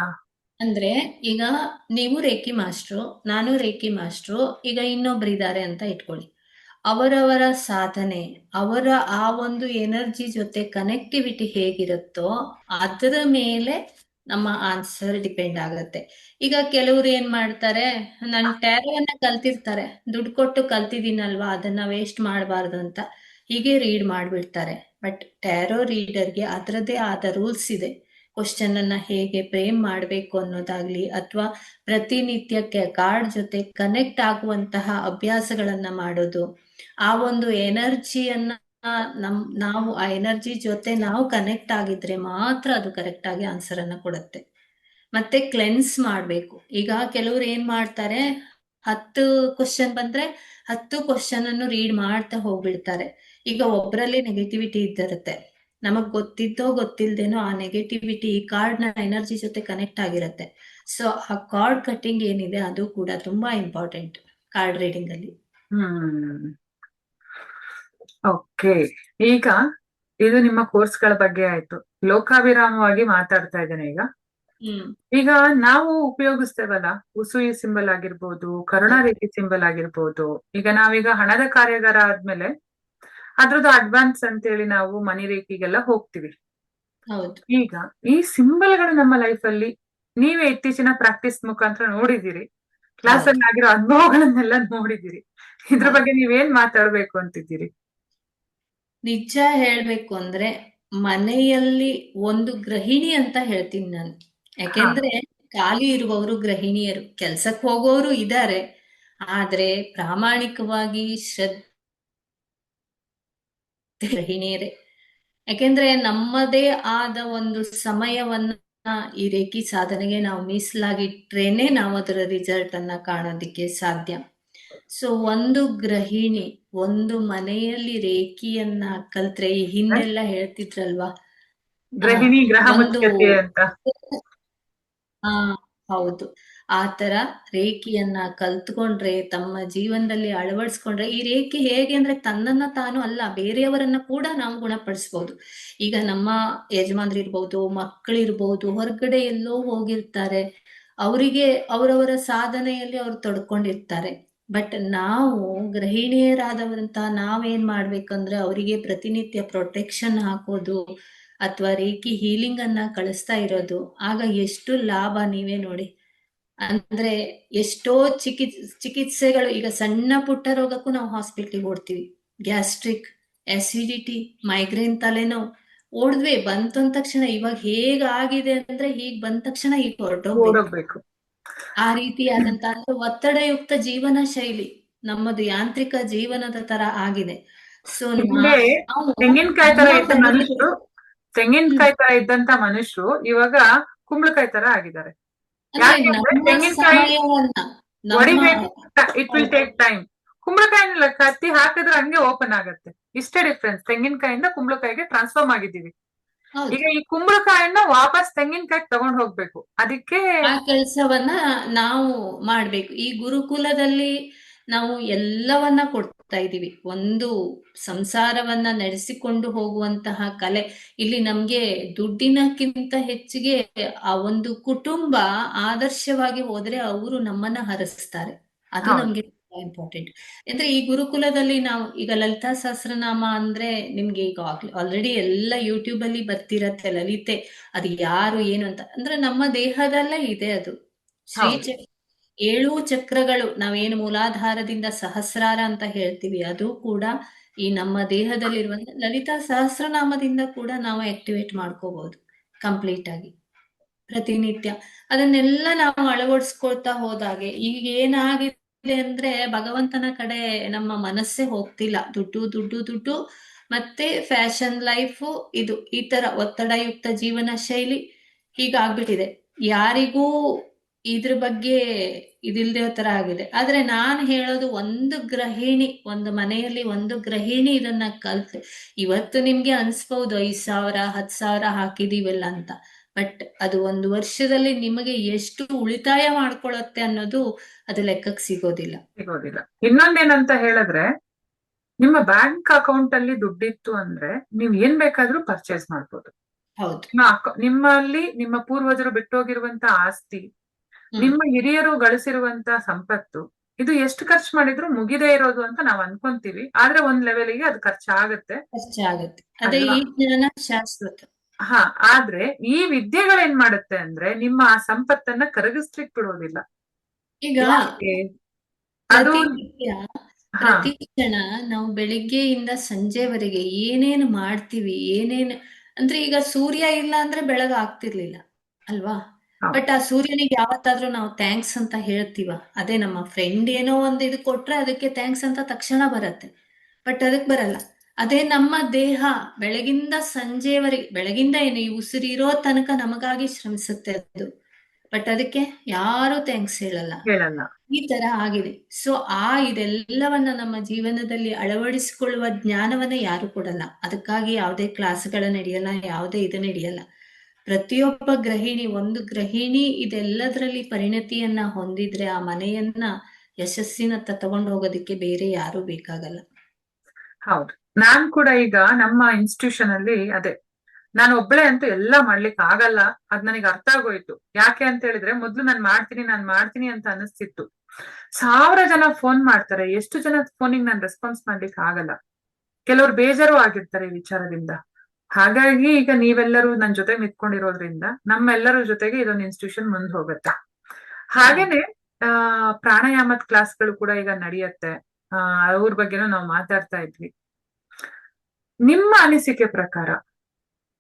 [SPEAKER 2] ಅಂದ್ರೆ ಈಗ ನೀವು ರೇಖಿ ಮಾಸ್ಟ್ರು, ನಾನು ರೇಖಿ ಮಾಸ್ಟ್ರು, ಈಗ ಇನ್ನೊಬ್ರಿದ್ದಾರೆ ಅಂತ ಇಟ್ಕೊಳ್ಳಿ. ಅವರವರ ಸಾಧನೆ, ಅವರ ಆ ಒಂದು ಎನರ್ಜಿ ಜೊತೆ ಕನೆಕ್ಟಿವಿಟಿ ಹೇಗಿರುತ್ತೋ ಅದರ ಮೇಲೆ ನಮ್ಮ ಆನ್ಸರ್ ಡಿಪೆಂಡ್ ಆಗುತ್ತೆ. ಈಗ ಕೆಲವ್ರು ಏನ್ ಮಾಡ್ತಾರೆ, ನಾನು ಟ್ಯಾರೋವನ್ನ ಕಲ್ತಿರ್ತಾರೆ, ದುಡ್ಡು ಕೊಟ್ಟು ಕಲ್ತಿದ್ದೀನಲ್ವಾ ಅದನ್ನ ವೇಸ್ಟ್ ಮಾಡಬಾರ್ದು ಅಂತ ಹೀಗೆ ರೀಡ್ ಮಾಡ್ಬಿಡ್ತಾರೆ. ಬಟ್ ಟ್ಯಾರೋ ರೀಡರ್ಗೆ ಅದರದ್ದೇ ಆದ ರೂಲ್ಸ್ ಇದೆ. ಕ್ವಶನ್ ಅನ್ನ ಹೇಗೆ ಫ್ರೇಮ್ ಮಾಡಬೇಕು ಅನ್ನೋದಾಗ್ಲಿ, ಅಥವಾ ಪ್ರತಿನಿತ್ಯಕ್ಕೆ ಕಾರ್ಡ್ ಜೊತೆ ಕನೆಕ್ಟ್ ಆಗುವಂತಹ ಅಭ್ಯಾಸಗಳನ್ನ ಮಾಡೋದು, ಆ ಒಂದು ಎನರ್ಜಿಯನ್ನ ನಾವು ಆ ಎನರ್ಜಿ ಜೊತೆ ನಾವು ಕನೆಕ್ಟ್ ಆಗಿದ್ರೆ ಮಾತ್ರ ಅದು ಕರೆಕ್ಟ್ ಆಗಿ ಆನ್ಸರ್ ಅನ್ನ ಕೊಡುತ್ತೆ. ಮತ್ತೆ ಕ್ಲೆನ್ಸ್ ಮಾಡ್ಬೇಕು. ಈಗ ಕೆಲವ್ರು ಏನ್ ಮಾಡ್ತಾರೆ, 10 ಕ್ವಶನ್ ಬಂದ್ರೆ 10 ಕ್ವಶನ್ ಅನ್ನು ರೀಡ್ ಮಾಡ್ತಾ ಹೋಗ್ಬಿಡ್ತಾರೆ. ಈಗ ಒಬ್ರಲ್ಲಿ ನೆಗೆಟಿವಿಟಿ ಇದ್ದಿರುತ್ತೆ, ನಮಗ್ ಗೊತ್ತಿದ್ದೋ ಗೊತ್ತಿಲ್ದೇನೋ ಆ ನೆಗೆಟಿವಿಟಿ ಈ ಕಾರ್ಡ್ ನ ಎನರ್ಜಿ ಜೊತೆ ಕನೆಕ್ಟ್ ಆಗಿರುತ್ತೆ. ಸೊ ಆ ಕಾರ್ಡ್ ಕಟ್ಟಿಂಗ್ ಏನಿದೆ ಅದು ಕೂಡ ತುಂಬಾ ಇಂಪಾರ್ಟೆಂಟ್ ಕಾರ್ಡ್ ರೀಡಿಂಗ್ ಅಲ್ಲಿ.
[SPEAKER 1] ಓಕೆ, ಈಗ ಇದು ನಿಮ್ಮ ಕೋರ್ಸ್ ಗಳ ಬಗ್ಗೆ ಆಯ್ತು. ಲೋಕಾಭಿರಾಮವಾಗಿ ಮಾತಾಡ್ತಾ ಇದ್ದೇನೆ ಈಗ ನಾವು ಉಪಯೋಗಿಸ್ತೇವಲ್ಲ, ಉಸುಯಿ ಸಿಂಬಲ್ ಆಗಿರ್ಬೋದು, ಕರುಣಾರೇಖಿ ಸಿಂಬಲ್ ಆಗಿರ್ಬೋದು. ಈಗ ನಾವೀಗ ಹಣದ ಕಾರ್ಯಾಗಾರ ಆದ್ಮೇಲೆ ಅದ್ರದ್ದು ಅಡ್ವಾನ್ಸ್ ಅಂತೇಳಿ ನಾವು ಮನಿ ರೇಖಿಗೆಲ್ಲ ಹೋಗ್ತೀವಿ. ಈಗ ಈ ಸಿಂಬಲ್ಗಳು ನಮ್ಮ ಲೈಫ್ ಅಲ್ಲಿ ನೀವೇ ಇತ್ತೀಚಿನ ಪ್ರಾಕ್ಟೀಸ್ ಮುಖಾಂತರ ನೋಡಿದಿರಿ, ಕ್ಲಾಸ್ ಅಲ್ಲಿ ಆಗಿರೋ ಅನುಭವಗಳನ್ನೆಲ್ಲ ನೋಡಿದಿರಿ. ಇದ್ರ ಬಗ್ಗೆ ನೀವೇನ್ ಮಾತಾಡ್ಬೇಕು ಅಂತಿದ್ದೀರಿ?
[SPEAKER 2] ನಿಜ ಹೇಳ್ಬೇಕು ಅಂದ್ರೆ ಮನೆಯಲ್ಲಿ ಒಂದು ಗೃಹಿಣಿ ಅಂತ ಹೇಳ್ತೀನಿ ನಾನು. ಯಾಕೆಂದ್ರೆ ಖಾಲಿ ಇರುವವರು ಗೃಹಿಣಿಯರು, ಕೆಲ್ಸಕ್ಕೆ ಹೋಗೋರು ಇದ್ದಾರೆ, ಆದ್ರೆ ಪ್ರಾಮಾಣಿಕವಾಗಿ ಗೃಹಿಣಿಯರೇ. ಯಾಕೆಂದ್ರೆ ನಮ್ಮದೇ ಆದ ಒಂದು ಸಮಯವನ್ನ ಈ ರೇಖಿ ಸಾಧನೆಗೆ ನಾವು ಮೀಸಲಾಗಿಟ್ರೇನೆ ನಾವು ಅದರ ರಿಸಲ್ಟ್ ಅನ್ನ ಕಾಣೋದಿಕ್ಕೆ ಸಾಧ್ಯ. ಸೊ ಒಂದು ಗೃಹಿಣಿ ಒಂದು ಮನೆಯಲ್ಲಿ ರೇಖಿಯನ್ನ ಕಲ್ತ್ರೆ, ಈ ಹಿಂದೆಲ್ಲ ಹೇಳ್ತಿದ್ರಲ್ವಾ
[SPEAKER 1] ಗೃಹಿಣಿ ಗ್ರಹ ಮುಖ್ಯತೆ ಅಂತ.
[SPEAKER 2] ಹೌದು, ಆ ತರ ರೇಖಿಯನ್ನ ಕಲ್ತ್ಕೊಂಡ್ರೆ, ತಮ್ಮ ಜೀವನದಲ್ಲಿ ಅಳವಡಿಸ್ಕೊಂಡ್ರೆ, ಈ ರೇಖಿ ಹೇಗೆ ಅಂದ್ರೆ ತನ್ನನ್ನ ತಾನು ಅಲ್ಲ ಬೇರೆಯವರನ್ನ ಕೂಡ ನಾವು ಗುಣಪಡಿಸ್ಬೋದು. ಈಗ ನಮ್ಮ ಯಜಮಾನ್ರಿರ್ಬೋದು, ಮಕ್ಕಳಿರ್ಬೋದು, ಹೊರಗಡೆ ಎಲ್ಲೋ ಹೋಗಿರ್ತಾರೆ, ಅವರಿಗೆ ಅವರವರ ಸಾಧನೆಯಲ್ಲಿ ಅವ್ರು ತೊಡ್ಕೊಂಡಿರ್ತಾರೆ. ಬಟ್ ನಾವು ಗೃಹಿಣಿಯರಾದವರಂತ ನಾವೇನ್ ಮಾಡ್ಬೇಕಂದ್ರೆ ಅವರಿಗೆ ಪ್ರತಿನಿತ್ಯ ಪ್ರೊಟೆಕ್ಷನ್ ಹಾಕೋದು ಅಥವಾ ರೇಖಿ ಹೀಲಿಂಗ್ ಅನ್ನ ಕಳಿಸ್ತಾ ಇರೋದು. ಆಗ ಎಷ್ಟು ಲಾಭ ನೀವೇ ನೋಡಿ. ಅಂದ್ರೆ ಎಷ್ಟೋ ಚಿಕಿತ್ಸೆಗಳು, ಈಗ ಸಣ್ಣ ಪುಟ್ಟ ರೋಗಕ್ಕೂ ನಾವು ಹಾಸ್ಪಿಟ್ಲಿಗೆ ಓಡ್ತೀವಿ. ಗ್ಯಾಸ್ಟ್ರಿಕ್, ಅಸಿಡಿಟಿ, ಮೈಗ್ರೇನ್, ತಲೆನೋವು, ಓಡಿದ್ವಿ, ಬಂತಂದ ತಕ್ಷಣ ಇವಾಗ ಹೇಗಾಗಿದೆ ಅಂದ್ರೆ ಹೀಗ್ ಬಂದ ತಕ್ಷಣ ಹೀಗ್ ಹೊರಟೋಗ್ಬೇಕು.
[SPEAKER 1] ಓಡೋಗ್ಬೇಕು.
[SPEAKER 2] ಆ ರೀತಿಯಾದಂತ ಒತ್ತಡಯುಕ್ತ ಜೀವನ ಶೈಲಿ ನಮ್ಮದು ಯಾಂತ್ರಿಕ ಜೀವನದ ತರ ಆಗಿದೆ. ಸೊ
[SPEAKER 1] ಹಿಂದೆ
[SPEAKER 2] ನಾವು
[SPEAKER 1] ತೆಂಗಿನಕಾಯಿ ತರ
[SPEAKER 2] ನಮ್ಮ
[SPEAKER 1] ಇದ್ದ ಮನುಷ್ಯರು,
[SPEAKER 2] ಹ್ಮ್
[SPEAKER 1] ತೆಂಗಿನಕಾಯಿ ತರ ಇದ್ದಂತ ಮನುಷ್ಯರು ಇವಾಗ ಕುಂಬಳಕಾಯಿ ತರ ಆಗಿದ್ದಾರೆ.
[SPEAKER 2] ಅಂದ್ರೆ
[SPEAKER 1] ಯಾಕೆ ಅಂದ್ರೆ
[SPEAKER 2] ನಮ್ಮ
[SPEAKER 1] ತೆಂಗಿನಕಾಯಿ
[SPEAKER 2] ಸಮಯವನ್ನ ನಮ್ಮ
[SPEAKER 1] ಹೊಡಿಬೇಕು, ಇಟ್ ವಿಲ್
[SPEAKER 2] ಹೌದು
[SPEAKER 1] ಟೇಕ್ ಟೈಮ್. ಕುಂಬಳಕಾಯಿನ ಕತ್ತಿ ಹಾಕಿದ್ರೆ ಹಂಗೆ ಓಪನ್ ಆಗತ್ತೆ. ಇಷ್ಟೇ ಡಿಫ್ರೆನ್ಸ್. ತೆಂಗಿನಕಾಯಿಂದ ಕುಂಬಳಕಾಯಿಗೆ ಟ್ರಾನ್ಸ್ಫಾರ್ಮ್ ಆಗಿದ್ದೀವಿ.
[SPEAKER 2] ಹೌದು.
[SPEAKER 1] ಈಗ ಈ ಕುಂಬಳಕಾಯನ್ನ ವಾಪಸ್ ತೆಂಗಿನಕಾಯಿ ತಗೊಂಡ್ ಹೋಗ್ಬೇಕು. ಅದಕ್ಕೆ
[SPEAKER 2] ಆ ಕೆಲಸವನ್ನ ನಾವು ಮಾಡ್ಬೇಕು. ಈ ಗುರುಕುಲದಲ್ಲಿ ನಾವು ಎಲ್ಲವನ್ನ ಕೊಡ್ತಾ ಇದ್ದೀವಿ. ಒಂದು ಸಂಸಾರವನ್ನ ನಡೆಸಿಕೊಂಡು ಹೋಗುವಂತಹ ಕಲೆ. ಇಲ್ಲಿ ನಮ್ಗೆ ದುಡ್ಡಿನಕ್ಕಿಂತ ಹೆಚ್ಚಿಗೆ ಆ ಒಂದು ಕುಟುಂಬ ಆದರ್ಶವಾಗಿ ಹೋದ್ರೆ ಅವರು ನಮ್ಮನ್ನ ಹರಸ್ತಾರೆ. ಅದು
[SPEAKER 1] ಹೌದು
[SPEAKER 2] ನಮ್ಗೆ ತುಂಬಾ ಇಂಪಾರ್ಟೆಂಟ್. ಅಂದ್ರೆ ಈ ಗುರುಕುಲದಲ್ಲಿ ನಾವು ಈಗ ಲಲಿತಾ ಸಹಸ್ರನಾಮ ಅಂದ್ರೆ ನಿಮ್ಗೆ ಈಗ ಆಲ್ರೆಡಿ ಎಲ್ಲ ಯೂಟ್ಯೂಬ್ ಅಲ್ಲಿ ಬರ್ತಿರತ್ತೆ ಲಲಿತೆ. ಅದು ಯಾರು ಏನು ಅಂತ ಅಂದ್ರೆ ನಮ್ಮ ದೇಹದಲ್ಲೇ ಇದೆ ಅದು.
[SPEAKER 1] ಹೌದು
[SPEAKER 2] ಶ್ರೀಚಕ್ರ 7 ಚಕ್ರಗಳು ನಾವೇನು ಮೂಲಾಧಾರದಿಂದ ಸಹಸ್ರಾರ ಅಂತ ಹೇಳ್ತೀವಿ, ಅದು ಕೂಡ ಈ ನಮ್ಮ ದೇಹದಲ್ಲಿರುವಂತ ಲಲಿತಾ ಸಹಸ್ರನಾಮದಿಂದ ಕೂಡ ನಾವು ಆಕ್ಟಿವೇಟ್ ಮಾಡ್ಕೋಬಹುದು ಕಂಪ್ಲೀಟ್ ಆಗಿ ಪ್ರತಿನಿತ್ಯ. ಅದನ್ನೆಲ್ಲ ನಾವು ಅಳವಡಿಸ್ಕೊಳ್ತಾ ಹೋದಾಗೆ ಈಗ ಏನಾಗಿದೆ ಅಂದ್ರೆ ಭಗವಂತನ ಕಡೆ ನಮ್ಮ ಮನಸ್ಸೇ ಹೋಗ್ತಿಲ್ಲ. ದುಡ್ಡು ದುಡ್ಡು ದುಡ್ಡು ಮತ್ತೆ ಫ್ಯಾಷನ್ ಲೈಫು, ಇದು ಈ ತರ ಒತ್ತಡಯುಕ್ತ ಜೀವನ ಶೈಲಿ ಹೀಗಾಗ್ಬಿಟ್ಟಿದೆ. ಯಾರಿಗೂ ಇದ್ರ ಬಗ್ಗೆ ಇದಿಲ್ದೇ ತರ ಆಗಿದೆ. ಆದ್ರೆ ನಾನ್ ಹೇಳೋದು ಒಂದು ಗೃಹಿಣಿ, ಒಂದು ಮನೆಯಲ್ಲಿ ಒಂದು ಗೃಹಿಣಿ ಇದನ್ನ ಕಲ್ತ್, ಇವತ್ತು ನಿಮ್ಗೆ ಅನ್ಸ್ಬಹುದು 5,000 10,000 ಹಾಕಿದೀವಲ್ಲ ಅಂತ. ಬಟ್ ಅದು ಒಂದು ವರ್ಷದಲ್ಲಿ ನಿಮಗೆ ಎಷ್ಟು ಉಳಿತಾಯ ಮಾಡ್ಕೊಳತ್ತೆ ಅನ್ನೋದು ಅದು ಲೆಕ್ಕಕ್ಕೆ ಸಿಗೋದಿಲ್ಲ.
[SPEAKER 1] ಸಿಗೋದಿಲ್ಲ. ಇನ್ನೊಂದೇನಂತ ಹೇಳಿದ್ರೆ, ನಿಮ್ಮ ಬ್ಯಾಂಕ್ ಅಕೌಂಟ್ ಅಲ್ಲಿ ದುಡ್ಡಿತ್ತು ಅಂದ್ರೆ ನೀವ್ ಏನ್ ಬೇಕಾದ್ರೂ ಪರ್ಚೇಸ್ ಮಾಡ್ಬೋದು.
[SPEAKER 2] ಹೌದು.
[SPEAKER 1] ನಿಮ್ಮಲ್ಲಿ ನಿಮ್ಮ ಪೂರ್ವಜರು ಬಿಟ್ಟೋಗಿರುವಂತ ಆಸ್ತಿ, ನಿಮ್ಮ ಹಿರಿಯರು ಗಳಿಸಿರುವಂತ ಸಂಪತ್ತು, ಇದು ಎಷ್ಟು ಖರ್ಚು ಮಾಡಿದ್ರು ಮುಗಿದೇ ಇರೋದು ಅಂತ ನಾವ್ ಅನ್ಕೊಂತೀವಿ. ಆದ್ರೆ ಒಂದ್ ಲೆವೆಲ್ಗೆ ಅದು ಖರ್ಚಾಗತ್ತೆ
[SPEAKER 2] ಖರ್ಚಾಗತ್ತೆ. ಅದೇ
[SPEAKER 1] ಅಲ್ವಾ?
[SPEAKER 2] ಈ ಜ್ಞಾನ ಶಾಶ್ವತ.
[SPEAKER 1] ಹಾ, ಆದ್ರೆ ಈ ವಿದ್ಯೆಗಳೇನ್ ಮಾಡುತ್ತೆ ಅಂದ್ರೆ ನಿಮ್ಮ ಆ ಸಂಪತ್ತನ್ನ ಕರಗಿಸ್ಲಿಕ್ ಬಿಡೋದಿಲ್ಲ.
[SPEAKER 2] ಈಗ
[SPEAKER 1] ಯಾಕೆ? ಅದು
[SPEAKER 2] ಪ್ರತಿನಿತ್ಯ
[SPEAKER 1] ಹಾ
[SPEAKER 2] ಪ್ರತಿ ಕ್ಷಣ ನಾವು ಬೆಳಿಗ್ಗೆಯಿಂದ ಸಂಜೆವರೆಗೆ ಏನೇನು ಮಾಡ್ತೀವಿ, ಏನೇನು ಅಂದ್ರೆ ಈಗ ಸೂರ್ಯ ಇಲ್ಲ ಅಂದ್ರೆ ಬೆಳಗ್ಗೆ ಆಗ್ತಿರ್ಲಿಲ್ಲ ಅಲ್ವಾ?
[SPEAKER 1] ಹೌದು
[SPEAKER 2] ಬಟ್ ಆ ಸೂರ್ಯನಿಗೆ ಯಾವತ್ತಾದ್ರೂ ನಾವು ಥ್ಯಾಂಕ್ಸ್ ಅಂತ ಹೇಳ್ತೀವ? ಅದೇ ನಮ್ಮ ಫ್ರೆಂಡ್ ಏನೋ ಒಂದು ಇದು ಕೊಟ್ರೆ ಅದಕ್ಕೆ ಥ್ಯಾಂಕ್ಸ್ ಅಂತ ತಕ್ಷಣ ಬರತ್ತೆ, ಬಟ್ ಅದಕ್ಕೆ ಬರಲ್ಲ. ಅದೇ ನಮ್ಮ ದೇಹ ಬೆಳಗಿಂದ ಸಂಜೆವರೆಗೆ, ಬೆಳಗಿಂದ ಏನು ಈ ಉಸಿರಿರೋ ತನಕ ನಮಗಾಗಿ ಶ್ರಮಿಸುತ್ತೆ ಅದು, ಬಟ್ ಅದಕ್ಕೆ ಯಾರು ಥ್ಯಾಂಕ್ಸ್ ಹೇಳಲ್ಲ.
[SPEAKER 1] ಹೇಳಲ್ಲ.
[SPEAKER 2] ಈ ತರ ಆಗಿದೆ. ಸೊ ಇದೆಲ್ಲವನ್ನ ನಮ್ಮ ಜೀವನದಲ್ಲಿ ಅಳವಡಿಸಿಕೊಳ್ಳುವ ಜ್ಞಾನವನ್ನ ಯಾರು ಕೊಡಲ್ಲ. ಅದಕ್ಕಾಗಿ ಯಾವುದೇ ಕ್ಲಾಸ್ಗಳ ನಡೆಯಲ್ಲ, ಯಾವುದೇ ಇದು ನಡೆಯಲ್ಲ. ಪ್ರತಿಯೊಬ್ಬ ಗೃಹಿಣಿ, ಒಂದು ಗೃಹಿಣಿ ಇದೆಲ್ಲದರಲ್ಲಿ ಪರಿಣತಿಯನ್ನ ಹೊಂದಿದ್ರೆ ಆ ಮನೆಯನ್ನ ಯಶಸ್ಸಿನತ್ತ ತಗೊಂಡು ಹೋಗೋದಕ್ಕೆ ಬೇರೆ ಯಾರು ಬೇಕಾಗಲ್ಲ.
[SPEAKER 1] ಹೌದು. ನಾನ್ ಕೂಡ ಈಗ ನಮ್ಮ ಇನ್ಸ್ಟಿಟ್ಯೂಷನ್ ಅಲ್ಲಿ ಅದೇ, ನಾನು ಒಬ್ಳೆ ಅಂತೂ ಎಲ್ಲ ಮಾಡ್ಲಿಕ್ಕೆ ಆಗಲ್ಲ. ಅದ್ ನನಗೆ ಅರ್ಥ ಆಗೋಯ್ತು. ಯಾಕೆ ಅಂತ ಹೇಳಿದ್ರೆ, ಮೊದ್ಲು ನಾನ್ ಮಾಡ್ತೀನಿ ಅಂತ ಅನಿಸ್ತಿತ್ತು. 1,000 ಜನ ಫೋನ್ ಮಾಡ್ತಾರೆ, ಎಷ್ಟು ಜನ ಫೋನಿಗೆ ನಾನು ರೆಸ್ಪಾನ್ಸ್ ಮಾಡ್ಲಿಕ್ಕೆ ಆಗಲ್ಲ. ಕೆಲವ್ರು ಬೇಜಾರು ಆಗಿರ್ತಾರೆ ಈ ವಿಚಾರದಿಂದ. ಹಾಗಾಗಿ ಈಗ ನೀವೆಲ್ಲರೂ ನನ್ ಜೊತೆ ನಿಂತ್ಕೊಂಡಿರೋದ್ರಿಂದ ನಮ್ಮೆಲ್ಲರ ಜೊತೆಗೆ ಇದೊಂದು ಇನ್ಸ್ಟಿಟ್ಯೂಷನ್ ಮುಂದ್ ಹೋಗುತ್ತೆ. ಹಾಗೇನೆ ಪ್ರಾಣಾಯಾಮದ ಕ್ಲಾಸ್ಗಳು ಕೂಡ ಈಗ ನಡೆಯತ್ತೆ. ಅವ್ರ ಬಗ್ಗೆನೂ ನಾವು ಮಾತಾಡ್ತಾ ಇದ್ವಿ. ನಿಮ್ಮ ಅನಿಸಿಕೆ ಪ್ರಕಾರ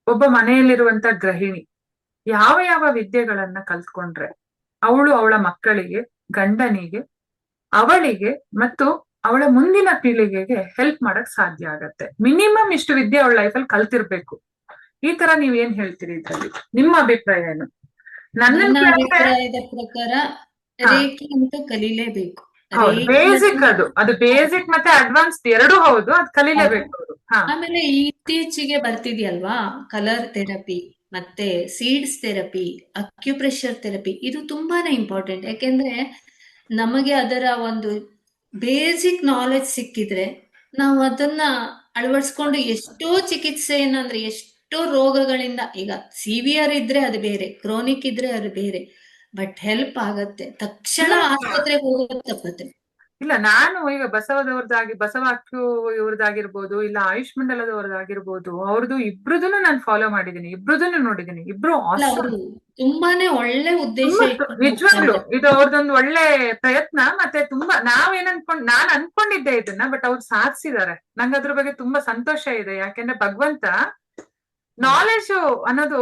[SPEAKER 1] ಒಬ್ಬ ಮನೆಯಲ್ಲಿರುವಂತ ಗೃಹಿಣಿ ಯಾವ ಯಾವ ವಿದ್ಯೆಗಳನ್ನ ಕಲ್ತ್ಕೊಂಡ್ರೆ ಅವಳ ಮಕ್ಕಳಿಗೆ, ಗಂಡನಿಗೆ, ಅವಳಿಗೆ ಮತ್ತು ಅವಳ ಮುಂದಿನ ಪೀಳಿಗೆಗೆ ಹೆಲ್ಪ್ ಮಾಡಕ್ ಸಾಧ್ಯ ಆಗತ್ತೆ? ಮಿನಿಮಮ್ ಇಷ್ಟು ವಿದ್ಯೆ ಅವಳ ಲೈಫಲ್ಲಿ ಕಲ್ತಿರ್ಬೇಕು. ಈ ತರ ನೀವ್ ಏನ್ ಹೇಳ್ತೀರಿ ಇದ್ರಲ್ಲಿ? ನಿಮ್ಮ ಅಭಿಪ್ರಾಯ ಏನು?
[SPEAKER 2] ನನ್ನ
[SPEAKER 1] ನನ್ನ
[SPEAKER 2] ಅಭಿಪ್ರಾಯದ ಪ್ರಕಾರ ರೇಖೆ ಅಂತೂ ಕಲೀಲೇಬೇಕು.
[SPEAKER 1] ಹೌದು, ಬೇಸಿಕ್. ಅದು ಬೇಸಿಕ್ ಮತ್ತೆ ಅಡ್ವಾನ್ಸ್ ಎರಡೂ ಹೌದು. ಅದ್ ಕಲೀಲೇಬೇಕು ಅವರು.
[SPEAKER 2] ಆಮೇಲೆ ಇತ್ತೀಚೆಗೆ ಬರ್ತಿದ್ಯಲ್ವಾ ಕಲರ್ ಥೆರಪಿ, ಮತ್ತೆ ಸೀಡ್ಸ್ ಥೆರಪಿ, ಅಕ್ಯುಪ್ರೆಷರ್ ಥೆರಪಿ, ಇದು ತುಂಬಾನೇ ಇಂಪಾರ್ಟೆಂಟ್. ಯಾಕೆಂದ್ರೆ ನಮಗೆ ಅದರ ಒಂದು ಬೇಸಿಕ್ ನಾಲೆಜ್ ಸಿಕ್ಕಿದ್ರೆ ನಾವು ಅದನ್ನ ಅಳವಡಿಸ್ಕೊಂಡು ಎಷ್ಟೋ ಚಿಕಿತ್ಸೆಯನ್ನ, ಅಂದ್ರೆ ಎಷ್ಟೋ ರೋಗಗಳಿಂದ, ಈಗ ಸಿವಿಯರ್ ಇದ್ರೆ ಅದು ಬೇರೆ, ಕ್ರೋನಿಕ್ ಇದ್ರೆ ಅದು ಬೇರೆ, ಬಟ್ ಹೆಲ್ಪ್ ಆಗತ್ತೆ. ತಕ್ಷಣ ಆಸ್ಪತ್ರೆಗೆ ಹೋಗೋದು ತಪ್ಪತ್ತೆ.
[SPEAKER 1] ಇಲ್ಲ, ನಾನು ಈಗ ಬಸವಾಕ್ಯೂ ಇವ್ರದ್ದಾಗಿರ್ಬೋದು, ಇಲ್ಲ ಆಯುಷ್ ಮಂಡಲದವ್ರದ್ದಾಗಿರ್ಬೋದು, ಅವ್ರದ್ದು ಇಬ್ರದನ್ನು ನಾನು ಫಾಲೋ ಮಾಡಿದೀನಿ, ಇಬ್ರದನ್ನು ನೋಡಿದೀನಿ. ಇಬ್ರು
[SPEAKER 2] ಅವರು ತುಂಬಾನೇ ಒಳ್ಳೆ ಉದ್ದೇಶ
[SPEAKER 1] ನಿಜವಾಗ್ಲು ಇದು ಅವ್ರದೊಂದು ಒಳ್ಳೆ ಪ್ರಯತ್ನ. ಮತ್ತೆ ತುಂಬಾ ನಾನ್ ಅನ್ಕೊಂಡಿದ್ದೆ ಇದನ್ನ, ಬಟ್ ಅವ್ರು ಸಾಧಿಸಿದ್ದಾರೆ. ನಂಗೆ ಅದ್ರ ಬಗ್ಗೆ ತುಂಬಾ ಸಂತೋಷ ಇದೆ. ಯಾಕೆಂದ್ರೆ ಭಗವಂತ ನಾಲೆಜ್ ಅನ್ನೋದು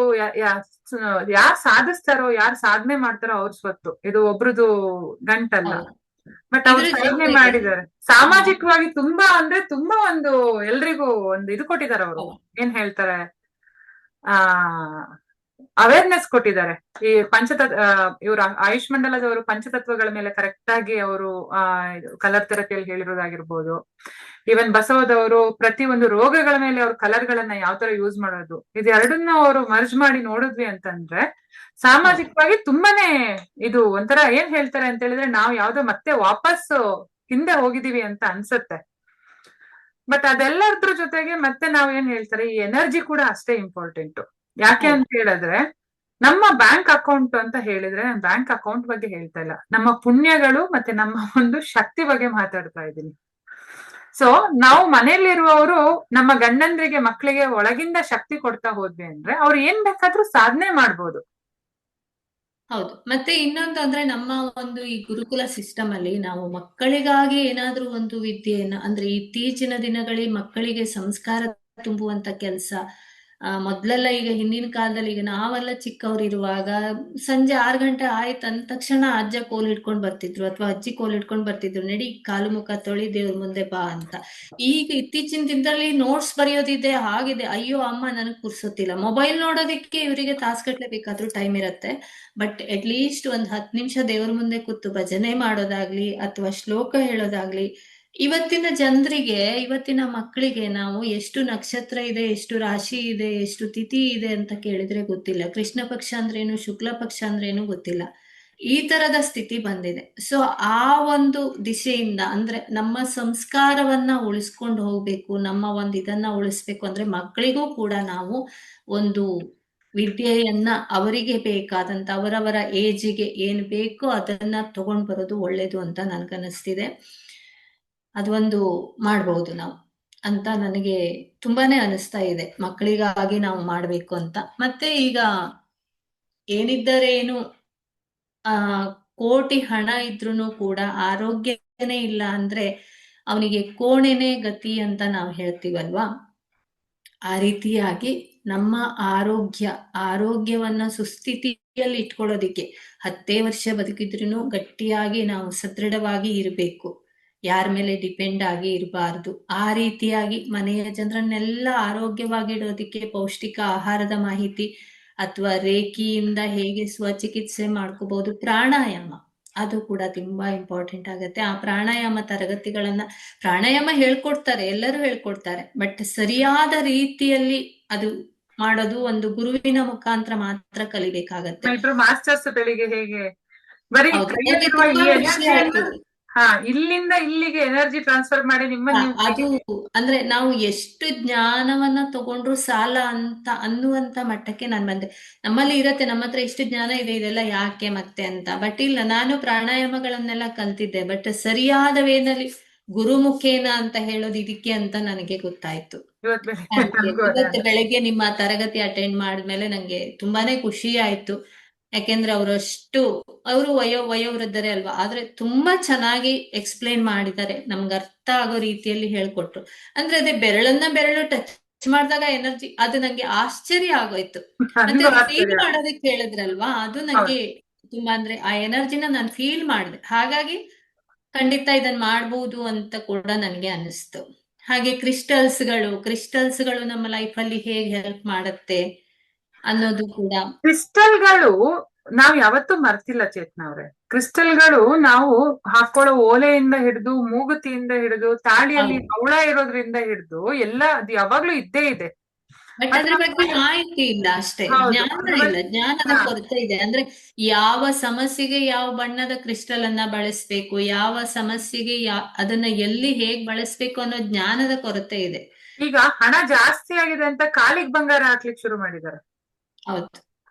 [SPEAKER 1] ಯಾರ್ ಸಾಧಿಸ್ತಾರೋ, ಯಾರ್ ಸಾಧನೆ ಮಾಡ್ತಾರೋ ಅವ್ರ ಸ್ವತ್ತು. ಇದು ಒಬ್ರದು ಗಂಟಲ್ಲ.
[SPEAKER 2] ಹೌದು.
[SPEAKER 1] ಬಟ್ ಅವ್ರು
[SPEAKER 2] ಇದ್ರ
[SPEAKER 1] ಸಾಧನೆ
[SPEAKER 2] ಜೊತೆಗೆ
[SPEAKER 1] ಮಾಡಿದ್ದಾರೆ. ಸಾಮಾಜಿಕವಾಗಿ ತುಂಬಾ ಅಂದ್ರೆ ತುಂಬಾ ಒಂದು ಎಲ್ರಿಗೂ ಒಂದು ಇದು ಕೊಟ್ಟಿದ್ದಾರೆ ಅವರು.
[SPEAKER 2] ಹೌದು.
[SPEAKER 1] ಏನ್ ಹೇಳ್ತಾರೆ, ಆ ಅವೇರ್ನೆಸ್ ಕೊಟ್ಟಿದ್ದಾರೆ. ಈ ಇವರು ಆಯುಷ್ ಮಂಡಲದವರು ಪಂಚತತ್ವಗಳ ಮೇಲೆ ಕರೆಕ್ಟ್ ಆಗಿ ಅವರು ಕಲರ್ ಥೆರಪಿಯಲ್ಲಿ ಹೇಳಿರೋದಾಗಿರ್ಬೋದು. ಈವನ್ ಬಸವದವರು ಪ್ರತಿ ಒಂದು ರೋಗಗಳ ಮೇಲೆ ಅವ್ರ ಕಲರ್ ಗಳನ್ನ ಯಾವ ತರ ಯೂಸ್ ಮಾಡೋದು, ಇದೆರಡನ್ನ ಅವರು ಮರ್ಜ್ ಮಾಡಿ ನೋಡಿದ್ವಿ ಅಂತಂದ್ರೆ ಸಾಮಾಜಿಕವಾಗಿ ತುಂಬಾನೇ ಇದು ಒಂಥರ ಏನ್ ಹೇಳ್ತಾರೆ ಅಂತ ಹೇಳಿದ್ರೆ, ನಾವು ಯಾವ್ದೋ ಮತ್ತೆ ವಾಪಸ್ ಹಿಂದೆ ಹೋಗಿದೀವಿ ಅಂತ ಅನ್ಸುತ್ತೆ. ಬಟ್ ಅದೆಲ್ಲದ್ರ ಜೊತೆಗೆ ಮತ್ತೆ ನಾವ್ ಏನ್ ಹೇಳ್ತಾರೆ, ಈ ಎನರ್ಜಿ ಕೂಡ ಅಷ್ಟೇ ಇಂಪಾರ್ಟೆಂಟ್. ಯಾಕೆ ಅಂತ ಹೇಳಿದ್ರೆ, ನಮ್ಮ ಬ್ಯಾಂಕ್ ಅಕೌಂಟ್ ಅಂತ ಹೇಳಿದ್ರೆ, ನಾನು ಬ್ಯಾಂಕ್ ಅಕೌಂಟ್ ಬಗ್ಗೆ ಹೇಳ್ತಾ ಇಲ್ಲ, ನಮ್ಮ ಪುಣ್ಯಗಳು ಮತ್ತೆ ನಮ್ಮ ಒಂದು ಶಕ್ತಿ ಬಗ್ಗೆ ಮಾತಾಡ್ತಾ ಇದ್ದೀನಿ. ಸೊ ನಾವು ಮನೆಯಲ್ಲಿರುವವರು ನಮ್ಮ ಗಂಡಂದ್ರಿಗೆ, ಮಕ್ಕಳಿಗೆ ಒಳಗಿಂದ ಶಕ್ತಿ ಕೊಡ್ತಾ ಹೋದ್ವಿ ಅಂದ್ರೆ ಅವ್ರು ಏನ್ ಬೇಕಾದ್ರೂ ಸಾಧನೆ ಮಾಡ್ಬೋದು.
[SPEAKER 2] ಹೌದು. ಮತ್ತೆ ಇನ್ನೊಂದು ಅಂದ್ರೆ ನಮ್ಮ ಒಂದು ಈ ಗುರುಕುಲ ಸಿಸ್ಟಮ್ ಅಲ್ಲಿ ನಾವು ಮಕ್ಕಳಿಗಾಗಿ ಏನಾದ್ರೂ ಒಂದು ವಿದ್ಯೆಯನ್ನ, ಅಂದ್ರೆ ಇತ್ತೀಚಿನ ದಿನಗಳಲ್ಲಿ ಮಕ್ಕಳಿಗೆ ಸಂಸ್ಕಾರ ತುಂಬುವಂತ ಕೆಲಸ, ಮೊದ್ಲೆಲ್ಲ ಈಗ ಹಿಂದಿನ ಕಾಲದಲ್ಲಿ, ಈಗ ನಾವೆಲ್ಲ ಚಿಕ್ಕವರಿರುವಾಗ ಸಂಜೆ 6 ಗಂಟೆ ಆಯ್ತು ಅಂದ ತಕ್ಷಣ ಅಜ್ಜ ಕೋಲ್ ಹಿಡ್ಕೊಂಡ್ ಬರ್ತಿದ್ರು ಅಥವಾ ಅಜ್ಜಿ ಕೋಲ್ ಹಿಡ್ಕೊಂಡ್ ಬರ್ತಿದ್ರು, ನಡಿ ಕಾಲು ಮುಖ ತೊಳಿ ದೇವ್ರ ಮುಂದೆ ಬಾ ಅಂತ. ಈಗ ಇತ್ತೀಚಿನ ದಿನದಲ್ಲಿ ನೋಟ್ಸ್ ಬರೆಯೋದಿದೆ, ಹಾಗಿದೆ, ಅಯ್ಯೋ ಅಮ್ಮ ನನಗ್ ಪುರ್ಸೊತ್ತಿಲ್ಲ. ಮೊಬೈಲ್ ನೋಡೋದಕ್ಕೆ ಇವರಿಗೆ ತಾಸ್ಗಟ್ಲೆ ಬೇಕಾದ್ರೂ ಟೈಮ್ ಇರತ್ತೆ. ಬಟ್ ಅಟ್ ಲೀಸ್ಟ್ ಒಂದ್ 10 ನಿಮಿಷ ದೇವ್ರ ಮುಂದೆ ಕೂತು ಭಜನೆ ಮಾಡೋದಾಗ್ಲಿ ಅಥವಾ ಶ್ಲೋಕ ಹೇಳೋದಾಗ್ಲಿ, ಇವತ್ತಿನ ಜನರಿಗೆ, ಇವತ್ತಿನ ಮಕ್ಕಳಿಗೆ ನಾವು ಎಷ್ಟು ನಕ್ಷತ್ರ ಇದೆ, ಎಷ್ಟು ರಾಶಿ ಇದೆ, ಎಷ್ಟು ತಿಥಿ ಇದೆ ಅಂತ ಕೇಳಿದ್ರೆ ಗೊತ್ತಿಲ್ಲ. ಕೃಷ್ಣ ಪಕ್ಷ ಅಂದ್ರೇನು, ಶುಕ್ಲ ಪಕ್ಷ ಅಂದ್ರೇನು ಗೊತ್ತಿಲ್ಲ. ಈ ತರದ ಸ್ಥಿತಿ ಬಂದಿದೆ. ಸೊ ಆ ಒಂದು ದಿಶೆಯಿಂದ ಅಂದ್ರೆ ನಮ್ಮ ಸಂಸ್ಕಾರವನ್ನ ಉಳಿಸ್ಕೊಂಡು ಹೋಗ್ಬೇಕು, ನಮ್ಮ ಒಂದು ಇದನ್ನ ಉಳಿಸ್ಬೇಕು ಅಂದ್ರೆ ಮಕ್ಕಳಿಗೂ ಕೂಡ ನಾವು ಒಂದು ವಿದ್ಯೆಯನ್ನ ಅವರಿಗೆ ಬೇಕಾದಂತ ಅವರವರ ಏಜಿಗೆ ಏನ್ ಬೇಕೋ ಅದನ್ನ ತಗೊಂಡ್ ಬರೋದು ಒಳ್ಳೇದು ಅಂತ ನನ್ಗನ್ನಿಸ್ತಿದೆ. ಅದೊಂದು ಮಾಡ್ಬಹುದು ನಾವು ಅಂತ ನನಗೆ ತುಂಬಾನೇ ಅನಿಸ್ತಾ ಇದೆ, ಮಕ್ಕಳಿಗಾಗಿ ನಾವು ಮಾಡ್ಬೇಕು ಅಂತ. ಮತ್ತೆ ಈಗ ಏನಿದ್ದರೆ ಏನು, ಆ ಕೋಟಿ ಹಣ ಇದ್ರೂನು ಕೂಡ ಆರೋಗ್ಯನೇ ಇಲ್ಲ ಅಂದ್ರೆ ಅವನಿಗೆ ಕೋಣೆನೇ ಗತಿ ಅಂತ ನಾವು ಹೇಳ್ತೀವಲ್ವಾ. ಆ ರೀತಿಯಾಗಿ ನಮ್ಮ ಆರೋಗ್ಯವನ್ನ ಸುಸ್ಥಿತಿಯಲ್ಲಿ ಇಟ್ಕೊಳ್ಳೋದಿಕ್ಕೆ 10 ವರ್ಷ ಬದುಕಿದ್ರೂ ಗಟ್ಟಿಯಾಗಿ ನಾವು ಸದೃಢವಾಗಿ ಇರಬೇಕು, ಯಾರ ಮೇಲೆ ಡಿಪೆಂಡ್ ಆಗಿ ಇರಬಾರ್ದು. ಆ ರೀತಿಯಾಗಿ ಮನೆಯ ಜನರನ್ನೆಲ್ಲ ಆರೋಗ್ಯವಾಗಿಡೋದಿಕ್ಕೆ ಪೌಷ್ಟಿಕ ಆಹಾರದ ಮಾಹಿತಿ ಅಥವಾ ರೇಖಿಯಿಂದ ಹೇಗೆ ಸ್ವಚಿಕಿತ್ಸೆ ಮಾಡ್ಕೋಬಹುದು, ಪ್ರಾಣಾಯಾಮ ಅದು ಕೂಡ ತುಂಬಾ ಇಂಪಾರ್ಟೆಂಟ್ ಆಗತ್ತೆ. ಆ ಪ್ರಾಣಾಯಾಮ ತರಗತಿಗಳನ್ನ, ಪ್ರಾಣಾಯಾಮ ಹೇಳ್ಕೊಡ್ತಾರೆ, ಎಲ್ಲರೂ ಹೇಳ್ಕೊಡ್ತಾರೆ, ಬಟ್ ಸರಿಯಾದ ರೀತಿಯಲ್ಲಿ ಅದು ಮಾಡೋದು ಒಂದು ಗುರುವಿನ ಮುಖಾಂತರ ಮಾತ್ರ ಕಲಿಬೇಕಾಗತ್ತೆ.
[SPEAKER 1] ಮಾಸ್ಟರ್ಸ್ ಬೆಳಿಗ್ಗೆ ಹೇಗೆ ಬರೀ
[SPEAKER 2] ಹೌದು, ನನಗೆ
[SPEAKER 1] ಕೈಯಲ್ಲಿರುವ ಈ
[SPEAKER 2] ತುಂಬಾ ಖುಷಿ
[SPEAKER 1] ಎನರ್ಜಿಯನ್ನ
[SPEAKER 2] ಆಯ್ತು.
[SPEAKER 1] ಇಲ್ಲಿಂದ ಇಲ್ಲಿಗೆ ಎನರ್ಜಿ ಟ್ರಾನ್ಸ್ಫರ್ ಮಾಡಿ
[SPEAKER 2] ಅದು ಅಂದ್ರೆ ನಾವು ಎಷ್ಟು ಜ್ಞಾನವನ್ನ ತಗೊಂಡ್ರು ಸಾಲ ಅಂತ ಅನ್ನುವಂತ ಮಟ್ಟಕ್ಕೆ ನಾನು ಬಂದೆ. ನಮ್ಮಲ್ಲಿ ಇರತ್ತೆ, ನಮ್ಮ ಹತ್ರ ಎಷ್ಟು ಜ್ಞಾನ ಇದೆ, ಇದೆಲ್ಲ ಯಾಕೆ ಮತ್ತೆ ಅಂತ. ಬಟ್ ಇಲ್ಲ, ನಾನು ಪ್ರಾಣಾಯಾಮಗಳನ್ನೆಲ್ಲ ಕಲ್ತಿದ್ದೆ, ಬಟ್ ಸರಿಯಾದ ವೇದಲ್ಲಿ ಗುರುಮುಖೇನ ಅಂತ ಹೇಳೋದು ಇದಕ್ಕೆ ಅಂತ ನನಗೆ ಗೊತ್ತಾಯ್ತು. ಇವತ್ತು ಬೆಳಗ್ಗೆ ನಿಮ್ಮ ತರಗತಿ ಅಟೆಂಡ್ ಮಾಡಿದ್ಮೇಲೆ ನಂಗೆ ತುಂಬಾನೇ ಖುಷಿ ಆಯ್ತು. ಯಾಕೆಂದ್ರೆ ಅವರು ವಯೋವೃದ್ಧರೇ ಅಲ್ವಾ, ಆದ್ರೆ ತುಂಬಾ ಚೆನ್ನಾಗಿ ಎಕ್ಸ್ಪ್ಲೇನ್ ಮಾಡಿದ್ದಾರೆ, ನಮ್ಗೆ ಅರ್ಥ ಆಗೋ ರೀತಿಯಲ್ಲಿ ಹೇಳ್ಕೊಟ್ರು. ಅಂದ್ರೆ ಅದೇ ಬೆರಳು ಟಚ್ ಮಾಡಿದಾಗ ಎನರ್ಜಿ, ಅದು ನಂಗೆ ಆಶ್ಚರ್ಯ ಆಗೋಯ್ತು. ಮತ್ತೆ ಫೀಲ್ ಮಾಡೋದಕ್ಕೆ ಹೇಳಿದ್ರಲ್ವಾ, ಅದು ನಂಗೆ ತುಂಬಾ, ಅಂದ್ರೆ ಆ ಎನರ್ಜಿನ ನಾನು ಫೀಲ್ ಮಾಡಿದೆ. ಹಾಗಾಗಿ ಖಂಡಿತ ಇದನ್ನ ಮಾಡ್ಬೋದು ಅಂತ ಕೂಡ ನನಗೆ ಅನಿಸ್ತು. ಹಾಗೆ ಕ್ರಿಸ್ಟಲ್ಸ್ಗಳು ನಮ್ಮ ಲೈಫ್ ಅಲ್ಲಿ ಹೇಗೆ ಹೆಲ್ಪ್ ಮಾಡುತ್ತೆ ಅನ್ನೋದು ಕೂಡ.
[SPEAKER 1] ಕ್ರಿಸ್ಟಲ್ಗಳು ನಾವ್ ಯಾವತ್ತೂ ಮರ್ತಿಲ್ಲ ಚೇತನ ಅವ್ರೆ. ಕ್ರಿಸ್ಟಲ್ಗಳು ನಾವು ಹಾಕೊಳ್ಳೋ ಓಲೆಯಿಂದ ಹಿಡಿದು, ಮೂಗುತಿಯಿಂದ ಹಿಡಿದು, ತಾಳಿಯಲ್ಲಿ ಹವಳ ಇರೋದ್ರಿಂದ ಹಿಡಿದು ಎಲ್ಲ ಅದು ಯಾವಾಗ್ಲೂ ಇದ್ದೇ ಇದೆ.
[SPEAKER 2] ಬಟ್ ಅದ್ರ ಬಗ್ಗೆ ಮಾಹಿತಿ ಇಲ್ಲ ಅಷ್ಟೇ, ಜ್ಞಾನದ ಕೊರತೆ ಇದೆ. ಅಂದ್ರೆ ಯಾವ ಸಮಸ್ಯೆಗೆ ಯಾವ ಬಣ್ಣದ ಕ್ರಿಸ್ಟಲ್ ಅನ್ನ ಬಳಸ್ಬೇಕು, ಯಾವ ಸಮಸ್ಯೆಗೆ ಅದನ್ನ ಎಲ್ಲಿ ಹೇಗ್ ಬಳಸ್ಬೇಕು ಅನ್ನೋ ಜ್ಞಾನದ ಕೊರತೆ ಇದೆ.
[SPEAKER 1] ಈಗ ಹಣ ಜಾಸ್ತಿ ಆಗಿದೆ ಅಂತ ಕಾಲಿಗೆ ಬಂಗಾರ ಹಾಕ್ಲಿಕ್ಕೆ ಶುರು ಮಾಡಿದ್ದಾರೆ.
[SPEAKER 2] ಹೌದು,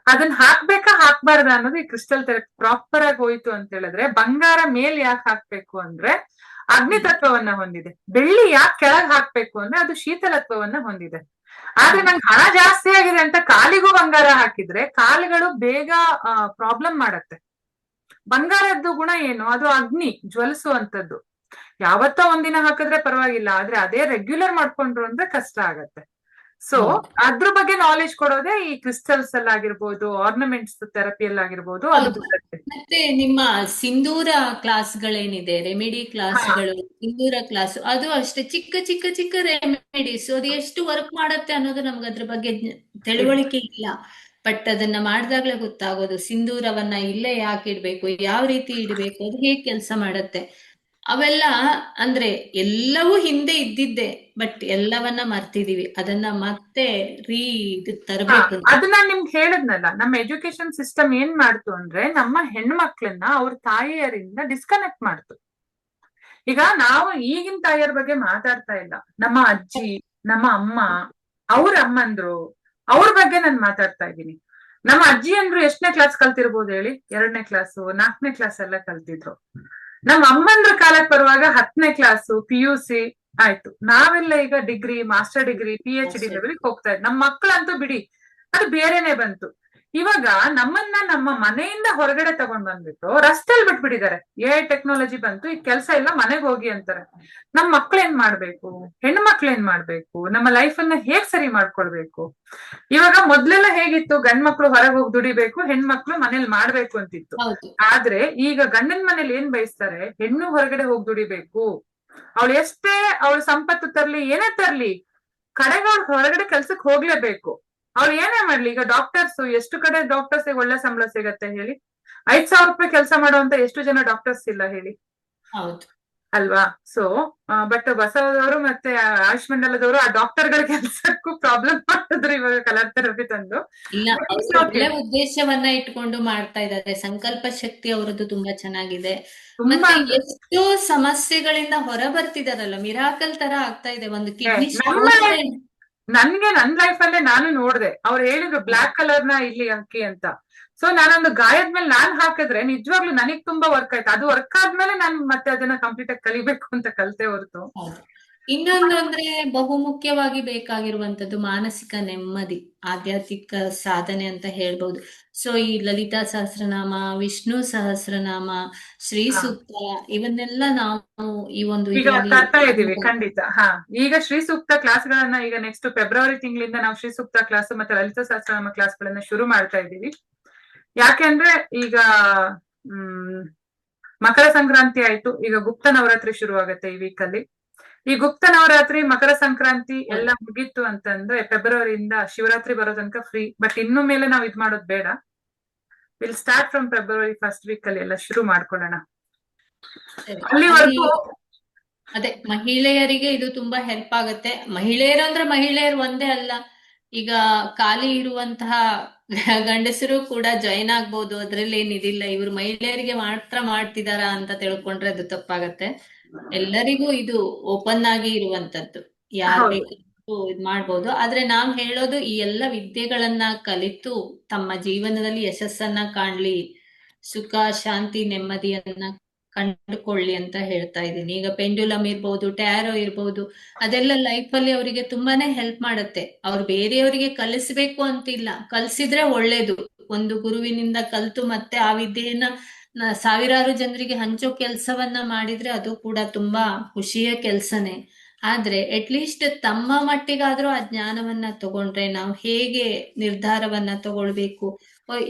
[SPEAKER 1] ಅದನ್ನ ಹಾಕ್ಬೇಕಾ ಹಾಕ್ಬಾರ್ದ ಅನ್ನೋದು ಈ ಕ್ರಿಸ್ಟಲ್ ಥೆರಪಿ ಪ್ರಾಪರ್ ಆಗಿ ಹೋಯ್ತು ಅಂತ ಹೇಳಿದ್ರೆ. ಬಂಗಾರ ಮೇಲ್ ಯಾಕೆ ಹಾಕ್ಬೇಕು ಅಂದ್ರೆ ಅಗ್ನಿ ತತ್ವವನ್ನ ಹೊಂದಿದೆ. ಬೆಳ್ಳಿ ಯಾಕೆ ಕೆಳಗ್ ಹಾಕ್ಬೇಕು ಅಂದ್ರೆ ಅದು ಶೀತಲತ್ವವನ್ನ ಹೊಂದಿದೆ. ಆದ್ರೆ ನಂಗೆ ಹಣ ಜಾಸ್ತಿ ಆಗಿದೆ ಅಂತ ಕಾಲಿಗೂ ಬಂಗಾರ ಹಾಕಿದ್ರೆ ಕಾಲುಗಳು ಬೇಗ ಪ್ರಾಬ್ಲಮ್ ಮಾಡತ್ತೆ. ಬಂಗಾರದ್ದು ಗುಣ ಏನು, ಅದು ಅಗ್ನಿ ಜ್ವಲಿಸುವಂತದ್ದು. ಯಾವತ್ತೋ ಒಂದಿನ ಹಾಕಿದ್ರೆ ಪರವಾಗಿಲ್ಲ, ಆದ್ರೆ ಅದೇ ರೆಗ್ಯುಲರ್ ಮಾಡ್ಕೊಂಡ್ರು ಅಂದ್ರೆ ಕಷ್ಟ ಆಗತ್ತೆ. ಸೊ
[SPEAKER 2] ಹೌದು
[SPEAKER 1] ಅದ್ರ ಬಗ್ಗೆ ನಾಲೆಜ್ ಕೊಡೋದೇ ಈ ಕ್ರಿಸ್ಟಲ್ಸ್ ಅಲ್ಲಿ ಆಗಿರ್ಬೋದು, ಆರ್ನಮೆಂಟ್ಸ್ ಥೆರಪಿಯಲ್ಲಿ ಆಗಿರ್ಬೋದು, ಅದು
[SPEAKER 2] ಹೌದು
[SPEAKER 1] ಬರುತ್ತೆ.
[SPEAKER 2] ಮತ್ತೆ ನಿಮ್ಮ ಸಿಂಧೂರ ಕ್ಲಾಸ್ಗಳೇನಿದೆ, ರೆಮಿಡಿ
[SPEAKER 1] ಹಾ,
[SPEAKER 2] ಕ್ಲಾಸ್ಗಳು, ಸಿಂಧೂರ ಕ್ಲಾಸ್, ಅದು ಅಷ್ಟೇ ಚಿಕ್ಕ ಚಿಕ್ಕ ಚಿಕ್ಕ ರೆಮಿಡೀಸ್, ಅದು ಎಷ್ಟು ವರ್ಕ್ ಮಾಡತ್ತೆ ಅನ್ನೋದು ನಮ್ಗೆ ಅದ್ರ ಬಗ್ಗೆ
[SPEAKER 1] ಇದೆ.
[SPEAKER 2] ತಿಳುವಳಿಕೆ ಇಲ್ಲ. ಬಟ್ ಅದನ್ನ ಮಾಡಿದಾಗ್ಲೇ ಗೊತ್ತಾಗೋದು ಸಿಂಧೂರವನ್ನ ಇಲ್ಲೇ ಯಾಕೆ ಇಡ್ಬೇಕು, ಯಾವ ರೀತಿ ಇಡಬೇಕು, ಅದು ಹೇಗೆ ಕೆಲಸ ಮಾಡತ್ತೆ ಅವೆಲ್ಲ. ಅಂದ್ರೆ ಎಲ್ಲವೂ ಹಿಂದೆ ಇದ್ದಿದ್ದೆ, ಬಟ್ ಎಲ್ಲವನ್ನ ಮರ್ತಿದೀವಿ. ಅದನ್ನ ಮತ್ತೆ ಇದು
[SPEAKER 1] ಹಾ,
[SPEAKER 2] ತರಬೇಕು.
[SPEAKER 1] ಅದು ನಾನ್ ನಿಮ್ಗೆ ಹೇಳದ್ನಲ್ಲ, ನಮ್ಮ ಎಜುಕೇಶನ್ ಸಿಸ್ಟಮ್ ಏನ್ ಮಾಡ್ತು ಅಂದ್ರೆ ನಮ್ಮ ಹೆಣ್ಮಕ್ಳನ್ನ ಅವ್ರ ತಾಯಿಯರಿಂದ ಡಿಸ್ಕನೆಕ್ಟ್ ಮಾಡ್ತು. ಈಗ ನಾವು ಈಗಿನ ತಾಯಿಯರ ಬಗ್ಗೆ ಮಾತಾಡ್ತಾ ಇಲ್ಲ, ನಮ್ಮ ಅಜ್ಜಿ, ನಮ್ಮ ಅಮ್ಮ, ಅವ್ರ ಅಮ್ಮಂದ್ರು, ಅವ್ರ ಬಗ್ಗೆ ನಾನು ಮಾತಾಡ್ತಾ ಇದ್ದೀನಿ. ನಮ್ಮ ಅಜ್ಜಿ ಅಂದ್ರು ಎಷ್ಟನೇ ಕ್ಲಾಸ್ ಕಲ್ತಿರ್ಬೋದು ಹೇಳಿ? 2ನೇ ಕ್ಲಾಸು, 4ನೇ ಕ್ಲಾಸ್ ಎಲ್ಲ ಕಲ್ತಿದ್ರು. ನಮ್ಮ ಅಮ್ಮಂದ್ರ ಕಾಲಕ್ಕೆ ಬರುವಾಗ 10ನೇ ಕ್ಲಾಸು, PUC ಆಯ್ತು. ನಾವೆಲ್ಲ ಈಗ ಡಿಗ್ರಿ, ಮಾಸ್ಟರ್ ಡಿಗ್ರಿ, PhD ಲೆವೆಲ್ಗೆ ಹೋಗ್ತಾ ಇದ್ವಿ. ನಮ್ಮ ಮಕ್ಕಳಂತೂ ಬಿಡಿ, ಅದು ಬೇರೆನೆ ಬಂತು. ಇವಾಗ ನಮ್ಮನ್ನ ನಮ್ಮ ಮನೆಯಿಂದ ಹೊರಗಡೆ ತಗೊಂಡ್ ಬಂದ್ಬಿಟ್ಟು ರಸ್ತೆಲ್ ಬಿಟ್ಬಿಟ್ಟಿದ್ದಾರೆ. ಟೆಕ್ನಾಲಜಿ ಬಂತು, ಈ ಕೆಲ್ಸ ಇಲ್ಲ, ಮನೆಗ್ ಹೋಗಿ ಅಂತಾರೆ. ನಮ್ ಮಕ್ಳೇನ್ ಮಾಡ್ಬೇಕು? ಹೆಣ್ಣು ಮಕ್ಳೇನ್ ಮಾಡ್ಬೇಕು? ನಮ್ಮ ಲೈಫ್ ಅನ್ನ ಹೇಗ್ ಸರಿ ಮಾಡ್ಕೊಳ್ಬೇಕು? ಇವಾಗ ಮೊದ್ಲೆಲ್ಲ ಹೇಗಿತ್ತು? ಗಂಡ್ ಮಕ್ಳು ಹೊರಗೆ ಹೋಗಿ ದುಡಿಬೇಕು, ಹೆಣ್ಮಕ್ಳು ಮನೇಲಿ ಮಾಡ್ಬೇಕು ಅಂತಿತ್ತು.
[SPEAKER 2] ಹೌದು
[SPEAKER 1] ಆದ್ರೆ ಈಗ ಗಂಡನ ಮನೇಲಿ ಏನ್ ಬಯಸ್ತಾರೆ? ಹೆಣ್ಣು ಹೊರಗಡೆ ಹೋಗಿ ದುಡಿಬೇಕು. ಅವಳು ಎಷ್ಟೇ ಅವಳು ಸಂಪತ್ತು ತರ್ಲಿ, ಏನೇ ತರ್ಲಿ, ಕಡೆಗೆ ಅವ್ಳು ಹೊರಗಡೆ ಕೆಲ್ಸಕ್ಕೆ ಹೋಗ್ಲೇಬೇಕು. ಅವ್ಳು ಏನೇ ಮಾಡ್ಲಿ. ಈಗ ಡಾಕ್ಟರ್ಸ್, ಎಷ್ಟು ಕಡೆ ಡಾಕ್ಟರ್ಸ್ ಒಳ್ಳೆ ಸಂಬಳ ಸಿಗತ್ತೆ ಹೇಳಿ? 5,000 ರೂಪಾಯಿ ಕೆಲಸ ಮಾಡುವಂತ ಎಷ್ಟು ಜನ ಡಾಕ್ಟರ್ಸ್ ಇಲ್ಲ ಹೇಳಿ?
[SPEAKER 2] ಹೌದು
[SPEAKER 1] ಅಲ್ವಾ? ಸೊ ಬಟ್ ಬಸವದವರು ಮತ್ತೆ ಆಯುಷ್ ಮಂಡಲದವರು ಆ ಡಾಕ್ಟರ್ಗಳ ಕೆಲಸಕ್ಕೂ ಪ್ರಾಬ್ಲಮ್ ಮಾಡಿದ್ರು ಇವಾಗ ಕಲರ್ ಥೆರಪಿ ತಂದು.
[SPEAKER 2] ಇಲ್ಲ,
[SPEAKER 1] But it's
[SPEAKER 2] ಅವರು
[SPEAKER 1] okay.
[SPEAKER 2] ಒಳ್ಳೆ ಉದ್ದೇಶವನ್ನ ಇಟ್ಕೊಂಡು ಮಾಡ್ತಾ ಇದ್ದಾರೆ. ಸಂಕಲ್ಪ ಶಕ್ತಿ ಅವರದ್ದು ತುಂಬಾ ಚೆನ್ನಾಗಿದೆ.
[SPEAKER 1] ತುಂಬಾ
[SPEAKER 2] ಮತ್ತೆ
[SPEAKER 1] ಅಂದ್ರೆ
[SPEAKER 2] ಎಷ್ಟೋ ಸಮಸ್ಯೆಗಳಿಂದ ಹೊರ ಬರ್ತಿದಾರಲ್ಲ, ಮಿರಾಕಲ್ ತರ ಆಗ್ತಾ ಇದೆ. ಒಂದು ಕಿಡ್ನಿ
[SPEAKER 1] ನಮ್ಮ
[SPEAKER 2] ಸ್ಟೋನ್.
[SPEAKER 1] ನನ್ಗೆ ನನ್ ಲೈಫ್ ಅಲ್ಲೇ ನಾನು ನೋಡ್ದೆ, ಅವ್ರು ಹೇಳಿದ್ರು ಬ್ಲಾಕ್ ಕಲರ್ ನ ಇಲ್ಲಿ ಹಾಕಿ ಅಂತ. ಸೊ ನಾನೊಂದು ಗಾಯದ ಮೇಲೆ ನಾನ್ ಹಾಕಿದ್ರೆ ನಿಜವಾಗ್ಲೂ ನನಗ್ ತುಂಬಾ ವರ್ಕ್ ಆಯ್ತು. ಅದು ವರ್ಕ್ ಆದ್ಮೇಲೆ ನಾನು ಮತ್ತೆ ಅದನ್ನ ಕಂಪ್ಲೀಟ್ ಆಗಿ ಕಲಿಬೇಕು ಅಂತ ಕಲ್ತೆ ಹೊರತು.
[SPEAKER 2] ಹೌದು. ಇನ್ನೊಂದು ಅಂದ್ರೆ ಬಹುಮುಖ್ಯವಾಗಿ ಬೇಕಾಗಿರುವಂತದ್ದು ಮಾನಸಿಕ ನೆಮ್ಮದಿ, ಆಧ್ಯಾತ್ಮಿಕ ಸಾಧನೆ ಅಂತ ಹೇಳ್ಬಹುದು. ಸೊ ಈ ಲಲಿತಾ ಸಹಸ್ರನಾಮ, ವಿಷ್ಣು ಸಹಸ್ರನಾಮ, ಶ್ರೀ
[SPEAKER 1] ಹಾ,
[SPEAKER 2] ಸೂಕ್ತ, ಇವನ್ನೆಲ್ಲ ನಾವು ಈ ಒಂದು
[SPEAKER 1] ಈಗ
[SPEAKER 2] ಇದರಲ್ಲಿ
[SPEAKER 1] ತರ್ತಾ ಇದೀವಿ ಖಂಡಿತ. ಹಾ, ಈಗ ಶ್ರೀ ಸೂಕ್ತ ಕ್ಲಾಸ್ಗಳನ್ನ ಈಗ ನೆಕ್ಸ್ಟ್ ಫೆಬ್ರವರಿ ತಿಂಗಳಿಂದ ನಾವು ಶ್ರೀ ಸೂಕ್ತ ಕ್ಲಾಸ್ ಮತ್ತೆ ಲಲಿತ ಸಹಸ್ರನಾಮ ಕ್ಲಾಸ್ಗಳನ್ನ ಶುರು ಮಾಡ್ತಾ ಇದ್ದೀವಿ. ಯಾಕೆಂದ್ರೆ ಈಗ ಮಕರ ಸಂಕ್ರಾಂತಿ ಆಯ್ತು, ಈಗ ಗುಪ್ತ ನವರಾತ್ರಿ ಶುರು ಆಗತ್ತೆ ಈ ವೀಕ್ ಅಲ್ಲಿ. ಈ ಗುಪ್ತ ನವರಾತ್ರಿ, ಮಕರ ಸಂಕ್ರಾಂತಿ ಎಲ್ಲ ಮುಗೀತು ಅಂತಂದ್ರೆ ಫೆಬ್ರವರಿಯಿಂದ ಶಿವರಾತ್ರಿ ಬರೋ ತನಕ ಫ್ರೀ. ಬಟ್ ಇನ್ನು ಮೇಲೆ ನಾವ್ ಇದ್ ಮಾಡೋದ್ ಬೇಡ. Will start from February first week ಅಲ್ಲಿ ಎಲ್ಲ ಶುರು ಮಾಡ್ಕೊಳ್ಳೋಣ.
[SPEAKER 2] ಸರಿ.
[SPEAKER 1] ಅಲ್ಲಿವರೆಗೂ
[SPEAKER 2] ಅದೇ ಮಹಿಳೆಯರಿಗೆ ಇದು ತುಂಬಾ ಹೆಲ್ಪ್ ಆಗತ್ತೆ. ಮಹಿಳೆಯರು ಅಂದ್ರೆ ಮಹಿಳೆಯರು ಒಂದೇ ಅಲ್ಲ, ಈಗ ಖಾಲಿ ಇರುವಂತಹ ಗಂಡಸರು ಕೂಡ ಜಾಯಿನ್ ಆಗ್ಬೋದು. ಅದ್ರಲ್ಲಿ ಏನಿದಿಲ್ಲ. ಇವ್ರು ಮಹಿಳೆಯರಿಗೆ ಮಾತ್ರ ಮಾಡ್ತಿದಾರ ಅಂತ ತಿಳ್ಕೊಂಡ್ರೆ ಅದು ತಪ್ಪಾಗತ್ತೆ. ಎಲ್ಲರಿಗೂ ಇದು ಓಪನ್ ಆಗಿ ಇರುವಂತದ್ದು, ಯಾರ್
[SPEAKER 1] ಹೌದು,
[SPEAKER 2] ಬೇಕಾದ್ರೂ ಇದ್ ಮಾಡ್ಬೋದು. ಆದ್ರೆ ನಾವ್ ಹೇಳೋದು ಈ ಎಲ್ಲ ವಿದ್ಯೆಗಳನ್ನ ಕಲಿತು ತಮ್ಮ ಜೀವನದಲ್ಲಿ ಯಶಸ್ಸನ್ನ ಕಾಣ್ಲಿ, ಸುಖ ಶಾಂತಿ ನೆಮ್ಮದಿಯನ್ನ ಕಂಡುಕೊಳ್ಳಿ ಅಂತ ಹೇಳ್ತಾ ಇದ್ದೀನಿ. ಈಗ ಪೆಂಡ್ಯುಲಮ್ ಇರ್ಬೋದು, ಟ್ಯಾರೋ ಇರ್ಬೋದು, ಅದೆಲ್ಲ ಲೈಫ್ ಅಲ್ಲಿ ಅವರಿಗೆ ತುಂಬಾನೇ ಹೆಲ್ಪ್ ಮಾಡುತ್ತೆ. ಅವ್ರು ಬೇರೆಯವರಿಗೆ ಕಲಿಸ್ಬೇಕು ಅಂತಿಲ್ಲ, ಕಲಿಸಿದ್ರೆ ಒಳ್ಳೇದು. ಒಂದು ಗುರುವಿನಿಂದ ಕಲ್ತು ಮತ್ತೆ ಆ ವಿದ್ಯೆಯನ್ನ ಸಾವಿರಾರು ಜನರಿಗೆ ಹಂಚೋ ಕೆಲಸವನ್ನ ಮಾಡಿದ್ರೆ ಅದು ಕೂಡ ತುಂಬಾ ಖುಷಿಯ ಕೆಲ್ಸನೇ. ಆದ್ರೆ ಅಟ್ಲೀಸ್ಟ್ ತಮ್ಮ ಮಟ್ಟಿಗಾದ್ರೂ ಆ ಜ್ಞಾನವನ್ನ ತಗೊಂಡ್ರೆ ನಾವು ಹೇಗೆ ನಿರ್ಧಾರವನ್ನ ತಗೊಳ್ಬೇಕು.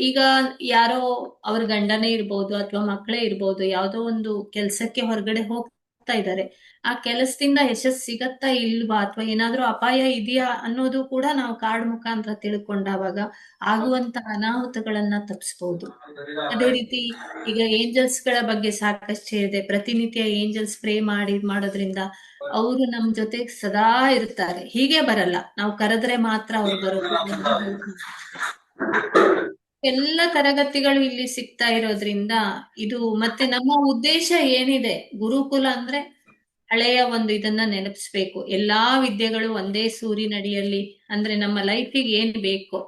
[SPEAKER 2] ಈಗ ಯಾರೋ ಅವ್ರ ಗಂಡನೇ ಇರ್ಬೋದು ಅಥವಾ ಮಕ್ಕಳೇ ಇರ್ಬೋದು, ಯಾವ್ದೋ ಒಂದು ಕೆಲ್ಸಕ್ಕೆ ಹೊರಗಡೆ ಹೋಗ್ತಾ ಇದ್ದಾರೆ. ಆ ಕೆಲಸದಿಂದ ಯಶಸ್ಸು ಸಿಗತ್ತಾ ಇಲ್ವಾ, ಅಥವಾ ಏನಾದ್ರೂ ಅಪಾಯ ಇದೆಯಾ ಅನ್ನೋದು ಕೂಡ ನಾವು ಕಾರ್ಡ್ ಮುಖಾಂತರ ತಿಳ್ಕೊಂಡಾಗ ಆಗುವಂತ ಅನಾಹುತಗಳನ್ನ ತಪ್ಪಿಸಬಹುದು. ಅದೇ ರೀತಿ ಈಗ ಏಂಜಲ್ಸ್ ಗಳ ಬಗ್ಗೆ ಸಾಕಷ್ಟು ಹೇಳಿದೆ. ಪ್ರತಿನಿತ್ಯ ಏಂಜಲ್ಸ್ ಪ್ರೇ ಮಾಡೋದ್ರಿಂದ ಅವರು ನಮ್ ಜೊತೆ ಸದಾ ಇರ್ತಾರೆ. ಹೀಗೆ ಬರಲ್ಲ, ನಾವು ಕರೆದ್ರೆ ಮಾತ್ರ ಅವ್ರು ಬರೋದು. ಎಲ್ಲ ತರಗತಿಗಳು ಇಲ್ಲಿ ಸಿಗ್ತಾ ಇರೋದ್ರಿಂದ ಇದು ಮತ್ತೆ ನಮ್ಮ ಉದ್ದೇಶ ಏನಿದೆ, ಗುರುಕುಲ ಅಂದ್ರೆ ಹಳೆಯ ಒಂದು ಇದನ್ನ ನೆನಪಿಸ್ಬೇಕು. ಎಲ್ಲಾ ವಿದ್ಯೆಗಳು ಒಂದೇ ಸೂರಿನಡಿಯಲ್ಲಿ, ಅಂದ್ರೆ ನಮ್ಮ ಲೈಫಿಗೆ ಏನ್ ಬೇಕೋ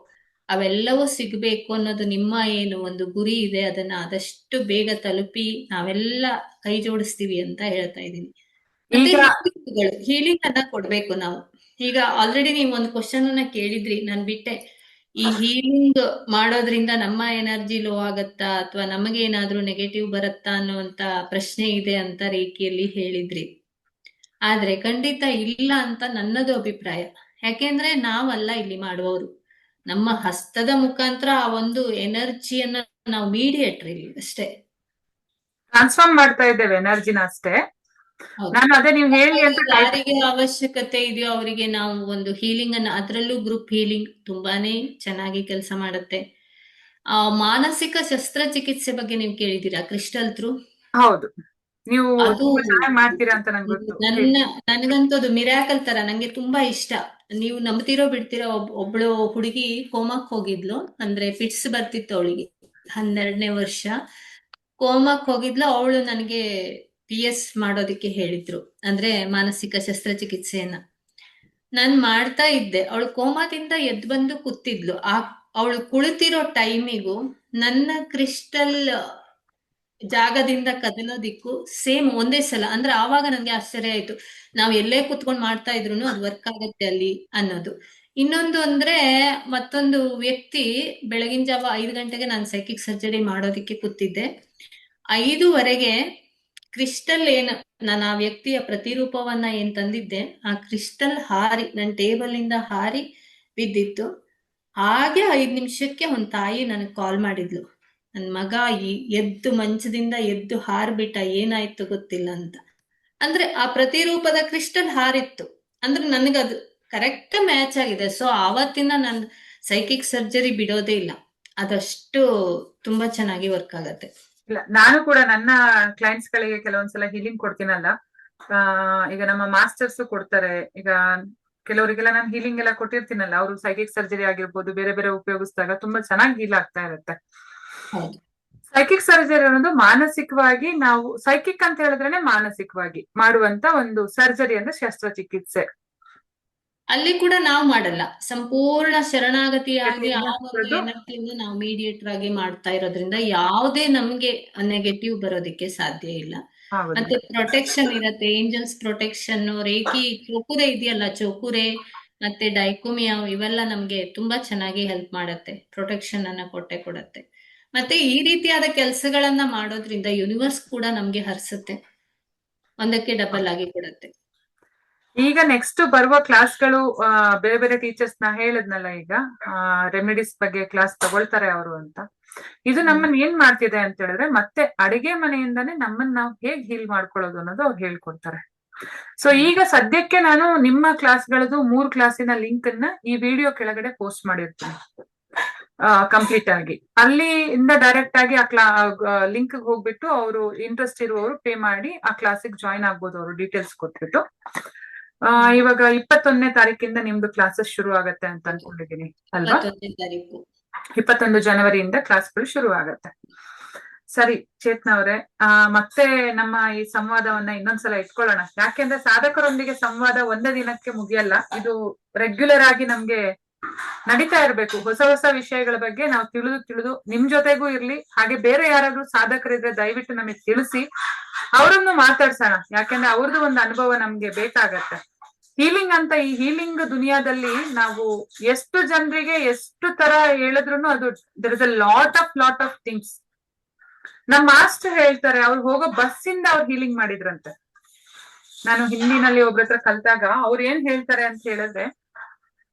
[SPEAKER 2] ಅವೆಲ್ಲವೂ ಸಿಗ್ಬೇಕು ಅನ್ನೋದು ನಿಮ್ಮ ಏನು ಒಂದು ಗುರಿ ಇದೆ. ಅದನ್ನ ಆದಷ್ಟು ಬೇಗ ತಲುಪಿ ನಾವೆಲ್ಲ ಕೈ ಜೋಡಿಸ್ತೀವಿ ಅಂತ ಹೇಳ್ತಾ ಇದ್ದೀನಿ. ಮತ್ತೆ ಹೀಲಿಂಗ್ ಅನ್ನ ಕೊಡ್ಬೇಕು ನಾವು. ಈಗ ಆಲ್ರೆಡಿ ನೀವು ಒಂದು ಕ್ವಶನ್ ಅನ್ನ ಕೇಳಿದ್ರಿ, ನಾನ್ ಬಿಟ್ಟೆ. ಈ ಹೀಲಿಂಗ್ ಮಾಡೋದ್ರಿಂದ ನಮ್ಮ ಎನರ್ಜಿ ಲೋ ಆಗತ್ತಾ ಅಥವಾ ನಮಗೆ ಏನಾದ್ರೂ ನೆಗೆಟಿವ್ ಬರುತ್ತಾ ಅನ್ನುವಂತ ಪ್ರಶ್ನೆ ಇದೆ ಅಂತ ರೇಖೆಯಲ್ಲಿ ಹೇಳಿದ್ರಿ. ಆದ್ರೆ ಖಂಡಿತ ಇಲ್ಲ ಅಂತ ನನ್ನದು ಅಭಿಪ್ರಾಯ. ಯಾಕೆಂದ್ರೆ ನಾವಲ್ಲ ಇಲ್ಲಿ ಮಾಡುವವರು. ನಮ್ಮ ಹಸ್ತದ ಮುಖಾಂತರ ಆ ಒಂದು ಎನರ್ಜಿಯನ್ನ ನಾವು ಮೀಡಿಯೇಟರ್ ಇಲ್ಲಿ ಅಷ್ಟೇ.
[SPEAKER 1] ಟ್ರಾನ್ಸ್ಫಾರ್ಮ್ ಮಾಡ್ತಾ ಇದ್ದೇವೆ ಎನರ್ಜಿನ ಅಷ್ಟೇ.
[SPEAKER 2] ಹೌದು.
[SPEAKER 1] ನಾನು ಅದೇ ನೀವು ಹೇಳಿ ಅಂತ
[SPEAKER 2] ಯಾರಿಗೆ ಅವಶ್ಯಕತೆ ಇದೆಯೋ ಅವರಿಗೆ ನಾವು ಒಂದು ಹೀಲಿಂಗ್ ಅನ್ನ, ಅದರಲ್ಲೂ ಗ್ರೂಪ್ ಹೀಲಿಂಗ್ ತುಂಬಾನೇ ಚೆನ್ನಾಗಿ ಕೆಲಸ ಮಾಡುತ್ತೆ. ಮಾನಸಿಕ ಶಸ್ತ್ರಚಿಕಿತ್ಸೆ ಬಗ್ಗೆ ನೀವು ಕೇಳಿದ್ದೀರಾ? Crystal through.
[SPEAKER 1] ಹೌದು, ನೀವು
[SPEAKER 2] ಅದು
[SPEAKER 1] ತುಂಬಾ ಚೆನ್ನಾಗಿ ಮಾಡ್ತೀರಾ ಅಂತ ನಂಗೆ ಗೊತ್ತು.
[SPEAKER 2] ನನಗಂತೂ ಅದು ಮಿರಾಕಲ್ ತರ, ನಂಗೆ ತುಂಬಾ ಇಷ್ಟ. ನೀವು ನಂಬ್ತಿರೋ ಬಿಡ್ತಿರೋ, ಒಬ್ಳು ಹುಡುಗಿ ಕೋಮಾಕ್ ಹೋಗಿದ್ಲು. ಅಂದ್ರೆ ಫಿಟ್ಸ್ ಬರ್ತಿತ್ತು ಅವಳಿಗೆ, 12ನೇ ವರ್ಷ ಕೋಮಾಕ್ ಹೋಗಿದ್ಲು. ಅವಳು ನನಗೆ PS ಮಾಡೋದಿಕ್ಕೆ ಹೇಳಿದ್ರು, ಅಂದ್ರೆ ಮಾನಸಿಕ ಶಸ್ತ್ರಚಿಕಿತ್ಸೆಯನ್ನ. ನಾನ್ ಮಾಡ್ತಾ ಇದ್ದೆ. ಅವಳು ಕೋಮಾದಿಂದ ಎದ್ದು ಬಂದು ಕೂತಿದ್ಲು. ಅವಳು ಕುಳಿತಿರೋ ಟೈಮಿಗೂ ನನ್ನ ಕ್ರಿಸ್ಟಲ್ ಜಾಗದಿಂದ ಕದಲೋದಿಕ್ಕೂ ಸೇಮ್ ಒಂದೇ ಸಲ. ಅಂದ್ರೆ ಆವಾಗ ನಂಗೆ ಆಶ್ಚರ್ಯ ಆಯ್ತು, ನಾವ್ ಎಲ್ಲೇ ಕುತ್ಕೊಂಡ್ ಮಾಡ್ತಾ ಇದ್ರು ಅದು ವರ್ಕ್ ಆಗತ್ತೆ ಅಲ್ಲಿ ಅನ್ನೋದು. ಇನ್ನೊಂದು ಅಂದ್ರೆ, ಮತ್ತೊಂದು ವ್ಯಕ್ತಿ ಬೆಳಗಿನ ಜಾವ 5 ಗಂಟೆಗೆ ನಾನು ಸೈಕಿಕ್ ಸರ್ಜರಿ ಮಾಡೋದಿಕ್ಕೆ ಕೂತಿದ್ದೆ. 5:15 ಕ್ರಿಸ್ಟಲ್ ನಾನು ಆ ವ್ಯಕ್ತಿಯ ಪ್ರತಿರೂಪವನ್ನ ಏನ್ ತಂದಿದ್ದೆ, ಆ ಕ್ರಿಸ್ಟಲ್ ಹಾರಿ ನನ್ನ ಟೇಬಲ್ ಇಂದ ಹಾರಿ ಬಿದ್ದಿತ್ತು. ಹಾಗೆ 5 ನಿಮಿಷಕ್ಕೆ ಒಂದ್ ತಾಯಿ ನನಗ್ ಕಾಲ್ ಮಾಡಿದ್ಲು, ನನ್ ಮಗ ಎದ್ದು ಮಂಚದಿಂದ ಎದ್ದು ಹಾರ್ಬಿಟ್ಟ, ಏನಾಯ್ತು ಗೊತ್ತಿಲ್ಲ ಅಂತ. ಅಂದ್ರೆ ಆ ಪ್ರತಿರೂಪದ ಕ್ರಿಸ್ಟಲ್ ಹಾರಿತ್ತು. ಅಂದ್ರೆ ನನಗದು ಕರೆಕ್ಟ್ ಮ್ಯಾಚ್ ಆಗಿದೆ. ಸೊ ಆವತ್ತಿನ ನನ್ ಸೈಕಿಕ್ ಸರ್ಜರಿ ಬಿಡೋದೇ ಇಲ್ಲ. ಅದಷ್ಟು ತುಂಬಾ ಚೆನ್ನಾಗಿ ವರ್ಕ್ ಆಗತ್ತೆ.
[SPEAKER 1] ಇಲ್ಲ, ನಾನು ಕೂಡ ನನ್ನ ಕ್ಲೈಂಟ್ಸ್ ಗಳಿಗೆ ಕೆಲವೊಂದ್ಸಲ ಹೀಲಿಂಗ್ ಕೊಡ್ತೀನಲ್ಲ, ಈಗ ನಮ್ಮ ಮಾಸ್ಟರ್ಸ್ ಕೊಡ್ತಾರೆ. ಈಗ ಕೆಲವರಿಗೆಲ್ಲ ನಾನು ಹೀಲಿಂಗ್ ಎಲ್ಲ ಕೊಟ್ಟಿರ್ತೀನಲ್ಲ, ಅವರು ಸೈಕಿಕ್ ಸರ್ಜರಿ ಆಗಿರ್ಬೋದು, ಬೇರೆ ಬೇರೆ ಉಪಯೋಗಿಸಿದಾಗ ತುಂಬಾ ಚೆನ್ನಾಗಿ ಹೀಲ್ ಆಗ್ತಾ ಇರುತ್ತೆ.
[SPEAKER 2] ಹೌದು.
[SPEAKER 1] ಸೈಕಿಕ್ ಸರ್ಜರಿ ಅನ್ನೋದು ಮಾನಸಿಕವಾಗಿ, ನಾವು ಸೈಕಿಕ್ ಅಂತ ಹೇಳಿದ್ರೇನೆ ಮಾನಸಿಕವಾಗಿ ಮಾಡುವಂತ ಒಂದು ಸರ್ಜರಿ ಅಂದ್ರೆ ಶಸ್ತ್ರಚಿಕಿತ್ಸೆ.
[SPEAKER 2] ಅಲ್ಲಿ ಕೂಡ ನಾವು ಮಾಡಲ್ಲ, ಸಂಪೂರ್ಣ ಶರಣಾಗತಿಯಾಗಿ ಆ ಒಂದು
[SPEAKER 1] ಅದು
[SPEAKER 2] ಎನರ್ಜಿಯನ್ನು ನಾವು ಮೀಡಿಯೇಟರ್ ಆಗಿ ಮಾಡ್ತಾ ಇರೋದ್ರಿಂದ ಯಾವುದೇ ನಮ್ಗೆ ನೆಗೆಟಿವ್ ಬರೋದಿಕ್ಕೆ ಸಾಧ್ಯ ಇಲ್ಲ.
[SPEAKER 1] ಹೌದು.
[SPEAKER 2] ಮತ್ತೆ ಪ್ರೊಟೆಕ್ಷನ್ ಇರತ್ತೆ, ಏಂಜಲ್ಸ್ ಪ್ರೊಟೆಕ್ಷನ್, ರೇಖಿ, ಚೋಕುರೆ ಇದೆಯಲ್ಲ, ಚೋಕುರೆ ಮತ್ತೆ ಡೈಕೋಮಿಯಾ, ಇವೆಲ್ಲ ನಮ್ಗೆ ತುಂಬಾ ಚೆನ್ನಾಗಿ ಹೆಲ್ಪ್ ಮಾಡತ್ತೆ, ಪ್ರೊಟೆಕ್ಷನ್ ಅನ್ನ ಕೊಡುತ್ತೆ. ಮತ್ತೆ ಈ ರೀತಿಯಾದ ಕೆಲಸಗಳನ್ನ ಮಾಡೋದ್ರಿಂದ ಯೂನಿವರ್ಸ್ ಕೂಡ ನಮ್ಗೆ ಹರಿಸುತ್ತೆ, ಒಂದಕ್ಕೆ ಡಬಲ್ ಆಗಿ ಕೊಡುತ್ತೆ.
[SPEAKER 1] ಈಗ ನೆಕ್ಸ್ಟ್ ಬರುವ ಕ್ಲಾಸ್ಗಳು ಬೇರೆ ಬೇರೆ ಟೀಚರ್ಸ್ ನಾ ಹೇಳದ್ನಲ್ಲ, ಈಗ ರೆಮಿಡೀಸ್ ಬಗ್ಗೆ ಕ್ಲಾಸ್ ತಗೊಳ್ತಾರೆ ಅವರು ಅಂತ. ಇದು ನಮ್ಮನ್ನ ಏನ್ ಮಾಡ್ತಿದೆ ಅಂತ ಹೇಳಿದ್ರೆ, ಮತ್ತೆ ಅಡಿಗೆ ಮನೆಯಿಂದಾನೇ ನಮ್ಮನ್ನ ನಾವು ಹೇಗ್ ಹೀಲ್ ಮಾಡ್ಕೊಳ್ಳೋದು ಅನ್ನೋದು ಅವ್ರು ಹೇಳ್ಕೊಡ್ತಾರೆ. ಸೊ ಈಗ ಸದ್ಯಕ್ಕೆ ನಾನು ನಿಮ್ಮ ಕ್ಲಾಸ್ಗಳದ್ದು 3 ಕ್ಲಾಸಿನ ಲಿಂಕ್ ಅನ್ನ ಈ ವಿಡಿಯೋ ಕೆಳಗಡೆ ಪೋಸ್ಟ್ ಮಾಡಿರ್ತೀನಿ ಕಂಪ್ಲೀಟ್ ಆಗಿ. ಅಲ್ಲಿ ಇಂದ ಡೈರೆಕ್ಟ್ ಆಗಿ ಆ ಲಿಂಕ್ ಹೋಗ್ಬಿಟ್ಟು ಅವರು ಇಂಟ್ರೆಸ್ಟ್ ಇರುವವರು ಪೇ ಮಾಡಿ ಆ ಕ್ಲಾಸಿಗೆ ಜಾಯಿನ್ ಆಗ್ಬೋದು, ಅವರು ಡೀಟೇಲ್ಸ್ ಕೊಟ್ಬಿಟ್ಟು. ಇವಾಗ 21ನೇ ತಾರೀಕಿಂದ ನಿಮ್ದು ಕ್ಲಾಸಸ್ ಶುರು ಆಗತ್ತೆ ಅಂತ ಅನ್ಕೊಂಡಿದೀನಿ ಅಲ್ವಾ? 21 ಜನವರಿಯಿಂದ ಕ್ಲಾಸ್ಗಳು ಶುರು ಆಗತ್ತೆ. ಸರಿ ಚೇತನ ಅವರೇ, ಮತ್ತೆ ನಮ್ಮ ಈ ಸಂವಾದವನ್ನ ಇನ್ನೊಂದ್ಸಲ ಇಟ್ಕೊಳ್ಳೋಣ. ಯಾಕೆಂದ್ರೆ ಸಾಧಕರೊಂದಿಗೆ ಸಂವಾದ ಒಂದೇ ದಿನಕ್ಕೆ ಮುಗಿಯಲ್ಲ, ಇದು ರೆಗ್ಯುಲರ್ ಆಗಿ ನಮ್ಗೆ ನಡೀತಾ ಇರ್ಬೇಕು. ಹೊಸ ಹೊಸ ವಿಷಯಗಳ ಬಗ್ಗೆ ನಾವು ತಿಳಿದು ನಿಮ್ ಜೊತೆಗೂ ಇರ್ಲಿ, ಹಾಗೆ ಬೇರೆ ಯಾರಾದ್ರೂ ಸಾಧಕರಿದ್ರೆ ದಯವಿಟ್ಟು ನಮಗೆ ತಿಳಿಸಿ, ಅವರನ್ನು ಮಾತಾಡ್ಸೋಣ. ಯಾಕೆಂದ್ರೆ ಅವ್ರದ್ದು ಒಂದು ಅನುಭವ ನಮ್ಗೆ ಬೇಕಾಗತ್ತೆ. ಹೀಲಿಂಗ್ ಅಂತ, ಈ ಹೀಲಿಂಗ್ ದುನಿಯಾದಲ್ಲಿ ನಾವು ಎಷ್ಟು ಜನರಿಗೆ ಎಷ್ಟು ತರ ಹೇಳಿದ್ರು ಅದು there is a lot of things. ನಮ್ ಮಾಸ್ಟರ್ ಹೇಳ್ತಾರೆ, ಅವ್ರು ಹೋಗೋ ಬಸ್ಸಿಂದ ಅವ್ರು ಹೀಲಿಂಗ್ ಮಾಡಿದ್ರಂತೆ. ನಾನು ಹಿಂದಿನಲ್ಲಿ ಒಬ್ರ ಹತ್ರ ಕಲ್ತಾಗ ಅವ್ರು ಏನ್ ಹೇಳ್ತಾರೆ ಅಂತ ಹೇಳಿದ್ರೆ,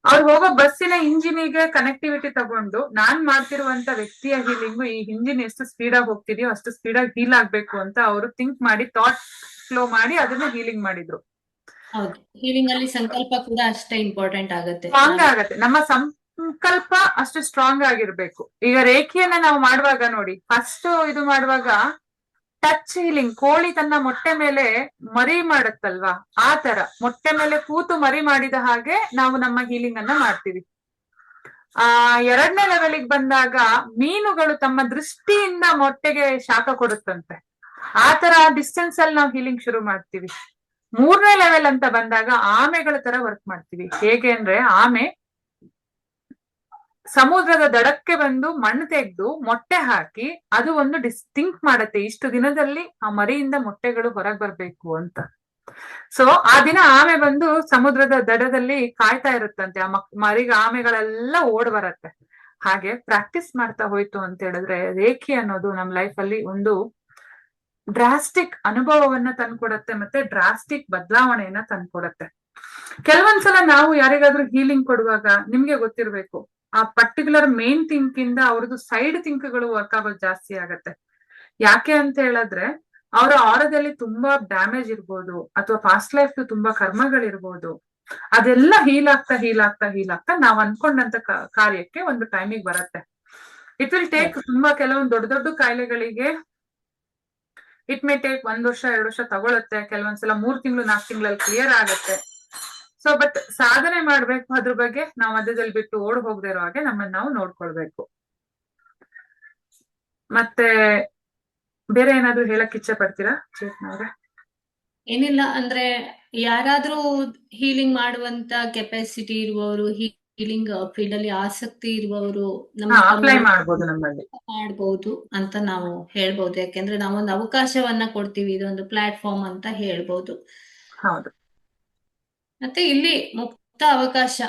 [SPEAKER 1] ಅವ್ರು ಹೋಗೋ ಬಸ್ಸಿನ ಇಂಜಿನಿಗೆ ಕನೆಕ್ಟಿವಿಟಿ ತಗೊಂಡು, ನಾನ್ ಮಾಡ್ತಿರುವಂತ ವ್ಯಕ್ತಿಯ ಹೀಲಿಂಗು ಈ ಇಂಜಿನ್ ಎಷ್ಟು ಸ್ಪೀಡ್ ಆಗಿ ಹೋಗ್ತಿದ್ಯೋ ಅಷ್ಟು ಸ್ಪೀಡ್ ಆಗಿ ಹೀಲ್ ಆಗ್ಬೇಕು ಅಂತ ಅವರು ಥಿಂಕ್ ಮಾಡಿ, ಥಾಟ್ ಫ್ಲೋ ಮಾಡಿ ಅದನ್ನ ಹೀಲಿಂಗ್ ಮಾಡಿದ್ರು.
[SPEAKER 2] ಹೌದು, ಹೀಲಿಂಗ್ ಅಲ್ಲಿ ಸಂಕಲ್ಪ ಕೂಡ ಅಷ್ಟೇ ಇಂಪಾರ್ಟೆಂಟ್ ಆಗುತ್ತೆ.
[SPEAKER 1] ಸ್ಟ್ರಾಂಗ್ ಆಗತ್ತೆ, ನಮ್ಮ ಸಂಕಲ್ಪ ಅಷ್ಟು ಸ್ಟ್ರಾಂಗ್ ಆಗಿರ್ಬೇಕು. ಈಗ ರೇಖೆಯನ್ನ ನಾವು ಮಾಡುವಾಗ ನೋಡಿ, ಫಸ್ಟ್ ಇದು ಮಾಡುವಾಗ ಟಚ್ ಹೀಲಿಂಗ್, ಕೋಳಿ ತನ್ನ ಮೊಟ್ಟೆ ಮೇಲೆ ಮರಿ ಮಾಡುತ್ತಲ್ವಾ, ಆ ತರ ಮೊಟ್ಟೆ ಮೇಲೆ ಕೂತು ಮರಿ ಮಾಡಿದ ಹಾಗೆ ನಾವು ನಮ್ಮ ಹೀಲಿಂಗ್ ಅನ್ನ ಮಾಡ್ತೀವಿ. 2ನೇ ಲೆವೆಲ್ಗೆ ಬಂದಾಗ ಮೀನುಗಳು ತಮ್ಮ ದೃಷ್ಟಿಯಿಂದ ಮೊಟ್ಟೆಗೆ ಶಾಖ ಕೊಡುತ್ತಂತೆ, ಆ ತರ ಡಿಸ್ಟೆನ್ಸ್ ಅಲ್ಲಿ ನಾವು ಹೀಲಿಂಗ್ ಶುರು ಮಾಡ್ತೀವಿ. 3ನೇ ಲೆವೆಲ್ ಅಂತ ಬಂದಾಗ ಆಮೆಗಳ ತರ ವರ್ಕ್ ಮಾಡ್ತೀವಿ. ಹೇಗೆ ಅಂದ್ರೆ, ಆಮೆ ಸಮುದ್ರದ ದಡಕ್ಕೆ ಬಂದು ಮಣ್ಣು ತೆಗೆದು ಮೊಟ್ಟೆ ಹಾಕಿ ಅದು ಒಂದು ಡಿಸ್ಟಿಂಕ್ಟ್ ಮಾಡತ್ತೆ, ಇಷ್ಟು ದಿನದಲ್ಲಿ ಆ ಮರಿಯಿಂದ ಮೊಟ್ಟೆಗಳು ಹೊರಗೆ ಬರ್ಬೇಕು ಅಂತ. ಸೊ ಆ ದಿನ ಆಮೆ ಬಂದು ಸಮುದ್ರದ ದಡದಲ್ಲಿ ಕಾಯ್ತಾ ಇರುತ್ತಂತೆ, ಆ ಮರಿಗೆ ಆಮೆಗಳೆಲ್ಲ ಓಡ್ ಬರತ್ತೆ. ಹಾಗೆ ಪ್ರಾಕ್ಟೀಸ್ ಮಾಡ್ತಾ ಹೋಯ್ತು ಅಂತ ಹೇಳಿದ್ರೆ, ರೇಖೆ ಅನ್ನೋದು ನಮ್ ಲೈಫ್ ಅಲ್ಲಿ ಒಂದು ಡ್ರಾಸ್ಟಿಕ್ ಅನುಭವವನ್ನ ತಂದ್ಕೊಡತ್ತೆ, ಮತ್ತೆ ಡ್ರಾಸ್ಟಿಕ್ ಬದಲಾವಣೆಯನ್ನ ತಂದ್ಕೊಡತ್ತೆ. ಕೆಲವೊಂದ್ಸಲ ನಾವು ಯಾರಿಗಾದ್ರೂ ಹೀಲಿಂಗ್ ಕೊಡುವಾಗ ನಿಮ್ಗೆ ಗೊತ್ತಿರ್ಬೇಕು, ಆ ಪರ್ಟಿಕ್ಯುಲರ್ ಮೇನ್ ಥಿಂಕ್ ಇಂದ ಅವ್ರದ್ದು ಸೈಡ್ ಥಿಂಕ್ಗಳು ವರ್ಕ್ ಆಗೋದು ಜಾಸ್ತಿ ಆಗತ್ತೆ. ಯಾಕೆ ಅಂತ ಹೇಳಿದ್ರೆ ಅವರ ಆರದಲ್ಲಿ ತುಂಬಾ ಡ್ಯಾಮೇಜ್ ಇರ್ಬೋದು, ಅಥವಾ ಪಾಸ್ಟ್ ಲೈಫ್ ತುಂಬಾ ಕರ್ಮಗಳಿರ್ಬೋದು. ಅದೆಲ್ಲ ಹೀಲ್ ಆಗ್ತಾ ನಾವ್ ಅನ್ಕೊಂಡಂತ ಕಾರ್ಯಕ್ಕೆ ಒಂದು ಟೈಮಿಗೆ ಬರತ್ತೆ. ಇಟ್ ವಿಲ್ ಟೇಕ್ ತುಂಬಾ ಕೆಲವೊಂದು ದೊಡ್ಡ ದೊಡ್ಡ ಕಾಯಿಲೆಗಳಿಗೆ ಇಟ್ ಮೇ ಟೇಕ್ 1 ವರ್ಷ 2 ವರ್ಷ ತಗೊಳತ್ತೆ. ಕೆಲವೊಂದ್ಸಲ 3 ತಿಂಗಳು 4 ತಿಂಗಳಲ್ಲಿ ಕ್ಲಿಯರ್ ಆಗತ್ತೆ. ಸೊ ಬಟ್ ಸಾಧನೆ ಮಾಡ್ಬೇಕು, ಅದ್ರ ಬಗ್ಗೆ ನಾವು ಮಧ್ಯದಲ್ಲಿ ಬಿಟ್ಟು ಓಡ್ ಹೋಗದೆ ಇರೋ ಹಾಗೆ ನಮ್ಮನ್ನ ನಾವು ನೋಡ್ಕೊಳ್ಬೇಕು. ಮತ್ತೆ ಬೇರೆ ಏನಾದ್ರು ಹೇಳಕ್ ಇಚ್ಛೆ ಪಡ್ತೀರಾ ಚೇತನ ಅವ್ರೆ?
[SPEAKER 2] ಏನಿಲ್ಲ ಅಂದ್ರೆ, ಯಾರಾದ್ರೂ ಹೀಲಿಂಗ್ ಮಾಡುವಂತ ಕೆಪಾಸಿಟಿ ಇರುವವರು, ಹೀಲಿಂಗ್ ಫೀಲ್ಡ್ ಅಲ್ಲಿ ಆಸಕ್ತಿ ಇರುವವರು ನಮ್ಮ
[SPEAKER 1] ಅಪ್ಲೈ ಮಾಡ್ಬೋದು, ನಮ್ಮಲ್ಲಿ
[SPEAKER 2] ಮಾಡ್ಬೋದು ಅಂತ ನಾವು ಹೇಳ್ಬೋದು. ಯಾಕೆಂದ್ರೆ ನಾವೊಂದು ಅವಕಾಶವನ್ನ ಕೊಡ್ತೀವಿ, ಇದೊಂದು ಪ್ಲಾಟ್ಫಾರ್ಮ್ ಅಂತ ಹೇಳ್ಬೋದು.
[SPEAKER 1] ಹೌದು.
[SPEAKER 2] ಮತ್ತೆ ಇಲ್ಲಿ ಮುಕ್ತ ಅವಕಾಶ,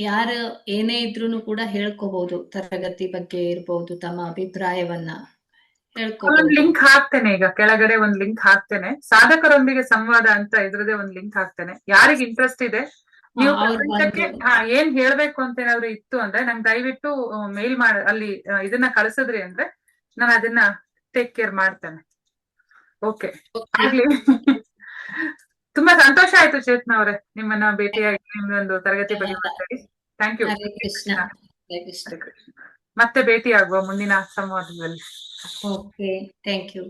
[SPEAKER 2] ಯಾರು ಏನೇ ಇದ್ರೂನು ಕೂಡ ಹೇಳ್ಕೋಬಹುದು. ತರಗತಿ ಬಗ್ಗೆ ಇರ್ಬೋದು, ತಮ್ಮ ಅಭಿಪ್ರಾಯವನ್ನ
[SPEAKER 1] ಒಂದ್
[SPEAKER 2] ಹೇಳ್ಕೋಬಹುದು.
[SPEAKER 1] ಲಿಂಕ್ ಹಾಕ್ತೇನೆ, ಈಗ ಕೆಳಗಡೆ ಒಂದ್ ಲಿಂಕ್ ಹಾಕ್ತೇನೆ, ಸಾಧಕರೊಂದಿಗೆ ಸಂವಾದ ಅಂತ ಇದ್ರದೇ ಒಂದ್ ಲಿಂಕ್ ಹಾಕ್ತೇನೆ. ಯಾರಿಗ್ ಇಂಟ್ರೆಸ್ಟ್ ಇದೆ, ನೀವು
[SPEAKER 2] ಅವ್ರು
[SPEAKER 1] ಪ್ರಪಂಚಕ್ಕೆ ಏನ್ ಹೇಳ್ಬೇಕು ಅಂತ ಏನಾದ್ರು ಇತ್ತು ಅಂದ್ರೆ ನಂಗೆ ದಯವಿಟ್ಟು ಮೇಲ್ ಮಾಡಿ ಅಲ್ಲಿ ಇದನ್ನ ಕಳ್ಸಿದ್ರಿ ಅಂದ್ರೆ ನಾನು ಅದನ್ನ ಟೇಕ್ ಕೇರ್ ಮಾಡ್ತೇನೆ. ಓಕೆ, ಆಗ್ಲಿ. ತುಂಬಾ ಸಂತೋಷ ಆಯ್ತು ಚೇತನ ಅವ್ರೆ, ನಿಮ್ಮನ್ನ ಭೇಟಿಯಾಗಿ, ನಿಮ್ದೊಂದು ತರಗತಿ ಬಗ್ಗೆ ಮಾತಾಡಿ. Thank you.
[SPEAKER 2] ಹರೇ ಕೃಷ್ಣ. ಹರೇ ಕೃಷ್ಣ.
[SPEAKER 1] ಮತ್ತೆ ಭೇಟಿ ಆಗುವ ಮುಂದಿನ ಸಂವಾದದಲ್ಲಿ.
[SPEAKER 2] Okay, thank you.